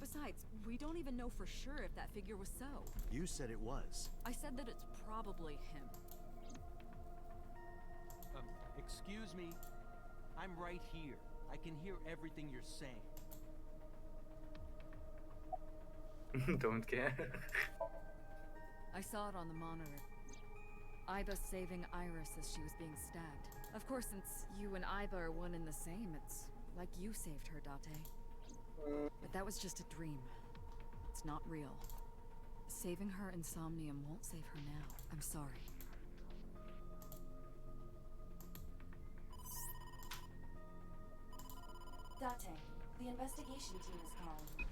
Besides, we don't even know for sure if that figure was so. You said it was. I said that it's probably him. Excuse me. I'm right here. I can hear everything you're saying. Don't care. I saw it on the monitor. Iba saving Iris as she was being stabbed. Of course, since you and Iba are one and the same, it's like you saved her, Date. But that was just a dream. It's not real. Saving her in Somnium won't save her now. I'm sorry. Date, the investigation team is calling.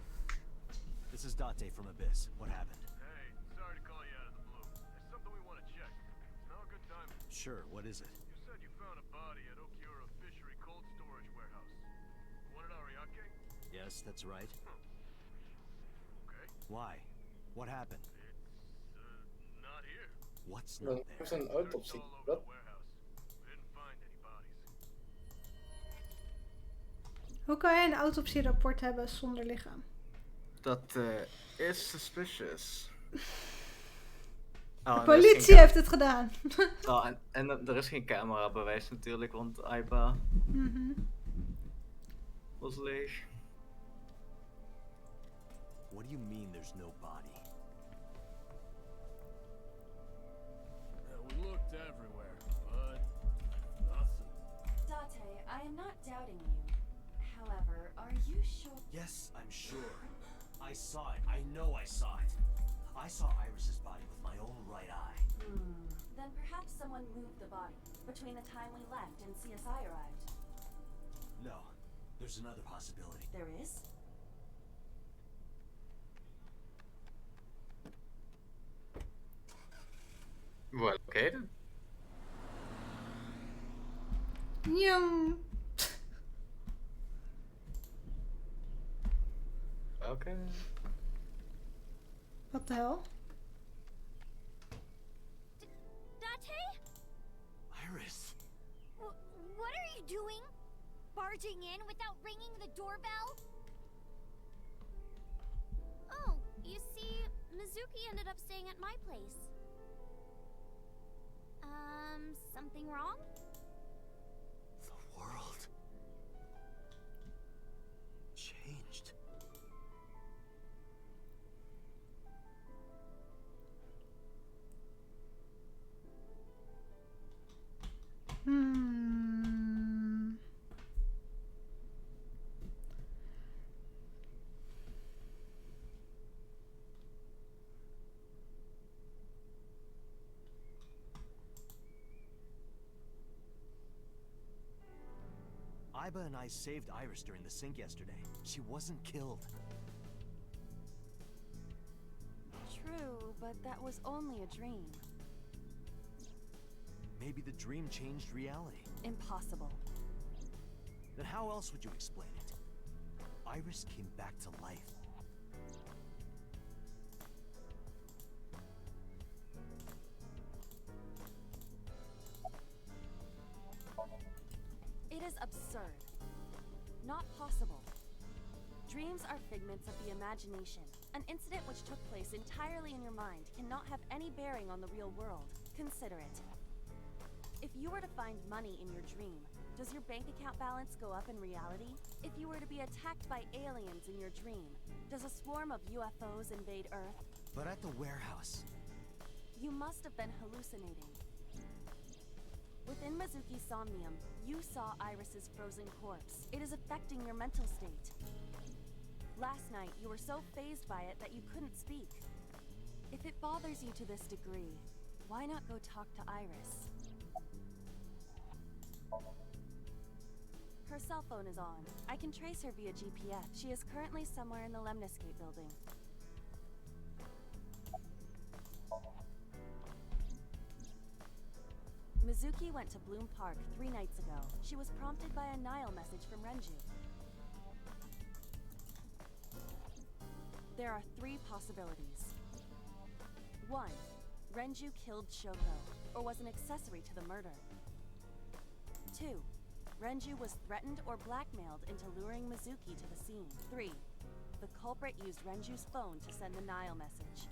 This is Date from Abyss. What happened? Hey, sorry to call you out of the blue. There's something we want to check. It's now a good time. Sure, what is it? You said you found a body at Okiura Fishery Cold Storage Warehouse. The one at Ariake? Yes, that's right. Okay. Why? What happened? It's not here. What's Dan not there? is een autopsie. Wat? Hoe kan je een autopsierapport hebben zonder lichaam? Dat is suspicious. De politie heeft het gedaan. En er is geen camerabewijs natuurlijk, want Iba was leeg. What do you mean there's no body? We looked everywhere, but nothing. Date, I am not doubting you. However, are you sure? Yes, I'm sure. I saw it. I know I saw it. I saw Iris's body with my own right eye. Then perhaps someone moved the body between the time we left and CSI arrived. No, there's another possibility. There is? Well, okay then. Yum. Okay. What the hell? Date? Iris! What are you doing? Barging in without ringing the doorbell? Oh, you see, Mizuki ended up staying at my place. Something wrong? The world changed. Iba and I saved Iris during the sink yesterday. She wasn't killed. True, but that was only a dream. Maybe the dream changed reality. Impossible. Then how else would you explain it? Iris came back to life. It is absurd. Not possible. Dreams are figments of the imagination. An incident which took place entirely in your mind cannot have any bearing on the real world. Consider it. If you were to find money in your dream, does your bank account balance go up in reality? If you were to be attacked by aliens in your dream, does a swarm of UFOs invade Earth? But at the warehouse. You must have been hallucinating. Within Mizuki's Somnium, you saw Iris's frozen corpse. It is affecting your mental state. Last night, you were so fazed by it that you couldn't speak. If it bothers you to this degree, why not go talk to Iris? Her cell phone is on. I can trace her via GPS. She is currently somewhere in the Lemniscate building. Mizuki went to Bloom Park 3 nights ago. She was prompted by a Nile message from Renju. There are 3 possibilities. 1. Renju killed Shoko, or was an accessory to the murder. 2. Renju was threatened or blackmailed into luring Mizuki to the scene. 3. The culprit used Renju's phone to send the Nile message.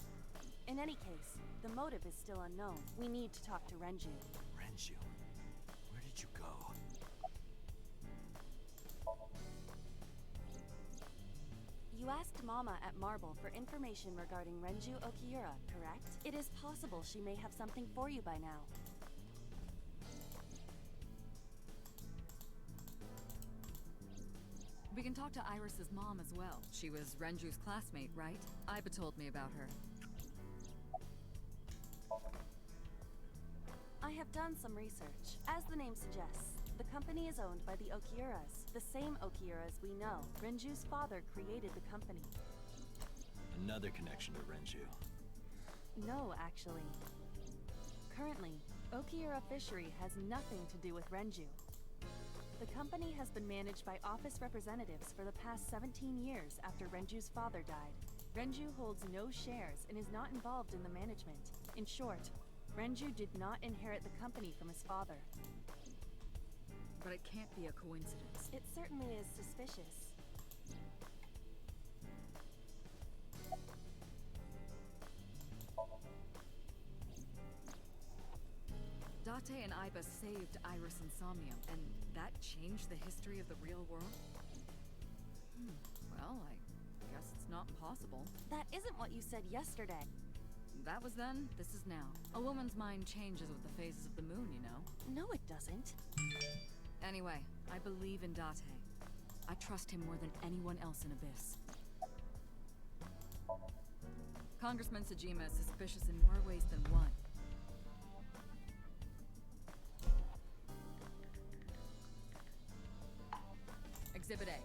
In any case, the motive is still unknown. We need to talk to Renju. Renju? Where did you go? You asked Mama at Marble for information regarding Renju Okiura, correct? It is possible she may have something for you by now. We can talk to Iris's mom as well. She was Renju's classmate, right? Iba told me about her. I have done some research. As the name suggests, the company is owned by the Okiuras, the same Okiuras we know. Renju's father created the company. Another connection to Renju. No, actually. Currently, Okiura Fishery has nothing to do with Renju. The company has been managed by office representatives for the past 17 years after Renju's father died. Renju holds no shares and is not involved in the management. In short, Renju did not inherit the company from his father. But it can't be a coincidence. It certainly is suspicious. Date and Iba saved Iris and Somnium, and that changed the history of the real world? Well, I guess it's not possible. That isn't what you said yesterday. That was then, this is now. A woman's mind changes with the phases of the moon, you know. No, it doesn't. Anyway, I believe in Date. I trust him more than anyone else in Abyss. Congressman Sejima is suspicious in more ways than one. Exhibit A.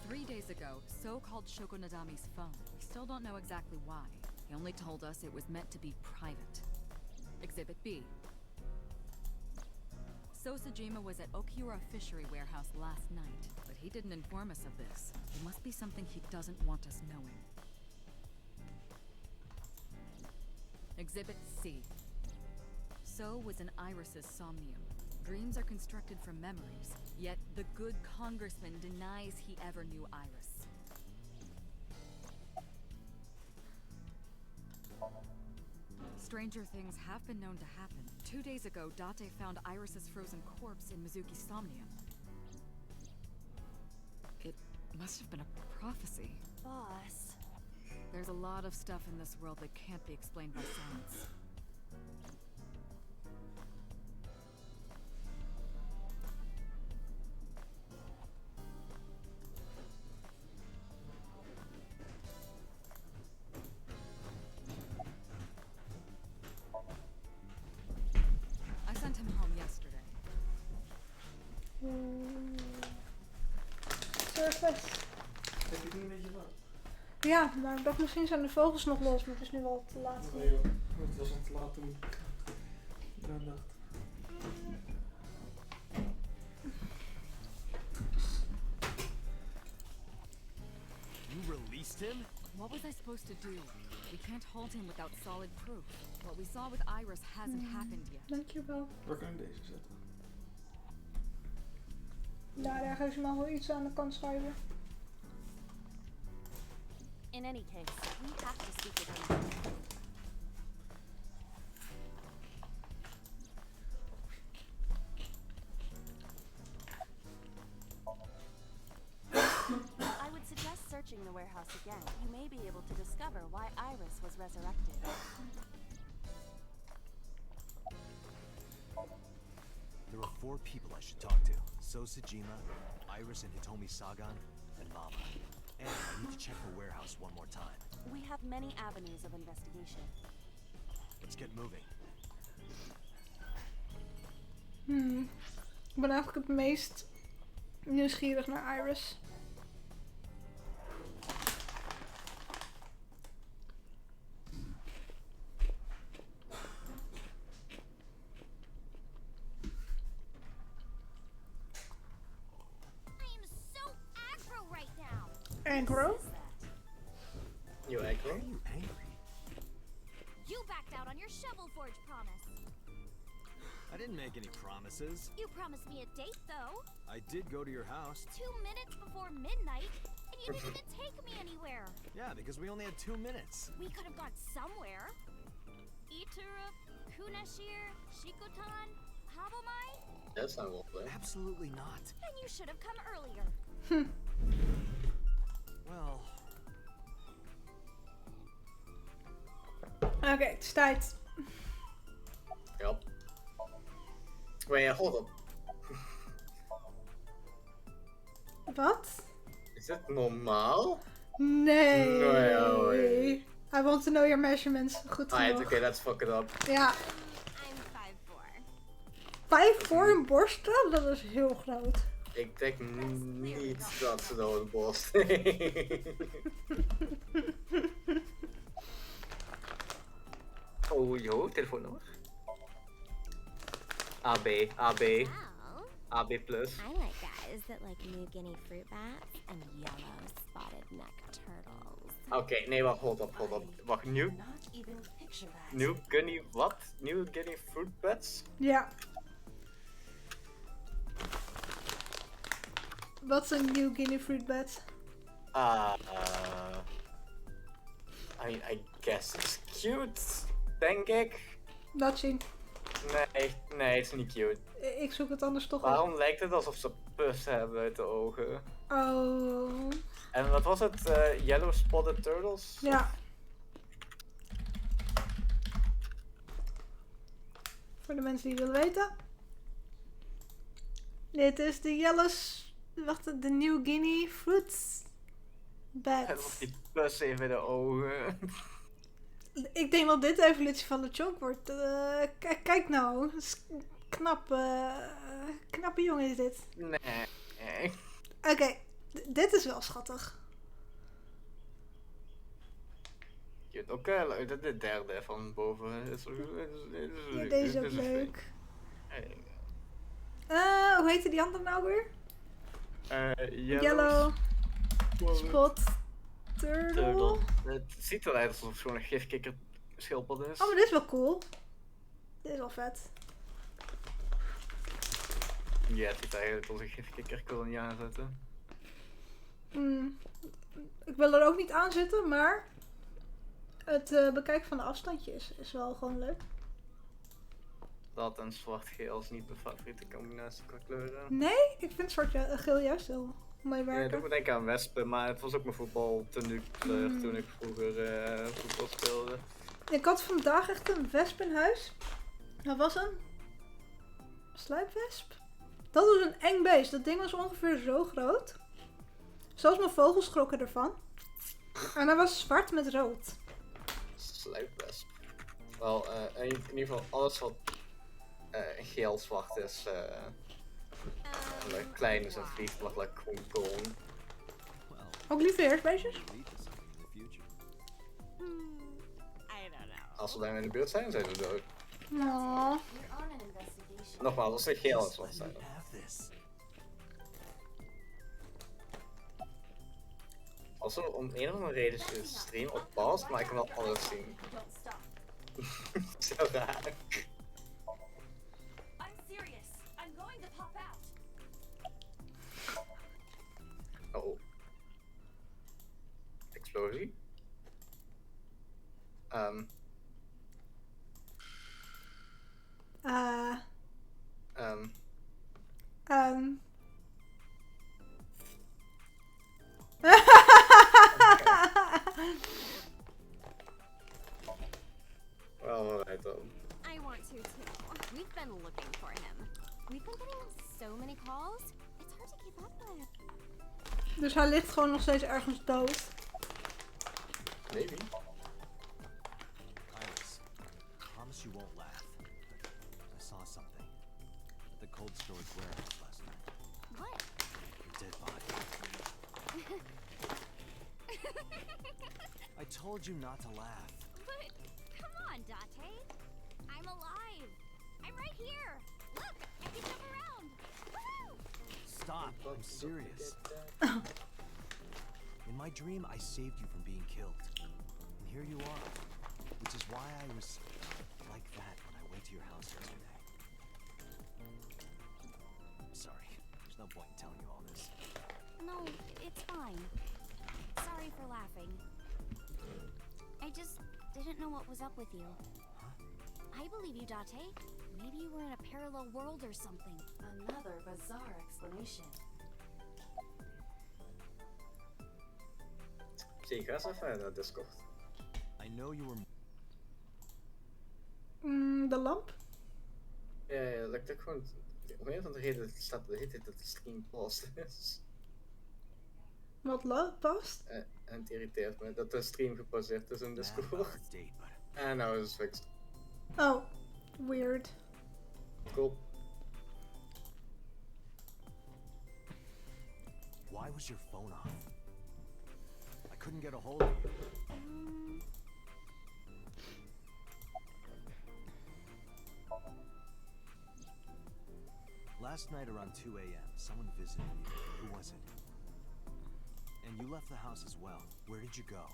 3 days ago, So called Shoko Nadami's phone. We still don't know exactly why. He only told us it was meant to be private. Exhibit B. So Sejima was at Okiura Fishery Warehouse last night, but he didn't inform us of this. It must be something he doesn't want us knowing. Exhibit C. So was in Iris's Somnium. Dreams are constructed from memories, yet the good congressman denies he ever knew Iris. Stranger things have been known to happen. 2 days ago, Date found Iris's frozen corpse in Mizuki's Somnium. It must have been a prophecy. Boss. There's a lot of stuff in this world that can't be explained by science. I sent him home yesterday. Surface. Heb je het niet een beetje laat? Ja, maar ik dacht misschien zijn de vogels nog los, maar het is nu al te laat. Nee joh, het was al te laat toen ik eraan dacht. You released him? What was I supposed to do? We can't hold him without solid proof. What we saw with Iris hasn't happened yet. Dankjewel. Waar kan ik deze zetten? Daar ergens mag wel iets aan de kant schuiven. In any case, we have to speak with him. I would suggest searching the warehouse again. You may be able to discover why Iris was resurrected. There are 4 people I should talk to. So Sejima, Iris and Hitomi Sagan, and Mama. And I need to check the warehouse one more time. We have many avenues of investigation. Let's get moving. Ik ben eigenlijk het meest nieuwsgierig naar Iris. Aggro? You aggro? You angry? You backed out on your Shovel Forge promise. I didn't make any promises. You promised me a date, though. I did go to your house. 2 minutes before midnight, and you didn't even take me anywhere. Yeah, because we only had 2 minutes. We could have gone somewhere. Itura, Kunashir, Shikotan, Habomai? That's not well played. Absolutely not. Then you should have come earlier. Well... Oké, het is tijd. Yep. Wait, hold up. Wat? Is dit normaal? Nee. Nee. I want to know your measurements. Goed genoeg. Okay, let's fuck it up. Ja. I'm 5'4". 5 voor een borsten? Dat is heel groot. Ik denk niet dat ze door de borst. Oh, yo, telefoonnummer. AB, AB. AB+. I like guys that like New Guinea fruit bats and yellow spotted neck turtles. Oké, nee, wacht, hold up. Wacht, New Guinea, wat? New Guinea fruit bats? Ja. Wat is een New Guinea fruit bat? I guess it's cute, denk ik. Laat zien. Nee, het is niet cute. Ik zoek het anders toch op. Waarom lijkt het alsof ze pus hebben uit de ogen? Oh. En wat was het? Yellow Spotted Turtles? Ja. Voor de mensen die willen weten. Dit is de de New Guinea Fruits En Bat. of die plus even in de ogen. Ik denk dat dit de evolutie van de chonk wordt. Kijk nou. Knappe jongen is dit. Nee. Oké, dit is wel schattig. Je hebt ook de derde van boven. Ja, deze is ook leuk. Hoe heette die andere nou weer? Yellow Spot Turtle. Het ziet eruit alsof het gewoon een gifkikker schildpad is. Oh, maar dit is wel cool. Dit is wel vet. Ja, het ziet eigenlijk als een gifkikker kon niet aanzetten. Ik wil er ook niet aan zitten, maar het bekijken van de afstandje is wel gewoon leuk. Dat en zwart-geel is niet mijn favoriete combinatie qua kleuren. Nee, ik vind zwart-geel juist heel mooi Ja, werken. dat moet denken aan wespen, maar het was ook mijn voetbaltenukleur toen ik vroeger voetbal speelde. Ik had vandaag echt een wesp in huis. Dat was een sluipwesp. Dat was een eng beest. Dat ding was ongeveer zo groot. Zelfs mijn vogels schrokken ervan. En hij was zwart met rood. Sluipwesp. Wel, in ieder geval alles wat geel-zwart is, klein is en vliegt, mag like gewoon golden. Ook lieve heersbeestjes? Als ze bij mij in de buurt zijn, zijn ze dood. Nou. Nogmaals, als ze geel en zwart zijn. Also, om een of andere reden is de stream op pause, maar ik kan wel alles zien. Zo raar. Oh. Explosie? Well, alright then. I want to too. We've been looking for him. We've been getting so many calls. It's hard to keep up with. Dus hij ligt gewoon nog steeds ergens dood. Maybe. Iris, I promise you won't laugh. I saw something at the cold storage warehouse last night. What? A dead body. I told you not to laugh. But come on, Date. I'm alive. I'm right here. Look, I can jump around. Woohoo! Stop, I'm serious. In my dream, I saved you from being killed. And here you are. Which is why I was like that when I went to your house yesterday. Sorry, there's no point in telling you all this. No, it's fine. Sorry for laughing. I just didn't know what was up with you. Huh? I believe you, Date. Maybe you were in a parallel world or something. Another bizarre explanation. Zie, ga eens even naar Discord. I know you were. De lamp? Ja, dat ik gewoon. Om een of andere reden staat de hele dat de stream paused is. Wat past? En het irriteert me dat de stream gepauzeerd is in Discord. En nou is het fixed. Oh, weird. Cool. Why was your phone off? I couldn't get a hold of you. Last night around 2 a.m., someone visited you. Who was it? And you left the house as well. Where did you go?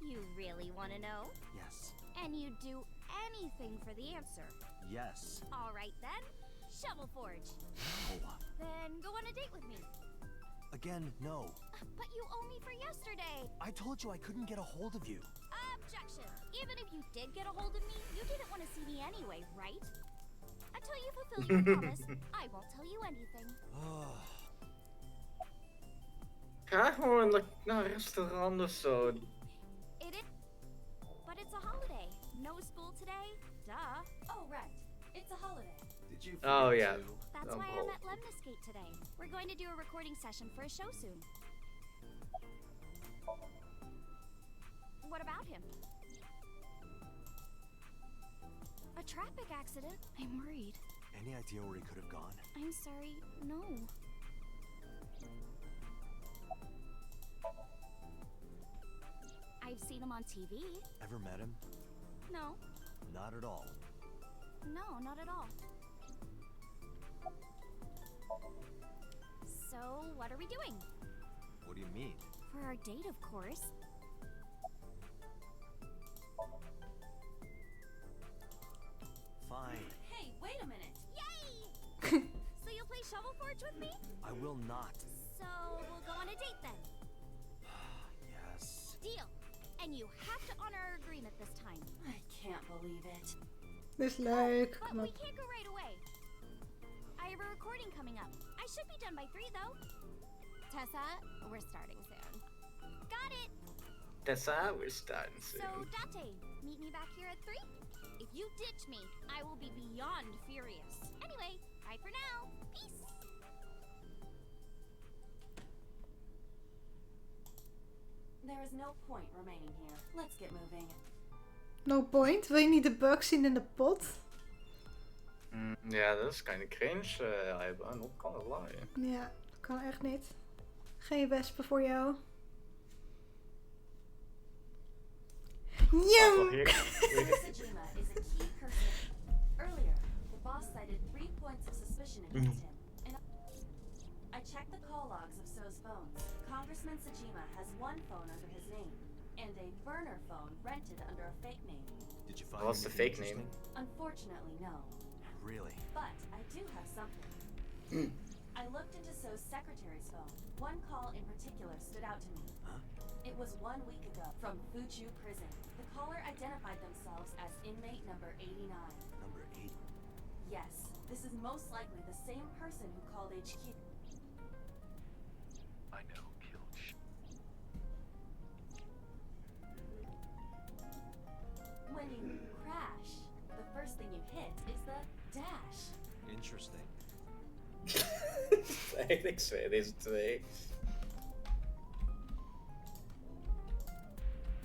You really want to know? Yes. And you'd do anything for the answer. Yes. All right then. Shovel Forge. No. Then go on a date with me. Again, no. But you owe me for yesterday. I told you I couldn't get a hold of you. Objection. Even if you did get a hold of me, you didn't want to see me anyway, right? Until you fulfill your promise, I won't tell you anything. Ga gewoon naar een restaurant of zo. It is. But it's a holiday. No school today? Duh. Oh, right. It's a holiday. Did you? Oh yeah. That's why I'm at Lemniscate today. We're going to do a recording session for a show soon. What about him? A traffic accident? I'm worried. Any idea where he could have gone? I'm sorry, no. I've seen him on TV. Ever met him? No. Not at all. No, not at all. So, what are we doing? What do you mean? For our date, of course. Fine. Hey, wait a minute. Yay! So you'll play Shovel Forge with me? I will not. So, we'll go on a date then. Yes. Deal. And you have to honor our agreement this time. I can't believe it. Dit is leuk. But Kom we op. can't go right away. I have a recording coming up. I should be done by 3 though. Tessa, we're starting soon. Got it! Tessa, we're starting So, soon. Date, meet me back here at 3? If you ditch me, I will be beyond furious. Anyway, bye for now. Peace! There is no point remaining here. Let's get moving. No point. Wil je niet de bug zien in de pot? Ja, dat is kinda cringe. I'm not gonna lie. Ja, dat kan echt niet. Geen wespen voor jou. Jum! SuperZheik is a key person. Earlier, the boss cited 3 points of suspicion against him. And I checked the call logs of So's phones. Congressman Sejima has one phone under his name, and a burner phone rented under a fake name. Did you find What's the anything fake name? interesting? Unfortunately, no. Really? But I do have something. I looked into So's secretary's phone. One call in particular stood out to me. Huh? It was 1 week ago from Fuchu Prison. The caller identified themselves as inmate number 89. Number 80. Yes, this is most likely the same person who called HQ. I know. Killed. When you crash, the first thing you hit is the dash. Interesting. Eigenlijk twee, deze twee.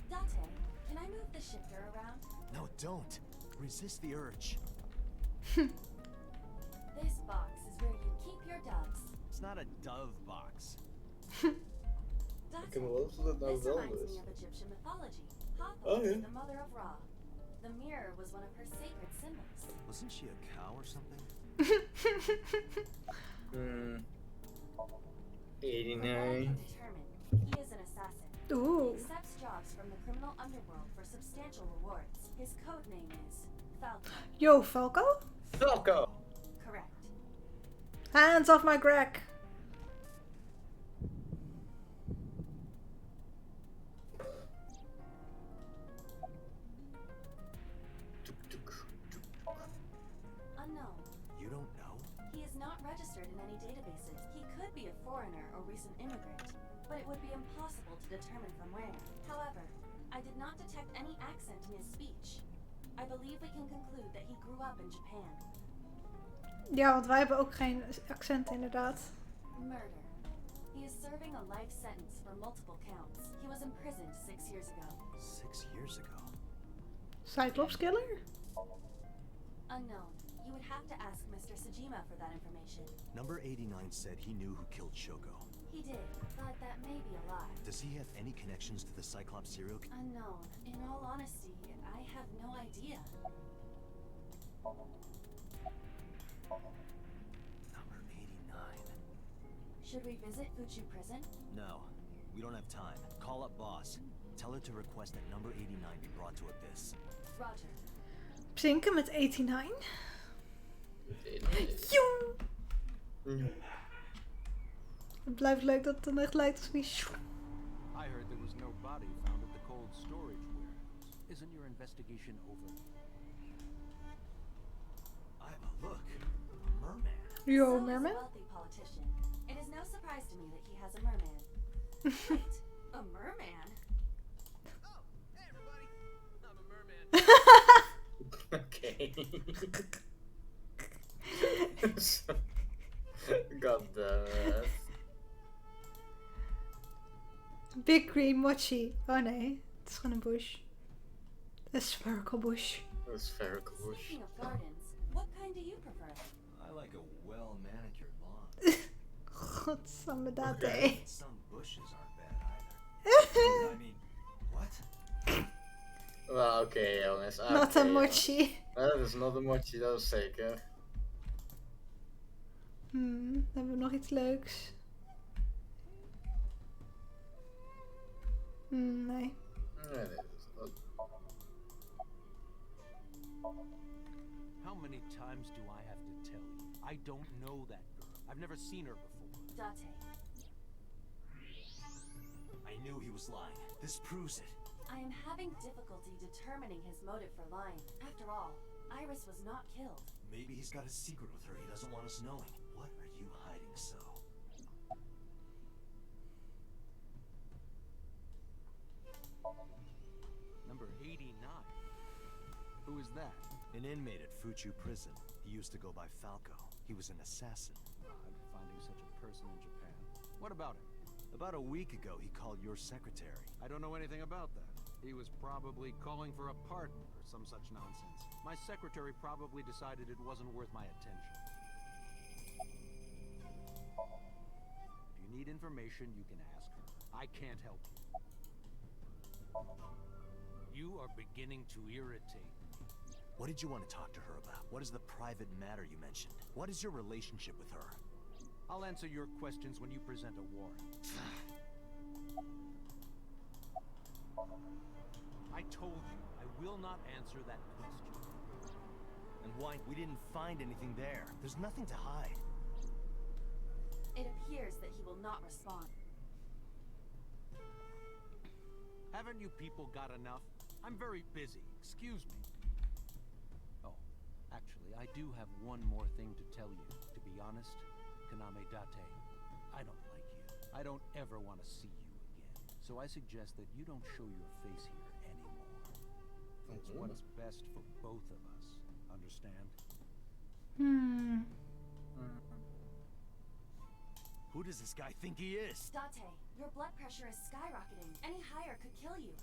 Date, can I move the shifter around? No, don't. Resist the urge. This box is where you keep your doves. It's not a dove box. Date, Ik heb me wel eens dat het nou this wel reminds is. me of Egyptian mythology. Hathor Oh, yeah. is the mother of Ra. The mirror was one of her sacred symbols. Wasn't she a cow or something? 89. Determined, he is an assassin. Ooh. He accepts jobs from the criminal underworld for substantial rewards. His code name is Falco. Yo, Falco? Falco! Correct. Hands off my Greg. Unknown. You don't know? He is not registered in any databases. He could be a foreigner or recent immigrant, but it would be impossible to determine from where. However, I did not detect any accent in his speech. I believe we can conclude that he grew up in Japan. Ja, want wij hebben ook geen accent inderdaad. Murder. He is serving a life sentence for multiple counts. He was imprisoned 6 years ago. 6 years ago. Cyclops killer? Unknown. You would have to ask Mr. Sejima for that information. Number 89 said he knew who killed Shoko. He did, but that may be a lie. Does he have any connections to the Cyclops serial killer? Unknown. In all honesty, I have no idea. Number 89. Should we visit Fuchu Prison? No, we don't have time. Call up boss. Tell her to request that number 89 be brought to Abyss. Roger. Zinken met 89. Joem! Het blijft leuk dat het dan echt lijkt als wie. I heard there was no body found at the cold storage warehouse. Isn't your investigation over? Look, a merman. Yo, So is a merman? wealthy politician. It is no surprise to me that he has a merman. Wait, a merman? Okay. God damn it. Big green mochi. Oh nee, het is gewoon een bush. Een spherical bush. A spherical bush. Speaking of gardens, what kind do you prefer? I like a well-manicured lawn. Godsamme dat, hé. Some bushes aren't bad either. I mean, what? Well, oké jongens. Not a mochi. Dat is not a mochi, dat is zeker. Dan hebben we nog iets leuks. Nee. Nee, dat is dat. How many times do I have to tell you? I don't know that girl. I've never seen her before. Date. I knew he was lying. This proves it. I am having difficulty determining his motive for lying. After all, Iris was not killed. Maybe he's got a secret with her he doesn't want us knowing. What are you hiding so? Number 89. Who is that? An inmate at Fuchu prison. He used to go by Falco. He was an assassin. Odd finding such a person in Japan. What about him? About a week ago, he called your secretary. I don't know anything about that. He was probably calling for a pardon or some such nonsense. My secretary probably decided it wasn't worth my attention. If you need information, you can ask her. I can't help you. You are beginning to irritate me. What did you want to talk to her about? What is the private matter you mentioned? What is your relationship with her? I'll answer your questions when you present a warrant. I told you, I will not answer that question. And why? We didn't find anything there. There's nothing to hide. It appears that he will not respond. Haven't you people got enough? I'm very busy. Excuse me. Oh, actually, I do have one more thing to tell you. To be honest, Kaname Date, I don't like you. I don't ever want to see you again. So I suggest that you don't show your face here anymore. It's what's best for both of us. Understand? Who does this guy think he is? Date, your blood pressure is skyrocketing. Any higher could kill you.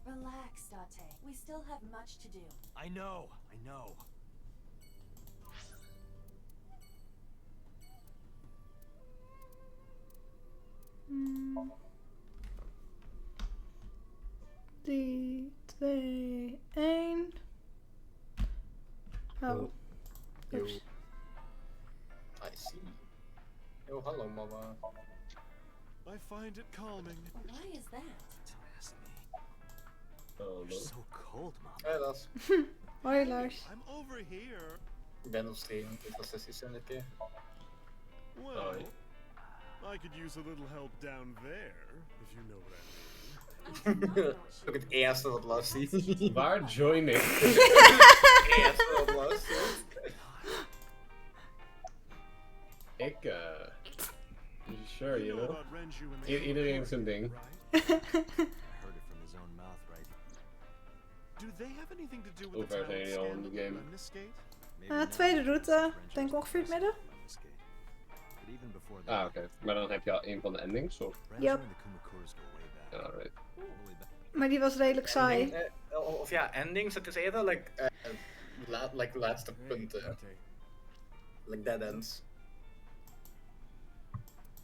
Relax, Date. We still have much to do. I know, I know. Drie, twee, één. Oh. Yo. Oops. I see. Yo, hallo mama. I find it calming. Why is that? You're so cold, Mom. Hey, Lars. Hoi Lars. I'm over here. Ik ben op stream. Dit was sessies een keer. Well, I could use a little help down there, if you know what I mean. Ook het eerste wat Lars ziet. Waar join ik? Het eerste wat Lars ziet. Sure, you know. Iedereen heeft zijn ding. Do they have anything to do with Hoe the ver zijn jullie al in scandal de game? and this gate? Tweede route. Denk ongeveer het midden. Ah, oké. Maar dan heb je al een van de endings, of? Yep. Ja, alright. Maar die was redelijk saai. Of ja, endings, het is eerder like laatste punten. Like dead ends.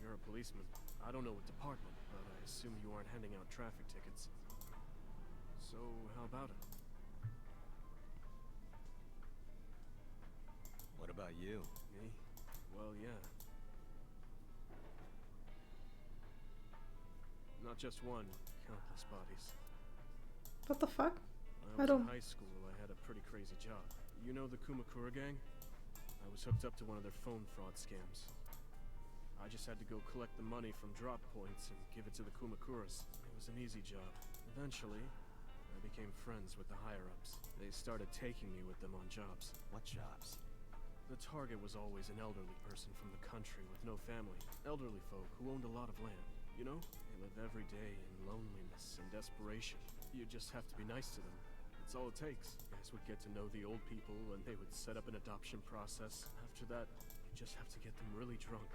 You're a policeman. I don't know what department, but I assume you aren't handing out traffic tickets. So, how about it? What about you? Me? Well, yeah. Not just one, countless bodies. What the fuck? When I was Waarom? in high school, I had a pretty crazy job. You know the Kumakura gang? I was hooked up to one of their phone fraud scams. I just had to go collect the money from drop points and give it to the Kumakuras. It was an easy job. Eventually, I became friends with the higher-ups. They started taking me with them on jobs. What jobs? The target was always an elderly person from the country with no family. Elderly folk who owned a lot of land. You know, they live every day in loneliness and desperation. You just have to be nice to them. That's all it takes. You guys would get to know the old people and they would set up an adoption process. After that, you just have to get them really drunk.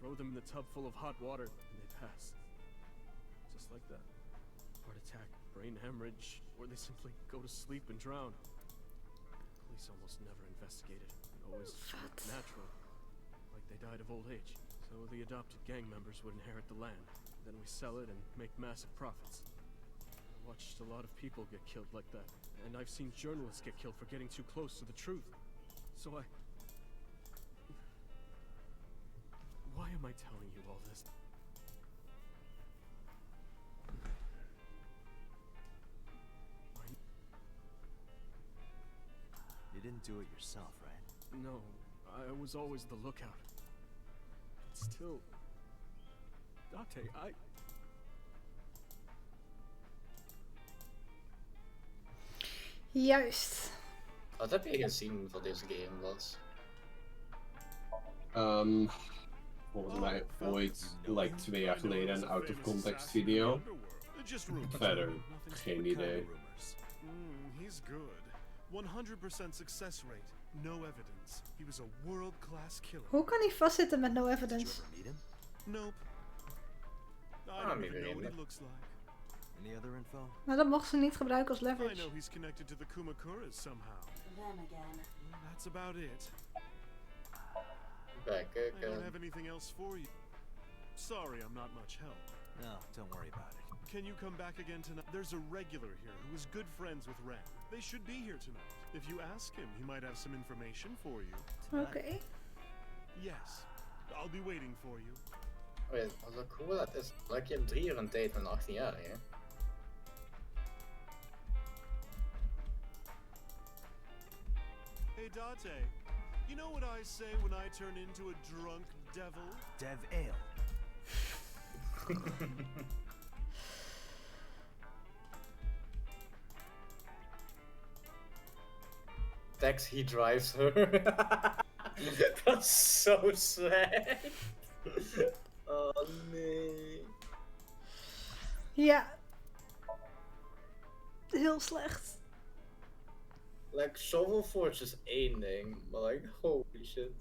Throw them in the tub full of hot water and they pass. Just like that. Heart attack, brain hemorrhage, or they simply go to sleep and drown. Police almost never investigated. It always looked natural. Like they died of old age. So the adopted gang members would inherit the land. Then we sell it and make massive profits. I watched a lot of people get killed like that. And I've seen journalists get killed for getting too close to the truth. So why am I telling you all this? You didn't do it yourself, right? No, I was always the lookout. But still... Date, Juist. Wat heb je gezien van deze game was? Volgens mij ooit, like 2 jaar geleden, een out-of-context video. Verder, geen idee. He's good. 100% success rate. No evidence. He was a world-class killer. Hoe kan hij vastzitten met no evidence? Nope. I don't even know what he looks like. Any other info? Maar dat mocht ze niet gebruiken als I leverage. know he's connected to the Kumakuras somehow. Them again. That's about it. Kijk, I don't have anything else for you. Sorry, I'm not much help. No, don't worry about it. Can you come back again tonight? There's a regular here who is good friends with Ren. They should be here tonight. If you ask him, he might have some information for you. Okay. Yes, I'll be waiting for you. Oh ja, als ik hoor dat is, like, je hebt 3 uur een date met een 18-jarige. Hey Date, you know what I say when I turn into a drunk devil? Dev Ale. Tex, he drives her. That's so sad. Oh nee. Ja. Heel slecht. Like, Shovel Forge is één ding, maar like, holy shit.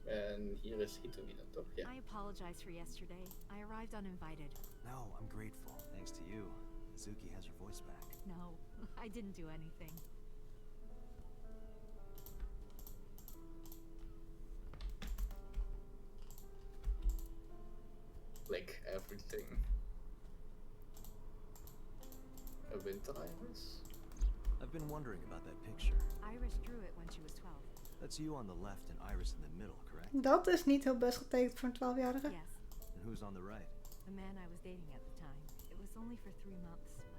En hier is Hitomi dan toch? Ja. I apologize for yesterday. I arrived uninvited. No, I'm grateful. Thanks to you, Mizuki has her voice back. No, I didn't do anything. Like everything. A winter iris? I've been wondering about that picture. Iris drew it when she was 12. That's you on the left and Iris in the middle, correct? Dat is niet heel best getekend voor een 12-jarige. Yes, And who's on the right? the man I was dating at the time. It was only for 3 months, but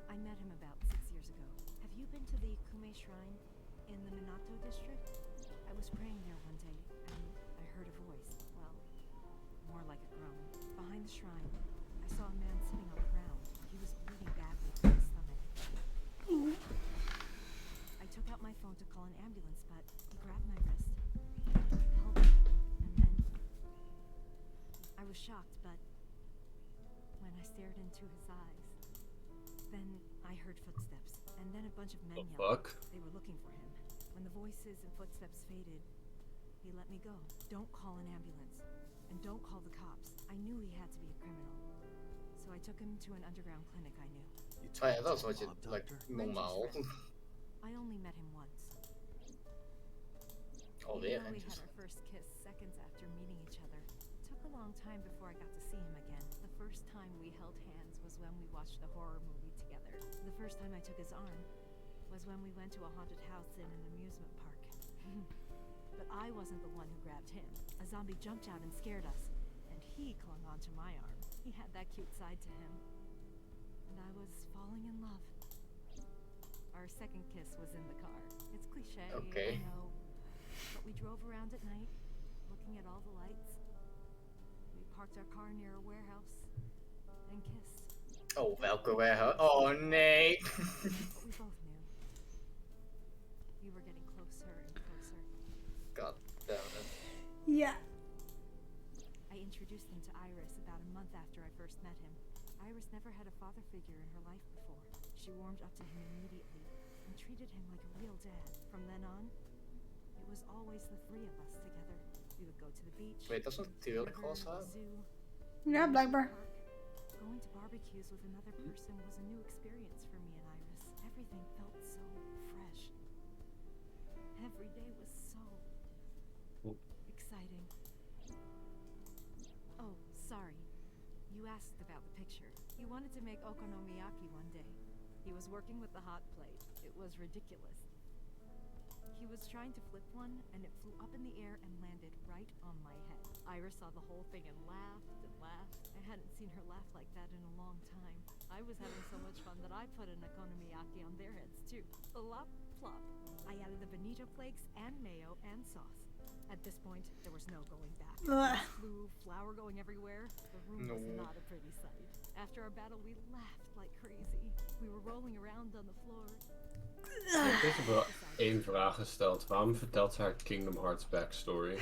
I met him about 6 years ago. Have you been to the Kume Shrine in the Minato district? I was praying there one day, and I heard a voice. Well, more like a groan. Behind the shrine, I saw a man sitting on the ground. He was bleeding badly from his stomach. I took out my phone to call an ambulance, but he grabbed my wrist, held it, and then I was shocked, but when I stared into his eyes, then I heard footsteps, and then a bunch of men yelled. Fuck. They were looking for him. When the voices and footsteps faded, he let me go. Don't call an ambulance, and don't call the cops. I knew he had to be a criminal, so I took him to an underground clinic I knew. Oh ja, dat is wat je, like, normaal. I only met him once. Alweer, Even though we Rentjes. had our first kiss seconds after meeting each other, it took a long time before I got to see him again. The first time we held hands was when we watched a horror movie together. The first time I took his arm was when we went to a haunted house in an amusement park. But I wasn't the one who grabbed him. A zombie jumped out and scared us, and he clung onto my arm. He had that cute side to him. And I was falling in love. Our second kiss was in the car. It's cliche, Okay. I know. But we drove around at night, looking at all the lights. We parked our car near a warehouse and kissed. Oh, welke warehouse? Oh nee. But we both knew. God damn it. Ja. I introduced them to Iris about a month after I first met him. Iris never had a father figure in her life before. She warmed up to him immediately and treated him like a real dad. From then on, it was always the three of us together. We would go to the beach, Wait, dat is natuurlijk the gras haar. zoo. Ja, blijkbaar. Going to barbecues with another person was a new experience for me and Iris. Everything felt so fresh. Every day was so exciting. Oh, sorry. You asked about the picture. He wanted to make okonomiyaki one day. He was working with the hot plate. It was ridiculous. He was trying to flip one, and it flew up in the air and landed right on my head. Iris saw the whole thing and laughed and laughed. I hadn't seen her laugh like that in a long time. I was having so much fun that I put an okonomiyaki on their heads too. Flop, flop. I added the bonito flakes and mayo and sauce. At this point, there was no going back. Flew, flour going everywhere. The room was not a pretty sight. After our battle, we laughed like crazy. We were rolling around on the floor. Ik heb wel één vraag gesteld. Waarom vertelt ze haar Kingdom Hearts backstory?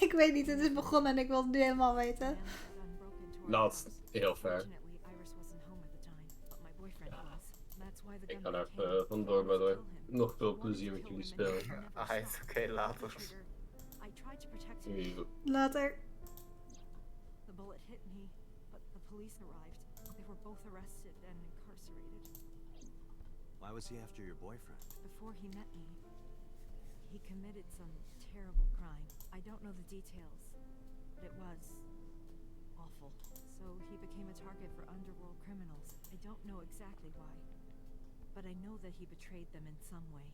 Ik weet niet, het is begonnen en ik wil het nu helemaal weten. Dat is heel ver. Ik ga er even vandoor, waardoor nog veel plezier met jullie spelen. Oké, later. Later. The bullet hit me, but the police arrived. They were both arrested and incarcerated. Why was he after your boyfriend? Before he met me, he committed some terrible crime. I don't know the details, but it was awful. So he became a target for underworld criminals. I don't know exactly why, but I know that he betrayed them in some way.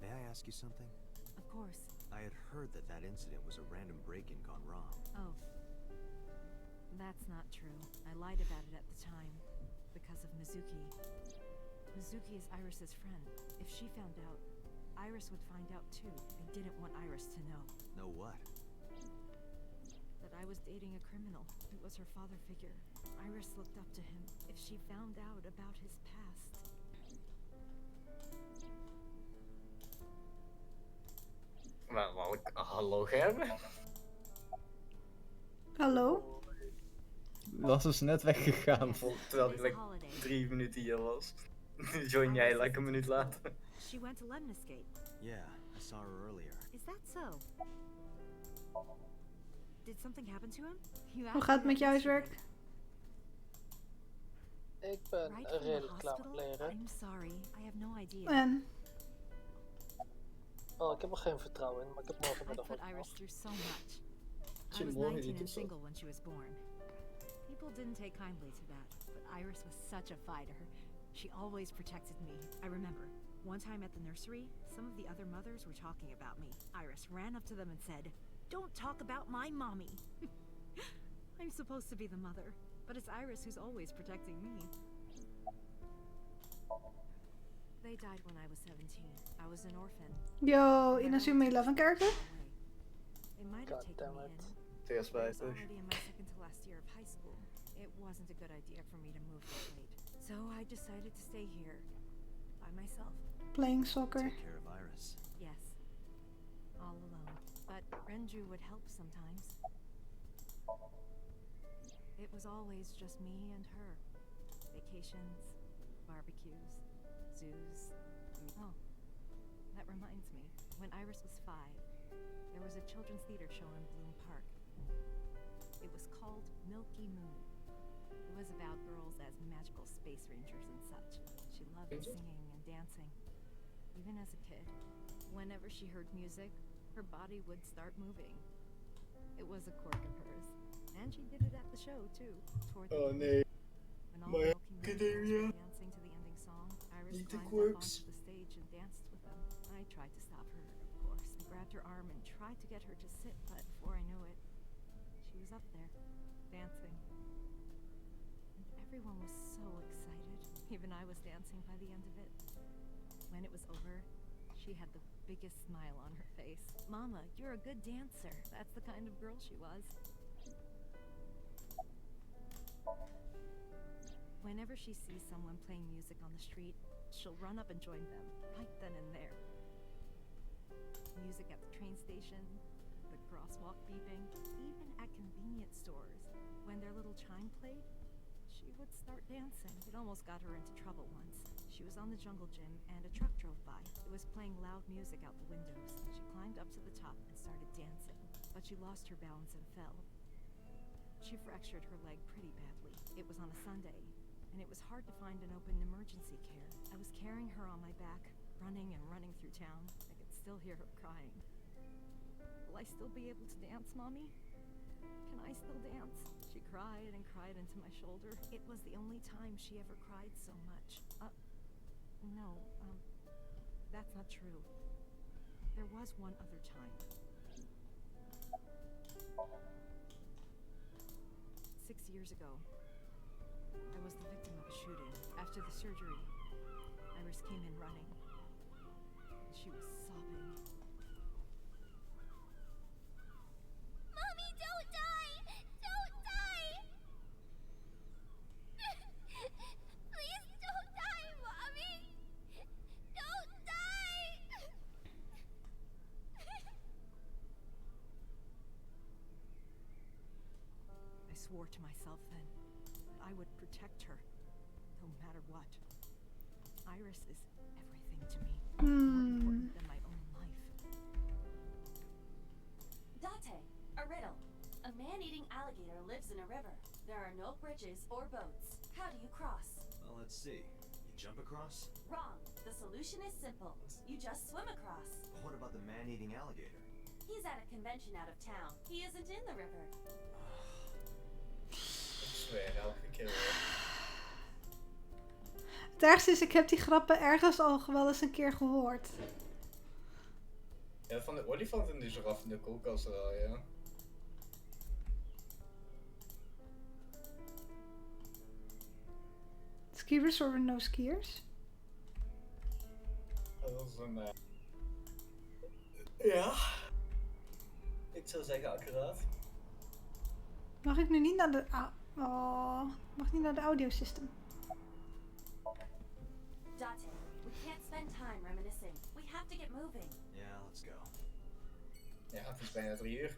May I ask you something? Of course. I had heard that that incident was a random break-in gone wrong. Oh. That's not true. I lied about it at the time because of Mizuki. Mizuki is Iris's friend. If she found out, Iris would find out too. I didn't want Iris to know. Know what? That I was dating a criminal. It was her father figure. Iris looked up to him. If she found out about his past... Wou ik hallo Gerben? Hallo? Was dus net weggegaan. Terwijl hij like 3 minuten hier was. Join jij like een minuut later. She went to Lemniscate. Yeah, I saw her earlier. Is that so? Did something happen to him? Hoe gaat het met jou huiswerk? Ik ben redelijk klaar met leren. I'm sorry, I have no idea. En? Oh, ik heb er geen vertrouwen in, maar ik heb morgenmiddag put wat Iris through so much. Zie I was morgen 19 niet and zo. single when she was born. People didn't take kindly to that, but Iris was such a fighter. She always protected me. I remember, one time at the nursery, some of the other mothers were talking about me. Iris ran up to them and said, "Don't talk about my mommy." I'm supposed to be the mother, but it's Iris who's always protecting me. They died when I was 17. I was an orphan. Yo, in een Sumo 11 character? They might have taken me in. I was already in my second to last year of high school. It wasn't a good idea for me to move that late. So I decided to stay here by myself. Playing soccer. Take care of Iris. Yes. All alone. But Renju would help sometimes. It was always just me and her. Vacations, barbecues, zoos. Oh, that reminds me. When Iris was 5, there was a children's theater show in Bloom Park. It was called Milky Moon. It was about girls as magical space rangers and such. She loved singing and dancing, even as a kid. Whenever she heard music, her body would start moving. It was a quirk of hers. And she did it at the show too. Toward the end. nee. When all My the Milky Moon girls academia. were dancing to the ending song, Iris Niet de climbed up quirks. onto the stage and danced with them. I tried to stop her, of course. I grabbed her arm and tried to get her to sit, but before I knew it, she was up there, dancing. And everyone was so excited. Even I was dancing by the end of it. When it was over, she had the biggest smile on her face. Mama, you're a good dancer. That's the kind of girl she was. Whenever she sees someone playing music on the street, she'll run up and join them, right then and there. Music at the train station, the crosswalk beeping, even at convenience stores. When their little chime played, she would start dancing. It almost got her into trouble once. She was on the jungle gym and a truck drove by. It was playing loud music out the windows. She climbed up to the top and started dancing, but she lost her balance and fell. She fractured her leg pretty badly. It was on a Sunday, and it was hard to find an open emergency care. I was carrying her on my back, running and running through town. I could still hear her crying. Will I still be able to dance, Mommy? Can I still dance? She cried and cried into my shoulder. It was the only time she ever cried so much. No, that's not true. There was one other time. 6 years ago, I was the victim of a shooting. After the surgery, Iris came in running. She was sobbing. Mommy, don't die! Don't die! Please don't die, Mommy! Don't die! I swore to myself then that I would protect her, no matter what. Iris is everything to me, more important than my own life. Date, a riddle. A man-eating alligator lives in a river. There are no bridges or boats. How do you cross? Well, let's see. You jump across? Wrong. The solution is simple. You just swim across. What about the man-eating alligator? He's at a convention out of town. He isn't in the river. Ik zweer, elke keer weer. Het ergste is, ik heb die grappen ergens al wel eens een keer gehoord. Ja, van de olifant en die giraf in de koelkast wel, ja. Skiers or no skiers? Dat is een... Ja. Ik zou zeggen accuraat. Mag ik nu niet naar de... mag niet naar de audiosystem? Date, we can't spend time reminiscing. We have to get moving. Yeah, let's go. Ja, het is bijna 3 uur.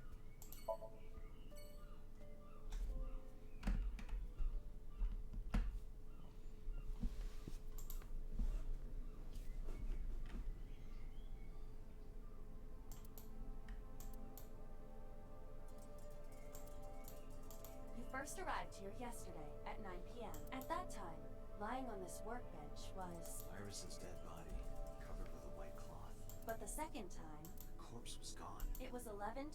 First arrived here yesterday at 9 p.m. At that time, lying on this workbench was... Iris's dead body, covered with a white cloth. But the second time... The corpse was gone. It was 11:25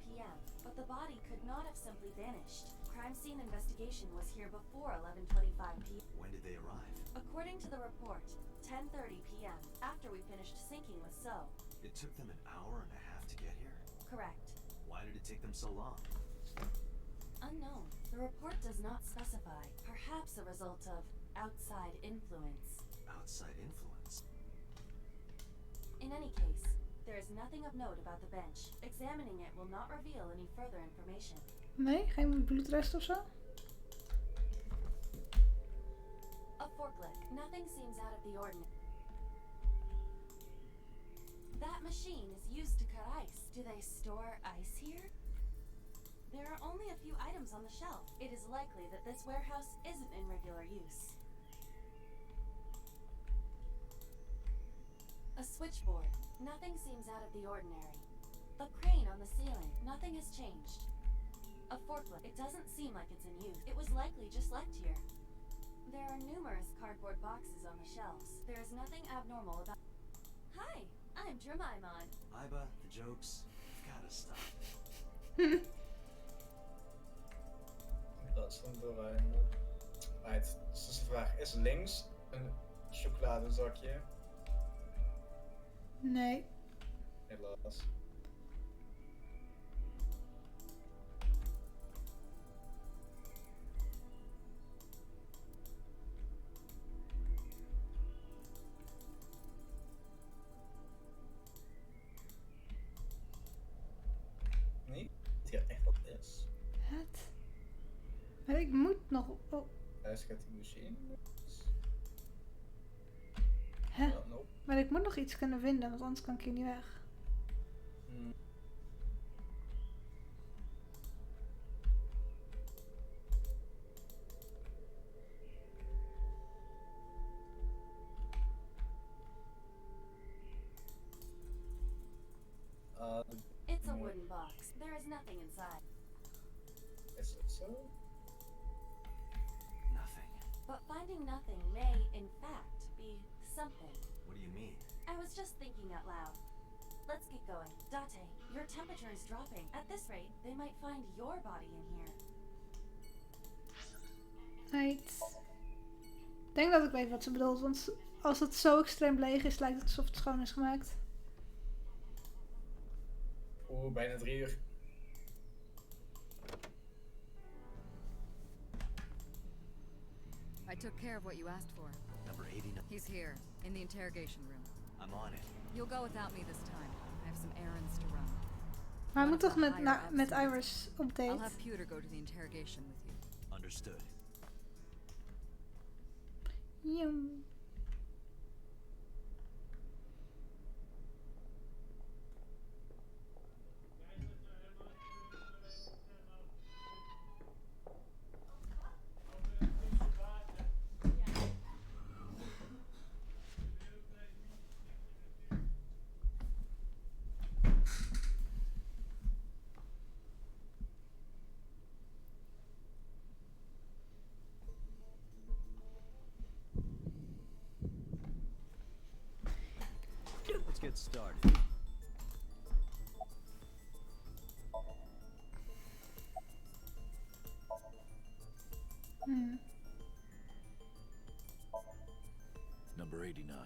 p.m. But the body could not have simply vanished. Crime scene investigation was here before 11:25 p.m. When did they arrive? According to the report, 10:30 p.m. After we finished sinking with So. It took them an hour and a half to get here? Correct. Why did it take them so long? Unknown. The report does not specify. Perhaps a result of outside influence. Outside influence? In any case, there is nothing of note about the bench. Examining it will not reveal any further information. Nee, geen bloedrest of zo? A forklift. Nothing seems out of the ordinary. That machine is used to cut ice. Do they store ice here? There are only a few items on the shelf. It is likely that this warehouse isn't in regular use. A switchboard. Nothing seems out of the ordinary. The crane on the ceiling. Nothing has changed. A forklift. It doesn't seem like it's in use. It was likely just left here. There are numerous cardboard boxes on the shelves. There is nothing abnormal about... Hi, I'm Jemima. Iba, the jokes, gotta stop. Dat is dan doorheen. Right, dus de vraag is links een chocoladezakje? Nee. Helaas. Nee, het gaat echt wat is. Wat? Maar ik moet nog... Oh. Hij gaat die machine. Maar ik moet nog iets kunnen vinden, want anders kan ik hier niet weg. It's a wooden box. There is nothing inside. Is it so? Nothing. But finding nothing may, in fact, be something. What do you mean? I was just thinking out loud. Let's get going. Date, your temperature is dropping. At this rate, they might find your body in here. Right. Ik denk dat ik weet wat ze bedoelt, want als het zo extreem leeg is, lijkt het alsof het schoon is gemaakt. Oeh, bijna 3 uur. I took care of what you asked for. Number 89. He's here, in the interrogation room. I'm on it. You'll go without me this time. I have some errands to run. Maar hij moet toch met Iris op date? I'll have Pewter go to the interrogation with you. Understood. Yum. Let's get started. Number 89.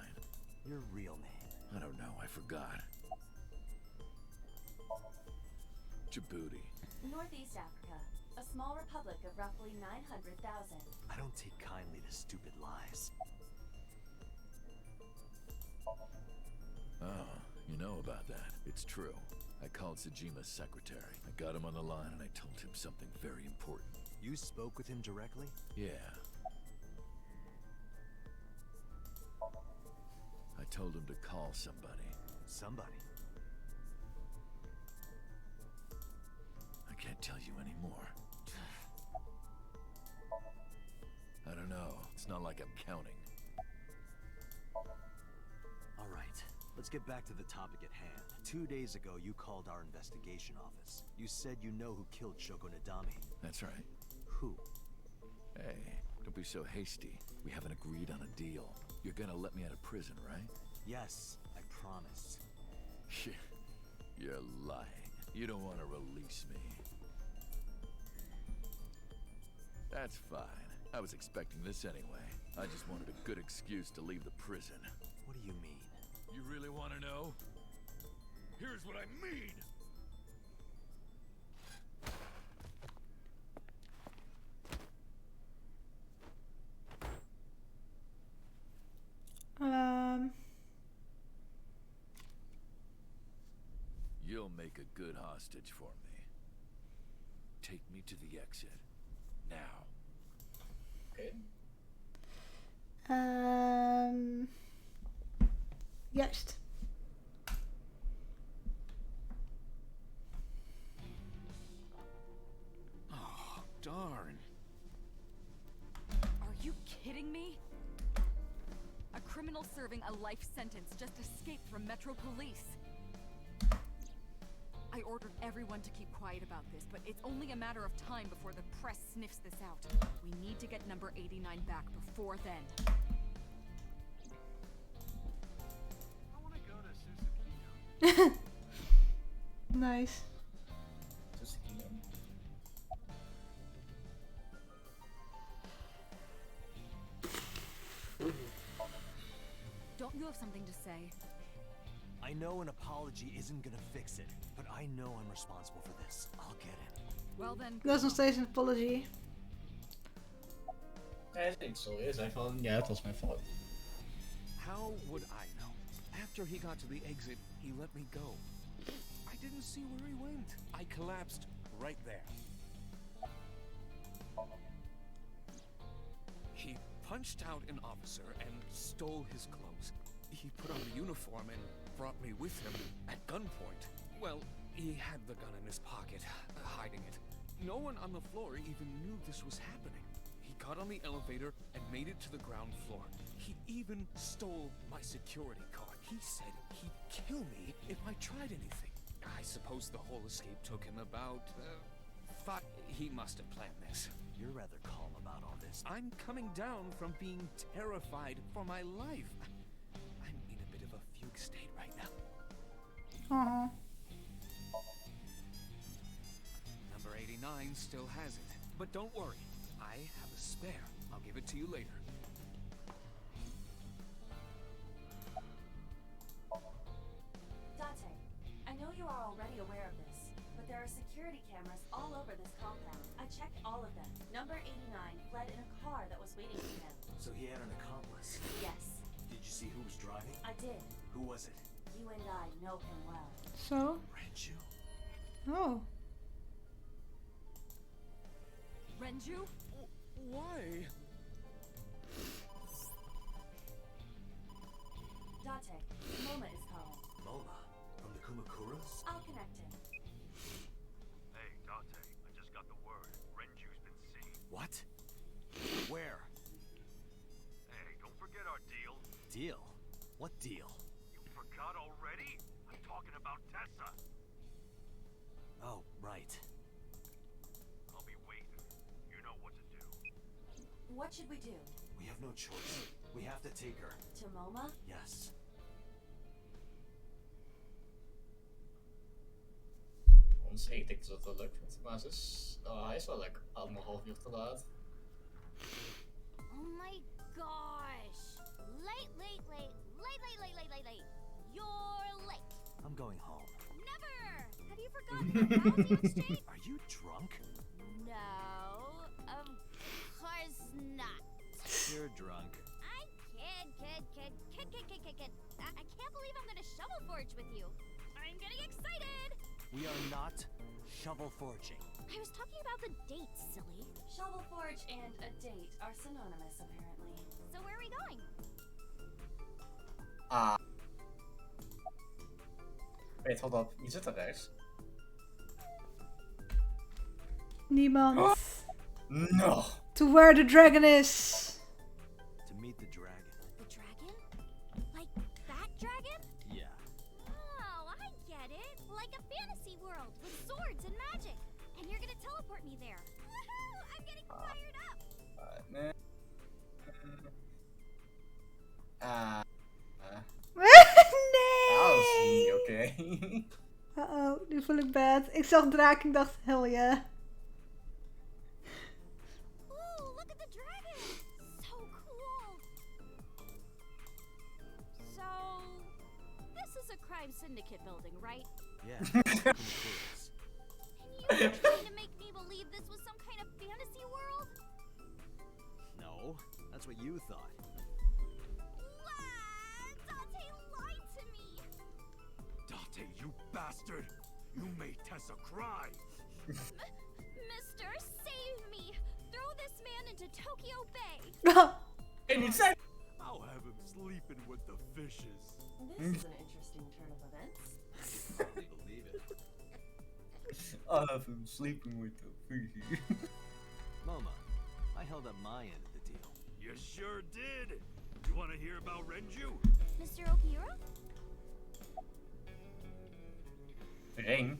Your real name? I don't know, I forgot. Djibouti. Northeast Africa, a small republic of roughly 900,000. I don't take kindly to stupid lies. Oh, you know about that. It's true. I called Sejima's secretary. I got him on the line and I told him something very important. You spoke with him directly? Yeah. I told him to call somebody. Somebody? I can't tell you anymore. I don't know. It's not like I'm counting. All right. Let's get back to the topic at hand. 2 days ago, you called our investigation office. You said you know who killed Shoko Nadami. That's right. Who? Hey, don't be so hasty. We haven't agreed on a deal. You're gonna let me out of prison, right? Yes, I promise. You're lying. You don't want to release me. That's fine. I was expecting this anyway. I just wanted a good excuse to leave the prison. What do you mean? You really want to know? Here's what I mean! You'll make a good hostage for me. Take me to the exit. Now. Okay. Juist. Oh, darn. Are you kidding me? A criminal serving a life sentence just escaped from Metro Police. I ordered everyone to keep quiet about this, but it's only a matter of time before the press sniffs this out. We need to get number 89 back before then. I want to go to SuperZheik. Nice. Don't you have something to say? I know an apology isn't gonna fix it, but I know I'm responsible for this. I'll get it. Well then. Dat is nog steeds een apology. Hij is niet sorry, hij zei van ja, het was mijn fout. How would I know? After he got to the exit, he let me go. I didn't see where he went. I collapsed right there. He punched out an officer and stole his clothes. He put on the uniform and brought me with him at gunpoint. Well, he had the gun in his pocket, hiding it. No one on the floor even knew this was happening. He got on the elevator and made it to the ground floor. He even stole my security card. He said he'd kill me if I tried anything. I suppose the whole escape took him about, 5. He must have planned this. You're rather calm about all this. I'm coming down from being terrified for my life. I'm in a bit of a fugue state right now. Aw. Number 89 still has it. But don't worry, I have a spare. I'll give it to you later. Dante, I know you are already aware of this, but there are security cameras all over this compound. I checked all of them. Number 89 fled in a car that was waiting for him. So he had an accomplice. Yes, Did you see who was driving? I did. Who was it? You and I know him well. So? Renju. Oh. Renju? Why? Dante, Moma is calling. Moma? From the Kumakuras? I'll connect him. Hey, Dante, I just got the word. Renju's been seen. What? Where? Hey, don't forget our deal. Deal? What deal? You forgot already? I'm talking about Tessa. Oh, right. I'll be waiting. You know what to do. What should we do? We have no choice. We have to take her. To Moma? Yes. Ik denk dat het wel lukt, maar ze is... Oh, hij is wel like 1,5 uur te laat. Oh my gosh. Late. You're late. I'm going home. Never! Have you forgotten the vows you exchanged? Are you drunk? No, of course not. You're drunk. I kid. I can't believe I'm gonna shovel forge with you. I'm getting excited. We are not shovel forging. I was talking about the date, silly. Shovel Forge and a date are synonymous, apparently. So where are we going? Wait, hold up. Wie zit er rechts? Niemand. No! To where the dragon is. To meet the dragon. The dragon? Like that dragon? Yeah. Oh, I get it. Like a fantasy world with swords and magic. And you're gonna teleport me there. Woohoo! I'm getting fired up. Nee! Dat is niet oké. Uh-oh, nu voel ik bad. Ik zag draak en ik dacht, hell yeah. Ooh, look at the dragon! So cool! So, this is a crime syndicate building, right? Yeah. And you were trying to make me believe this was some kind of fantasy world? No, that's what you thought. Dante lied to me! Dante, you bastard! You made Tessa cry! Mister, save me! Throw this man into Tokyo Bay! I'll have him sleeping with the fishes. This is an interesting turn of events. I hardly believe it. I'll have him sleeping with the fishes. Moma, I held up my end of the deal. You sure did! You wanna hear about Renju? Mr. Okiura? Ring?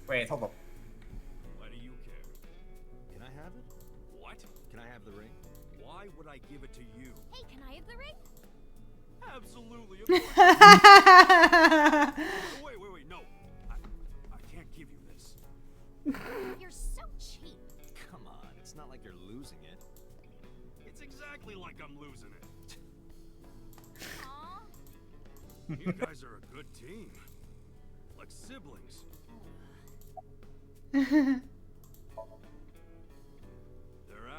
Wait, hold up. Why do you care? Can I have it? What? Can I have the ring? Why would I give it to you? Hey, can I have the ring? Absolutely, of course. Wait, no. I can't give you this. You're so cheap. Come on, it's not like you're losing it. It's exactly like I'm losing it. Aww. You guys are a good team. Like siblings. They're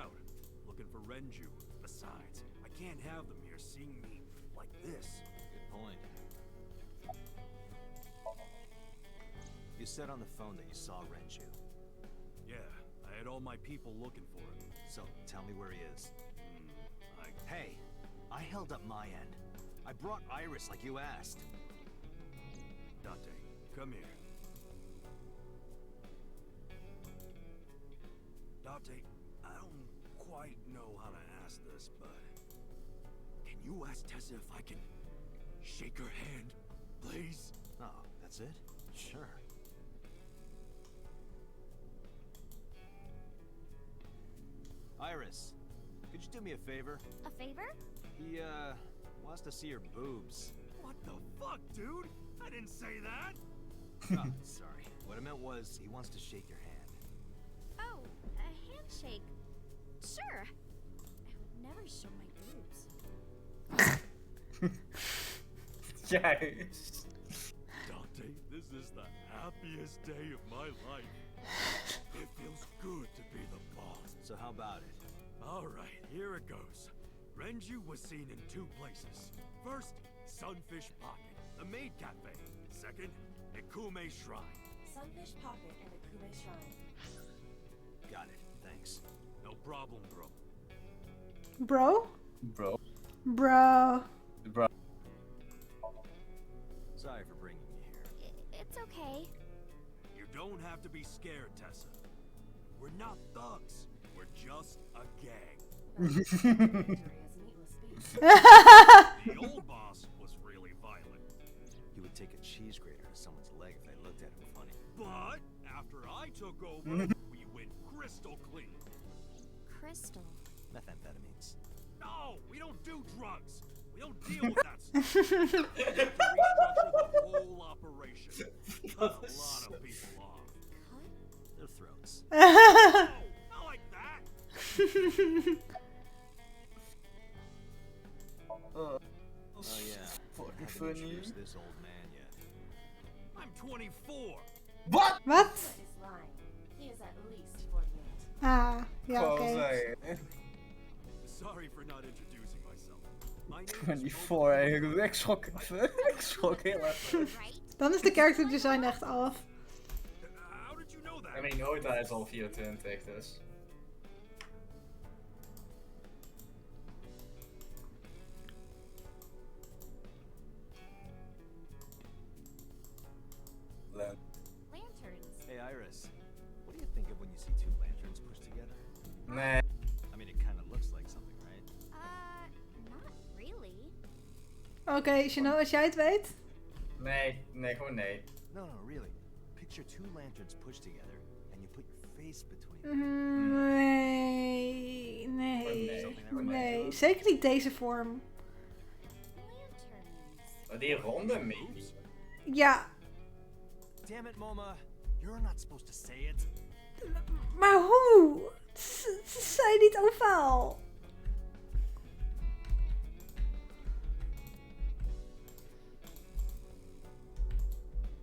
out, looking for Renju. Besides, I can't have them here seeing me like this. Good point. You said on the phone that you saw Renju. Yeah, I had all my people looking for him. So, tell me where he is. Hey, I held up my end. I brought Iris like you asked. Dante, come here. Dante, I don't quite know how to ask this, but can you ask Tessa if I can shake her hand, please? Oh, that's it? Sure. Iris, could you do me a favor? A favor? He, wants to see your boobs. What the fuck, dude? I didn't say that! Oh, sorry. What I meant was, he wants to shake your hand. Oh, a handshake. Sure. I would never show my boobs. Juist. Dante, this is the happiest day of my life. It feels good to be the boss. So how about it? Alright, here it goes. Renju was seen in 2 places. First, Sunfish Pocket, the maid cafe. Second, Ikume Shrine. Sunfish Pocket and Akume Shrine. Got it. Thanks. No problem, bro. Bro? Bro. Bro. Bro. Sorry for bringing you here. It's okay. You don't have to be scared, Tessa. We're not thugs. We're just a gang. The old boss was really violent. He would take a cheese grater to someone's leg if they looked at him funny. But after I took over, we went crystal clean. Crystal. Methamphetamines. No, we don't do drugs. We don't deal with that stuff. We have to restructure the whole operation. Cut a lot of people off. Their throats. No, not like that. Oh yeah. Fucking I haven't funny. introduced this old man yet. I'm 24. What? Wat? Is lying. He is at least 48. Ah, ja, Gewoon oké. zeggen. Sorry for not introducing myself. My name is 24, eigenlijk. Ik schrok even. Ik schrok heel erg. Dan is de character design echt af. How did you know that? I mean, Oda is al 24, dus. Lanterns. Hey Iris, what do you think of when you see 2 lanterns pushed together? Nee. I mean, it kind of looks like something, right? Not really. Oké, Gino, als jij het weet. Nee, nee, gewoon nee. No, really. Picture 2 lanterns pushed together, and you put your face between them. Nee, nee. Zeker niet deze vorm. Maar die ronde mee. Ja, Damn it, Moma. You're not supposed to say it. maar hoe? Ze zei niet ovaal.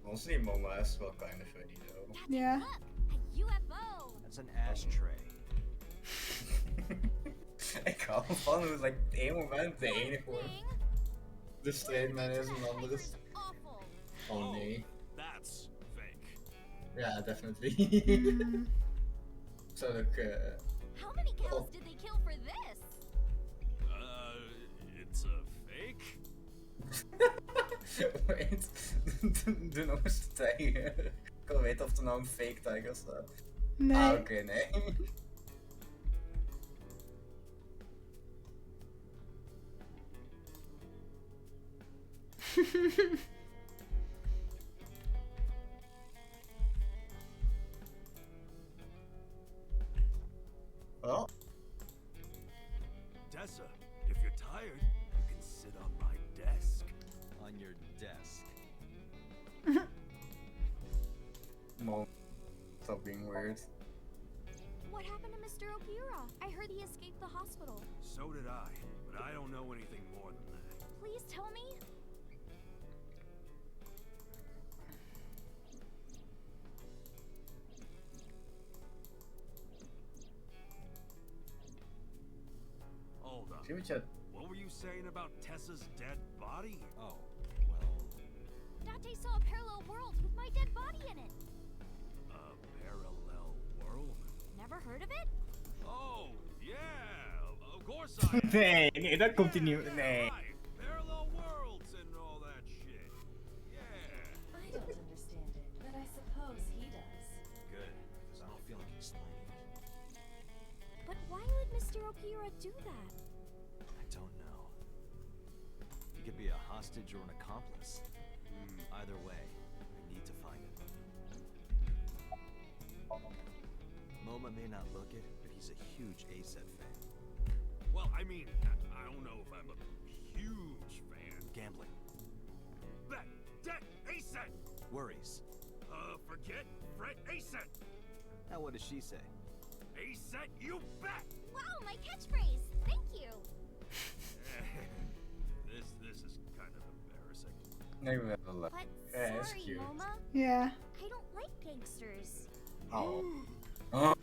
Honestly, Moma is wel kind of funny though. Ja. A UFO. That's an ashtray. Ik hou van hoe like, op één moment de ene gewoon de straight man is en de andere is... Oh nee. That's fake. Ja, definitely. Zou ik... How many cows did they kill for this? It's a fake? Wait, doe nog eens de tijger. Ik wil weten of er nou een fake tijger staat. Nee. Ah, oké, nee. Well. Tessa, if you're tired, you can sit on my desk. On your desk. Mom, stop being weird. What happened to Mr. Okira? I heard he escaped the hospital. So did I, but I don't know anything more than that. Please tell me. Hold up. See what you... What were you saying about Tessa's dead body? Oh, well... Date saw a parallel world with my dead body in it. A parallel world? Never heard of it? Oh, yeah, of course I have. Nee, dat komt hij niet. Nee. Parallel world. hostage or an accomplice. Either way, I need to find him. MoMA may not look it, but he's a huge ASET fan. Well, I mean, I don't know if I'm a huge fan. Gambling. Bet, debt, ASET! Worries. Forget, fret, ASET! Now what does she say? ASET, you bet! Wow, my catchphrase! Thank you! This is kind of embarrassing. Nee, wel leuk. But Yeah, it's sorry, cute. Moma. Yeah. I don't like gangsters. Oh. I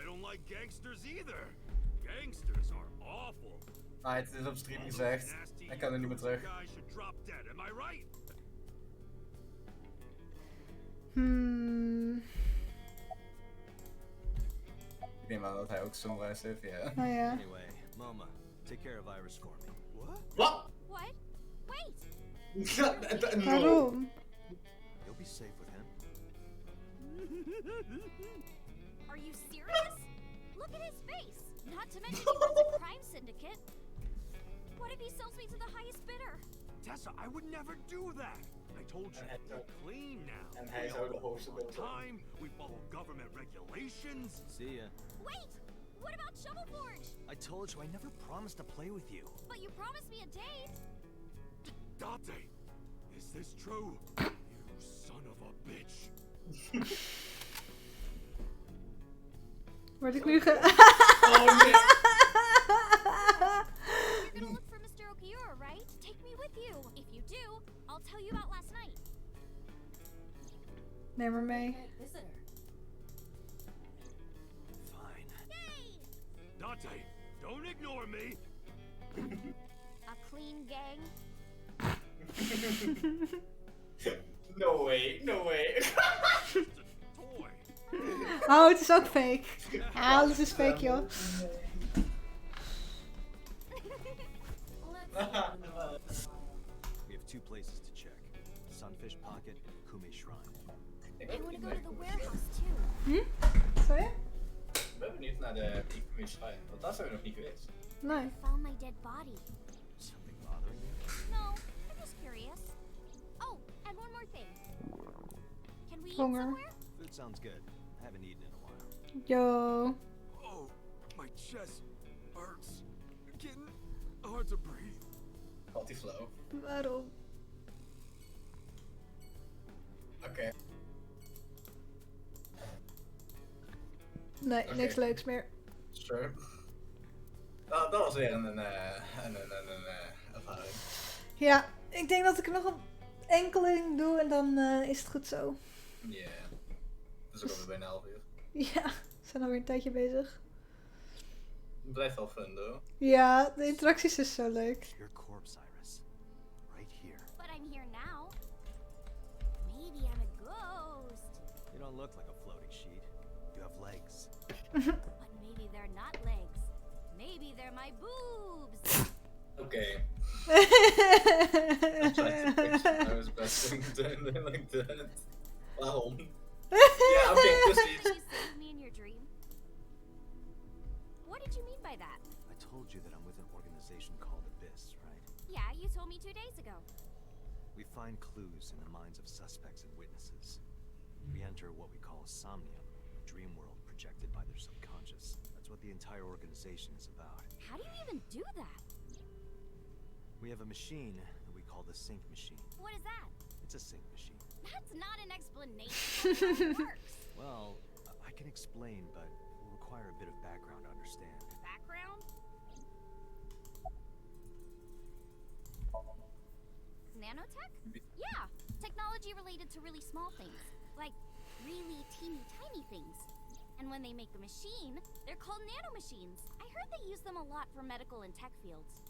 don't like gangsters either. Gangsters are awful. Ah, het is op stream gezegd. Ik kan er niet meer terug. Guy should drop dead, am I right? Ik neem aan dat hij ook Sunrise heeft, ja. Oh ja. Anyway, MoMA, take care of Iris for me. What? What? What? Wait! Waarom? You'll be safe with him. Are you serious? Look at his face! Not to mention he runs a crime syndicate. What if he sells me to the highest bidder? Tessa, I would never do that. I told you, we're clean now. En hij zou de hoogste bidder zijn. Time, we follow government regulations. See ya. Wait! What about Shovel Forge? I told you I never promised to play with you. But you promised me a date. Date, is this true? You son of a bitch. Word ik nu ge... Oh nee! You're gonna look for Mr. Okiura, right? Take me with you. If you do, I'll tell you about last night. Neem maar mee. Visitor. Fine. Yay! Date, don't ignore me. A clean gang. No way, no way. Oh, het is ook fake. Ah, alles is fake, joh. We have two places to check. Sunfish Pocket and Kume Shrine. I want to go to the warehouse too. Sorry? Ik ben benieuwd naar de Ikume Shrine, want daar zijn we nog niet geweest. Nee. I found my dead body. Something bothering you? No, I'm just curious. Oh, and one more thing. Can we eat Honger. somewhere? Food sounds good. I haven't eaten in a while. Yo. Oh, my chest hurts. Getting hard to breathe. Valt die flow. Waarom? Oké. Nee, Oké. niks leuks meer. Sure. Nou, dat was weer een ervaring. Ja, ik denk dat ik er nog een enkeling doe en dan is het goed zo. Ja. Dat is ook alweer bijna 11 uur. Ja, we zijn alweer een tijdje bezig. Het blijft wel fun, though. Ja, de interacties is zo leuk. Your corpse, Iris. Right here. But I'm here now. Maybe I'm a ghost. You don't look like a floating sheet. You have legs. But maybe they're not legs. Maybe they're my boobs. Oké. I was best doing it like that. Waarom? Ja, oké, precies. You saved me in your dream. What did you mean by that? I told you that I'm with an organization called Abyss, right? Yeah, you told me 2 days ago. We find clues in the minds of suspects and witnesses. We enter what we call Somnium, a dream world projected by their subconscious. That's what the entire organization is about. How do you even do that? We have a machine that we call the sync machine. What is that? It's a sync machine. That's not an explanation of how it works. Well, I can explain, but it will require a bit of background to understand. Background? Nanotech? Yeah, technology related to really small things. Like really teeny tiny things. And when they make a machine, they're called nanomachines. I heard they use them a lot for medical and tech fields.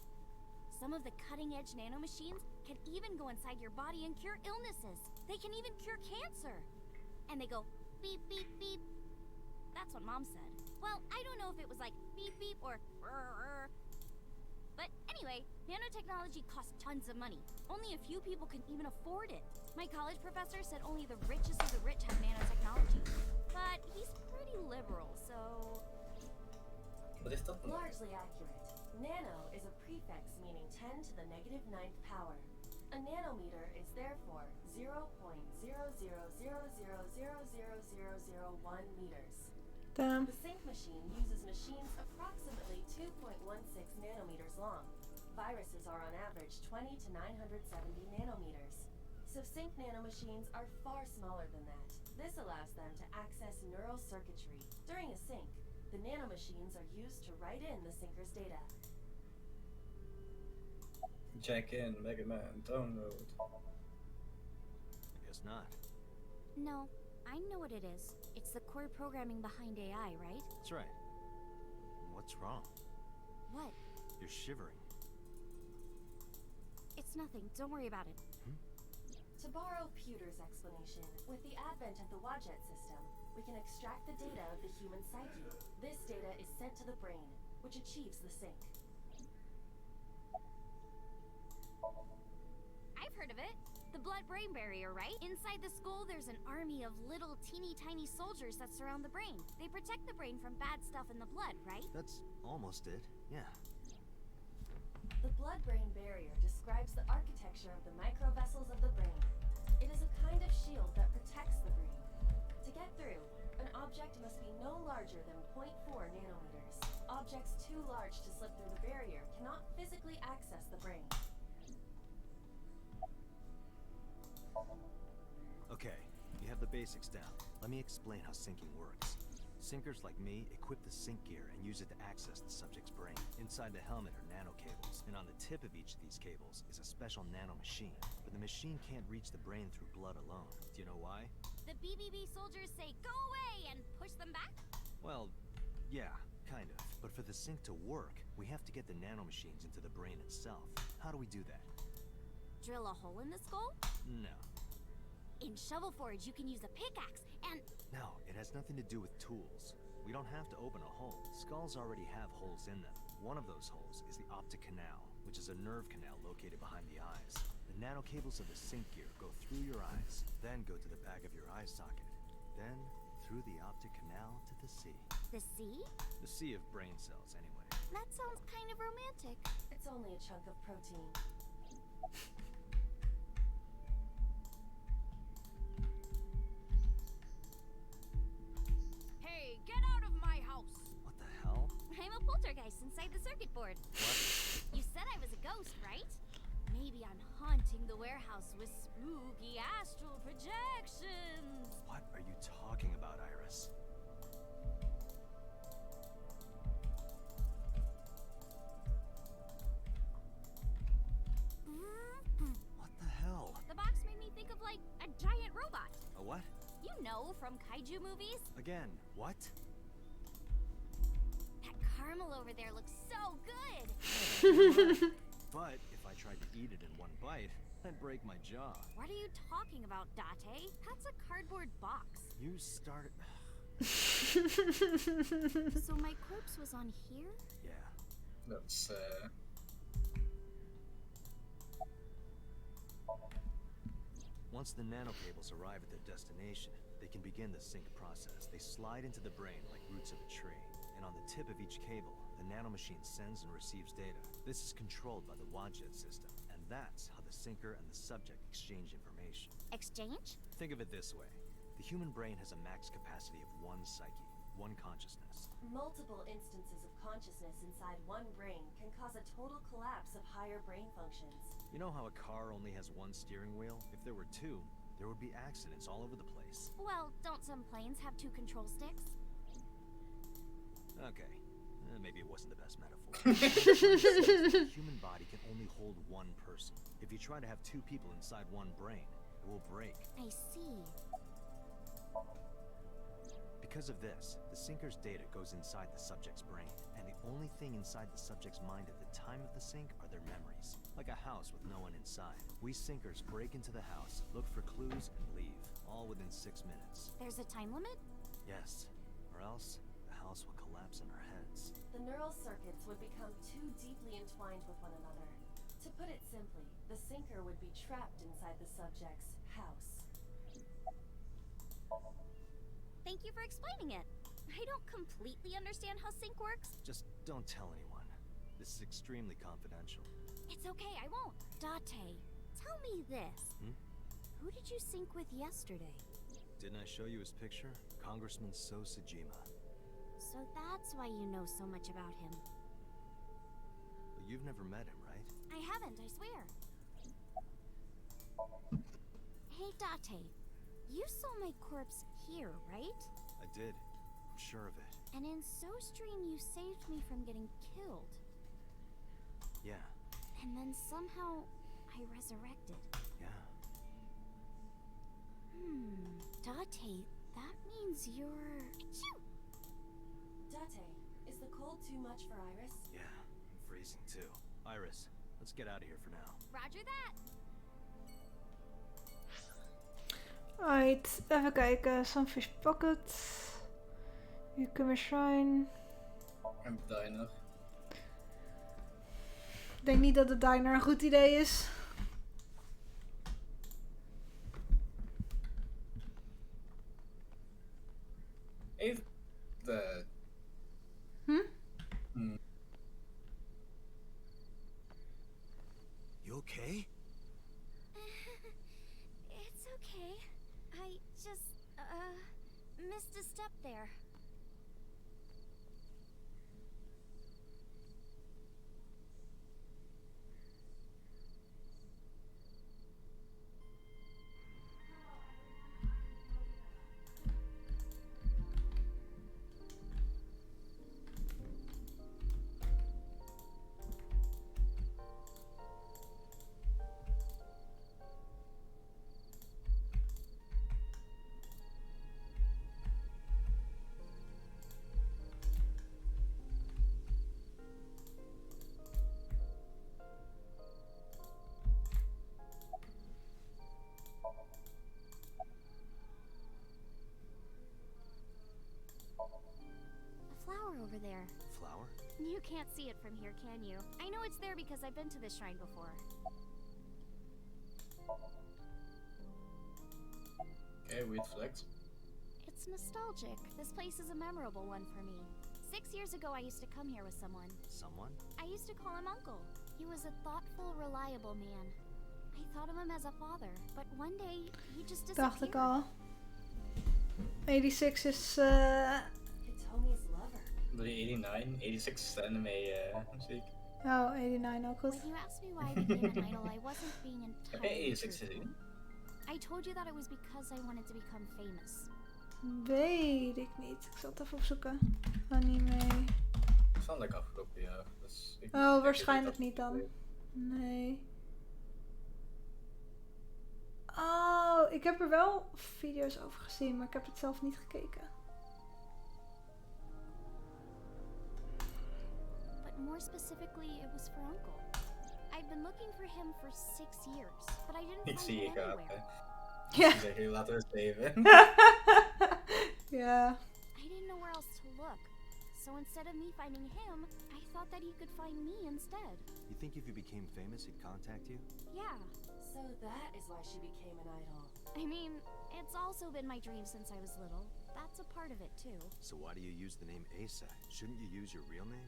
Some of the cutting-edge nanomachines can even go inside your body and cure illnesses. They can even cure cancer. And they go beep, beep, beep. That's what Mom said. Well, I don't know if it was like beep, beep or rrr. But anyway, nanotechnology costs tons of money. Only a few people can even afford it. My college professor said only the richest of the rich have nanotechnology. But he's pretty liberal, so... Wat is dat? Largely accurate. Nano is a prefix meaning 10 to the negative 9th power. A nanometer is therefore 0.0000000001 meters. Damn. The sync machine uses machines approximately 2.16 nanometers long. Viruses are on average 20 to 970 nanometers. So sync nanomachines are far smaller than that. This allows them to access neural circuitry. During a sync, the nanomachines are used to write in the syncer's data. Jack in, Mega Man, download. I guess not. No, I know what it is. It's the core programming behind AI, right? That's right. What's wrong? What? You're shivering. It's nothing. Don't worry about it. To borrow Pewter's explanation, with the advent of the Wadjet system, we can extract the data of the human psyche. This data is sent to the brain, which achieves the sync. I've heard of it. The blood-brain barrier, right? Inside the skull, there's an army of little teeny tiny soldiers that surround the brain. They protect the brain from bad stuff in the blood, right? That's almost it, yeah. The blood-brain barrier describes the architecture of the microvessels of the brain. It is a kind of shield that protects the brain. To get through, an object must be no larger than 0.4 nanometers. Objects too large to slip through the barrier cannot physically access the brain. Okay, you have the basics down. Let me explain how syncing works. Syncers like me equip the sync gear and use it to access the subject's brain. Inside the helmet are nano cables, and on the tip of each of these cables is a special nano machine. But the machine can't reach the brain through blood alone. Do you know why? The BBB soldiers say, "Go away," and push them back? Well, yeah, kind of. But for the sync to work, we have to get the nano machines into the brain itself. How do we do that? Drill a hole in the skull? No. In Shovel Forge, you can use a pickaxe and... No, it has nothing to do with tools. We don't have to open a hole. Skulls already have holes in them. One of those holes is the optic canal, which is a nerve canal located behind the eyes. The nano cables of the sync gear go through your eyes, then go to the back of your eye socket, then through the optic canal to the sea. The sea? The sea of brain cells, anyway. That sounds kind of romantic. It's only a chunk of protein. Hey, get out of my house! What the hell? I'm a poltergeist inside the circuit board. What? You said I was a ghost, right? Maybe I'm haunting the warehouse with spooky astral projections. What are you talking about, Iris? What the hell? The box made me think of like a giant robot. A what? You know, from kaiju movies. Again, what? That caramel over there looks so good. But if I tried to eat it in one bite, I'd break my jaw. What are you talking about, Date? That's a cardboard box. You started... So my corpse was on here? Yeah. That's Once the nanocables arrive at their destination, they can begin the sync process. They slide into the brain like roots of a tree. And on the tip of each cable, the nanomachine sends and receives data. This is controlled by the Wadjet system. And that's how the syncer and the subject exchange information. Exchange? Think of it this way. The human brain has a max capacity of one psyche, one consciousness. Multiple instances of consciousness inside one brain can cause a total collapse of higher brain functions. You know how a car only has one steering wheel? If there were two, there would be accidents all over the place. Well, don't some planes have 2 control sticks? Okay, maybe it wasn't the best metaphor. The human body can only hold one person. If you try to have 2 people inside one brain, it will break. I see. Because of this, the syncer's data goes inside the subject's brain, and the only thing inside the subject's mind at the time of the sync are their memories. Like a house with no one inside. We syncers break into the house, look for clues, and leave, all within 6 minutes. There's a time limit? Yes, or else the house will collapse on our heads. The neural circuits would become too deeply entwined with one another. To put it simply, the syncer would be trapped inside the subject's house. Thank you for explaining it. I don't completely understand how sync works. Just don't tell anyone. This is extremely confidential. It's okay, I won't. Date, tell me this. Who did you sync with yesterday? Didn't I show you his picture? Congressman SuperZheik. So that's why you know so much about him. But you've never met him, right? I haven't, I swear. Hey, Date, you saw my corpse here, right? I did. I'm sure of it. And in SoStream you saved me from getting killed. Yeah. And then somehow I resurrected. Yeah. Date, that means you're... Achoo! Date, is the cold too much for Iris? Yeah, I'm freezing too. Iris, let's get out of here for now. Roger that! Alright, even kijken. Sunfish Pocket. Newcomer Shrine. En diner. Ik denk niet dat de diner een goed idee is. Even the... You okay? It's okay. I just, missed a step there. Over there. Flower? You can't see it from here, can you? I know it's there because I've been to this shrine before. Okay, weird flex. It's nostalgic. This place is a memorable one for me. 6 years ago, I used to come here with someone. Someone? I used to call him Uncle. He was a thoughtful, reliable man. I thought of him as a father, but one day, he just disappeared. Dacht ik al. 86 is... Hitomi's lover. The 89, 86 anime muziek. Oh, 89 ook goed. When you asked me why I became an idol, I wasn't being entirely 86 truthful. I told you that it was because I wanted to become famous. Weet ik niet. Ik zal het even opzoeken. Anime. Dat is van like afgelopen jaar. Dus ik Oh, waarschijnlijk niet dan. Nee. Oh, ik heb er wel video's over gezien, maar ik heb het zelf niet gekeken. But more specifically, it was for Uncle. I've been looking for him for 6 years, but I didn't Ik find zie je him gaat. anywhere. Ja. Zeg je, laten we het even. Ja. I didn't know where else to look. So instead of me finding him, I thought that he could find me instead. You think if you became famous, he'd contact you? Yeah. So that is why she became an idol. I mean, it's also been my dream since I was little. That's a part of it too. So why do you use the name Aset? Shouldn't you use your real name?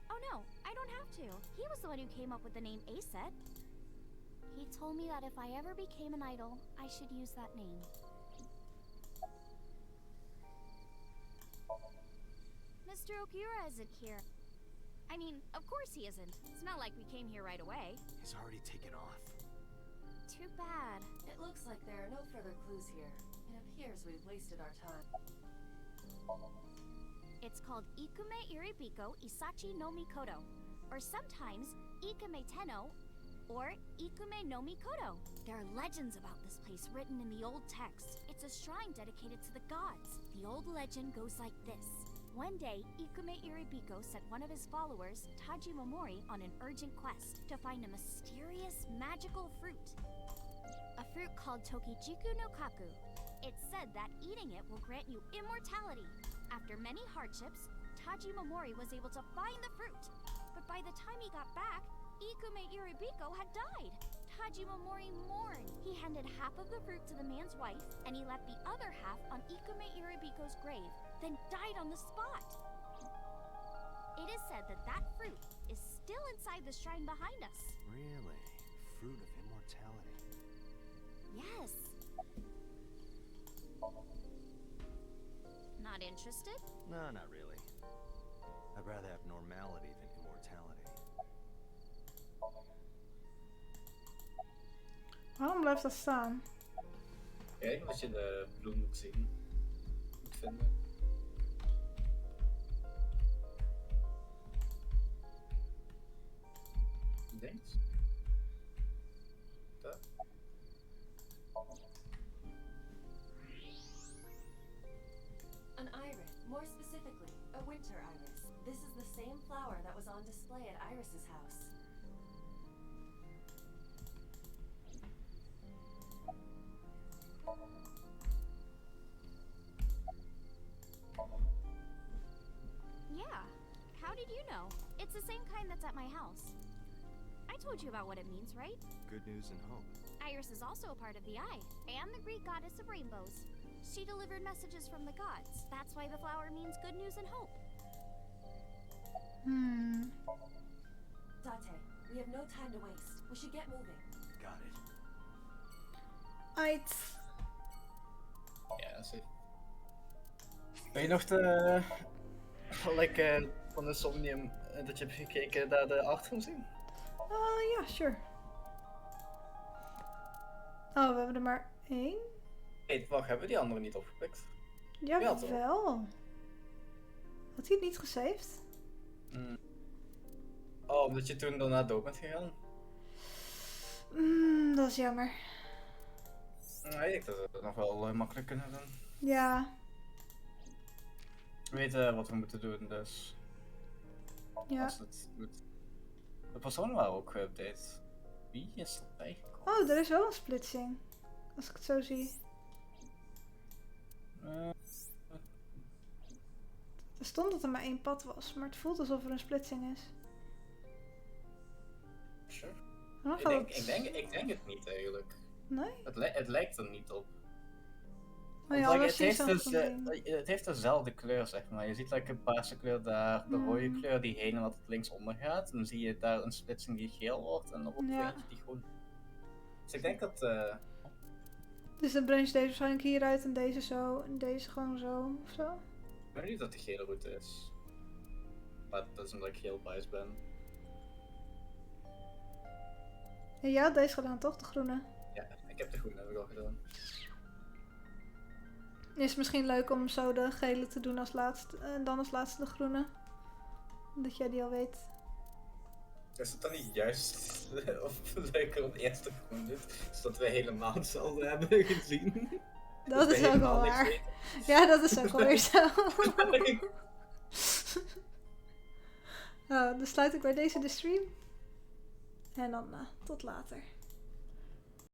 Oh no, I don't have to. He was the one who came up with the name Aset. He told me that if I ever became an idol, I should use that name. Mr. Okura isn't here. I mean, of course he isn't. It's not like we came here right away. He's already taken off. Too bad. It looks like there are no further clues here. It appears we've wasted our time. It's called Ikume Iribiko Isachi no Mikoto, or sometimes Ikume Tenno, or Ikume no Mikoto. There are legends about this place written in the old text. It's a shrine dedicated to the gods. The old legend goes like this. One day, Ikume Iribiko sent one of his followers, Taji Momori, on an urgent quest to find a mysterious, magical fruit. A fruit called Tokijiku no Kaku. It's said that eating it will grant you immortality. After many hardships, Taji Momori was able to find the fruit. But by the time he got back, Ikume Iribiko had died. Taji Momori mourned. He handed half of the fruit to the man's wife, and he left the other half on Ikume Iribiko's grave, then died on the spot. It is said that that fruit is still inside the shrine behind us. Really? Fruit of immortality. Yes. Not interested? No, not really. I'd rather have normality than immortality. Waarom blijft dat staan? Kijk, als je de bloem moet zien. Moet vinden. Links. Daar. An iris, more specifically, a winter iris. This is the same flower that was on display at Iris's house. Yeah. How did you know? It's the same kind that's at my house. I told you about what it means, right? Good news and hope. Iris is also a part of the eye, and the Greek goddess of rainbows. She delivered messages from the gods. That's why the flower means good news and hope. Date, we have no time to waste. We should get moving. Got it. Uit. Ja, zeker. Ben je nog de... van de Somnium dat je hebt gekeken naar de achtergrond zien? Ja, sure. Oh, we hebben er maar 1? Nee, wacht, hebben we die andere niet opgepikt? Ja, toch? wel. Had hij het niet gesaved? Oh, omdat je toen daarna dood bent gegaan? Dat is jammer. Nee, ik denk dat we het nog wel makkelijk kunnen doen. Ja. We weten wat we moeten doen, dus... Ja. Als het moet... De personen waren ook geüpdate. Wie is erbij gekomen? Oh, er is wel een splitsing. Als ik het zo zie. Er stond dat er maar 1 pad was, maar het voelt alsof er een splitsing is. Sure. Ik denk het niet eigenlijk. Nee? Het lijkt er niet op. Oh ja, het heeft dezelfde kleur, zeg maar. Je ziet een paarse kleur daar, de rode kleur die heen en altijd linksonder gaat. En dan zie je daar een splitsing die geel wordt en erop eentje die groen. Dus ik denk dat... Dus dan branch deze waarschijnlijk hieruit en deze zo en deze gewoon zo ofzo. Ik weet niet dat de gele route is. Maar dat is omdat ik heel biased ben. En jij had deze gedaan toch, de groene? Ja, ik heb de groene heb ik al gedaan. Is het misschien leuk om zo de gele te doen als laatste en dan als laatste de groene? Dat jij die al weet. Is het dan niet juist of leuker om eerst de groen doet, zodat we helemaal hetzelfde hebben gezien? Dat is ook wel waar. Ja, dat is ook wel weer zo. Nou, dan sluit ik bij deze de stream. En dan tot later.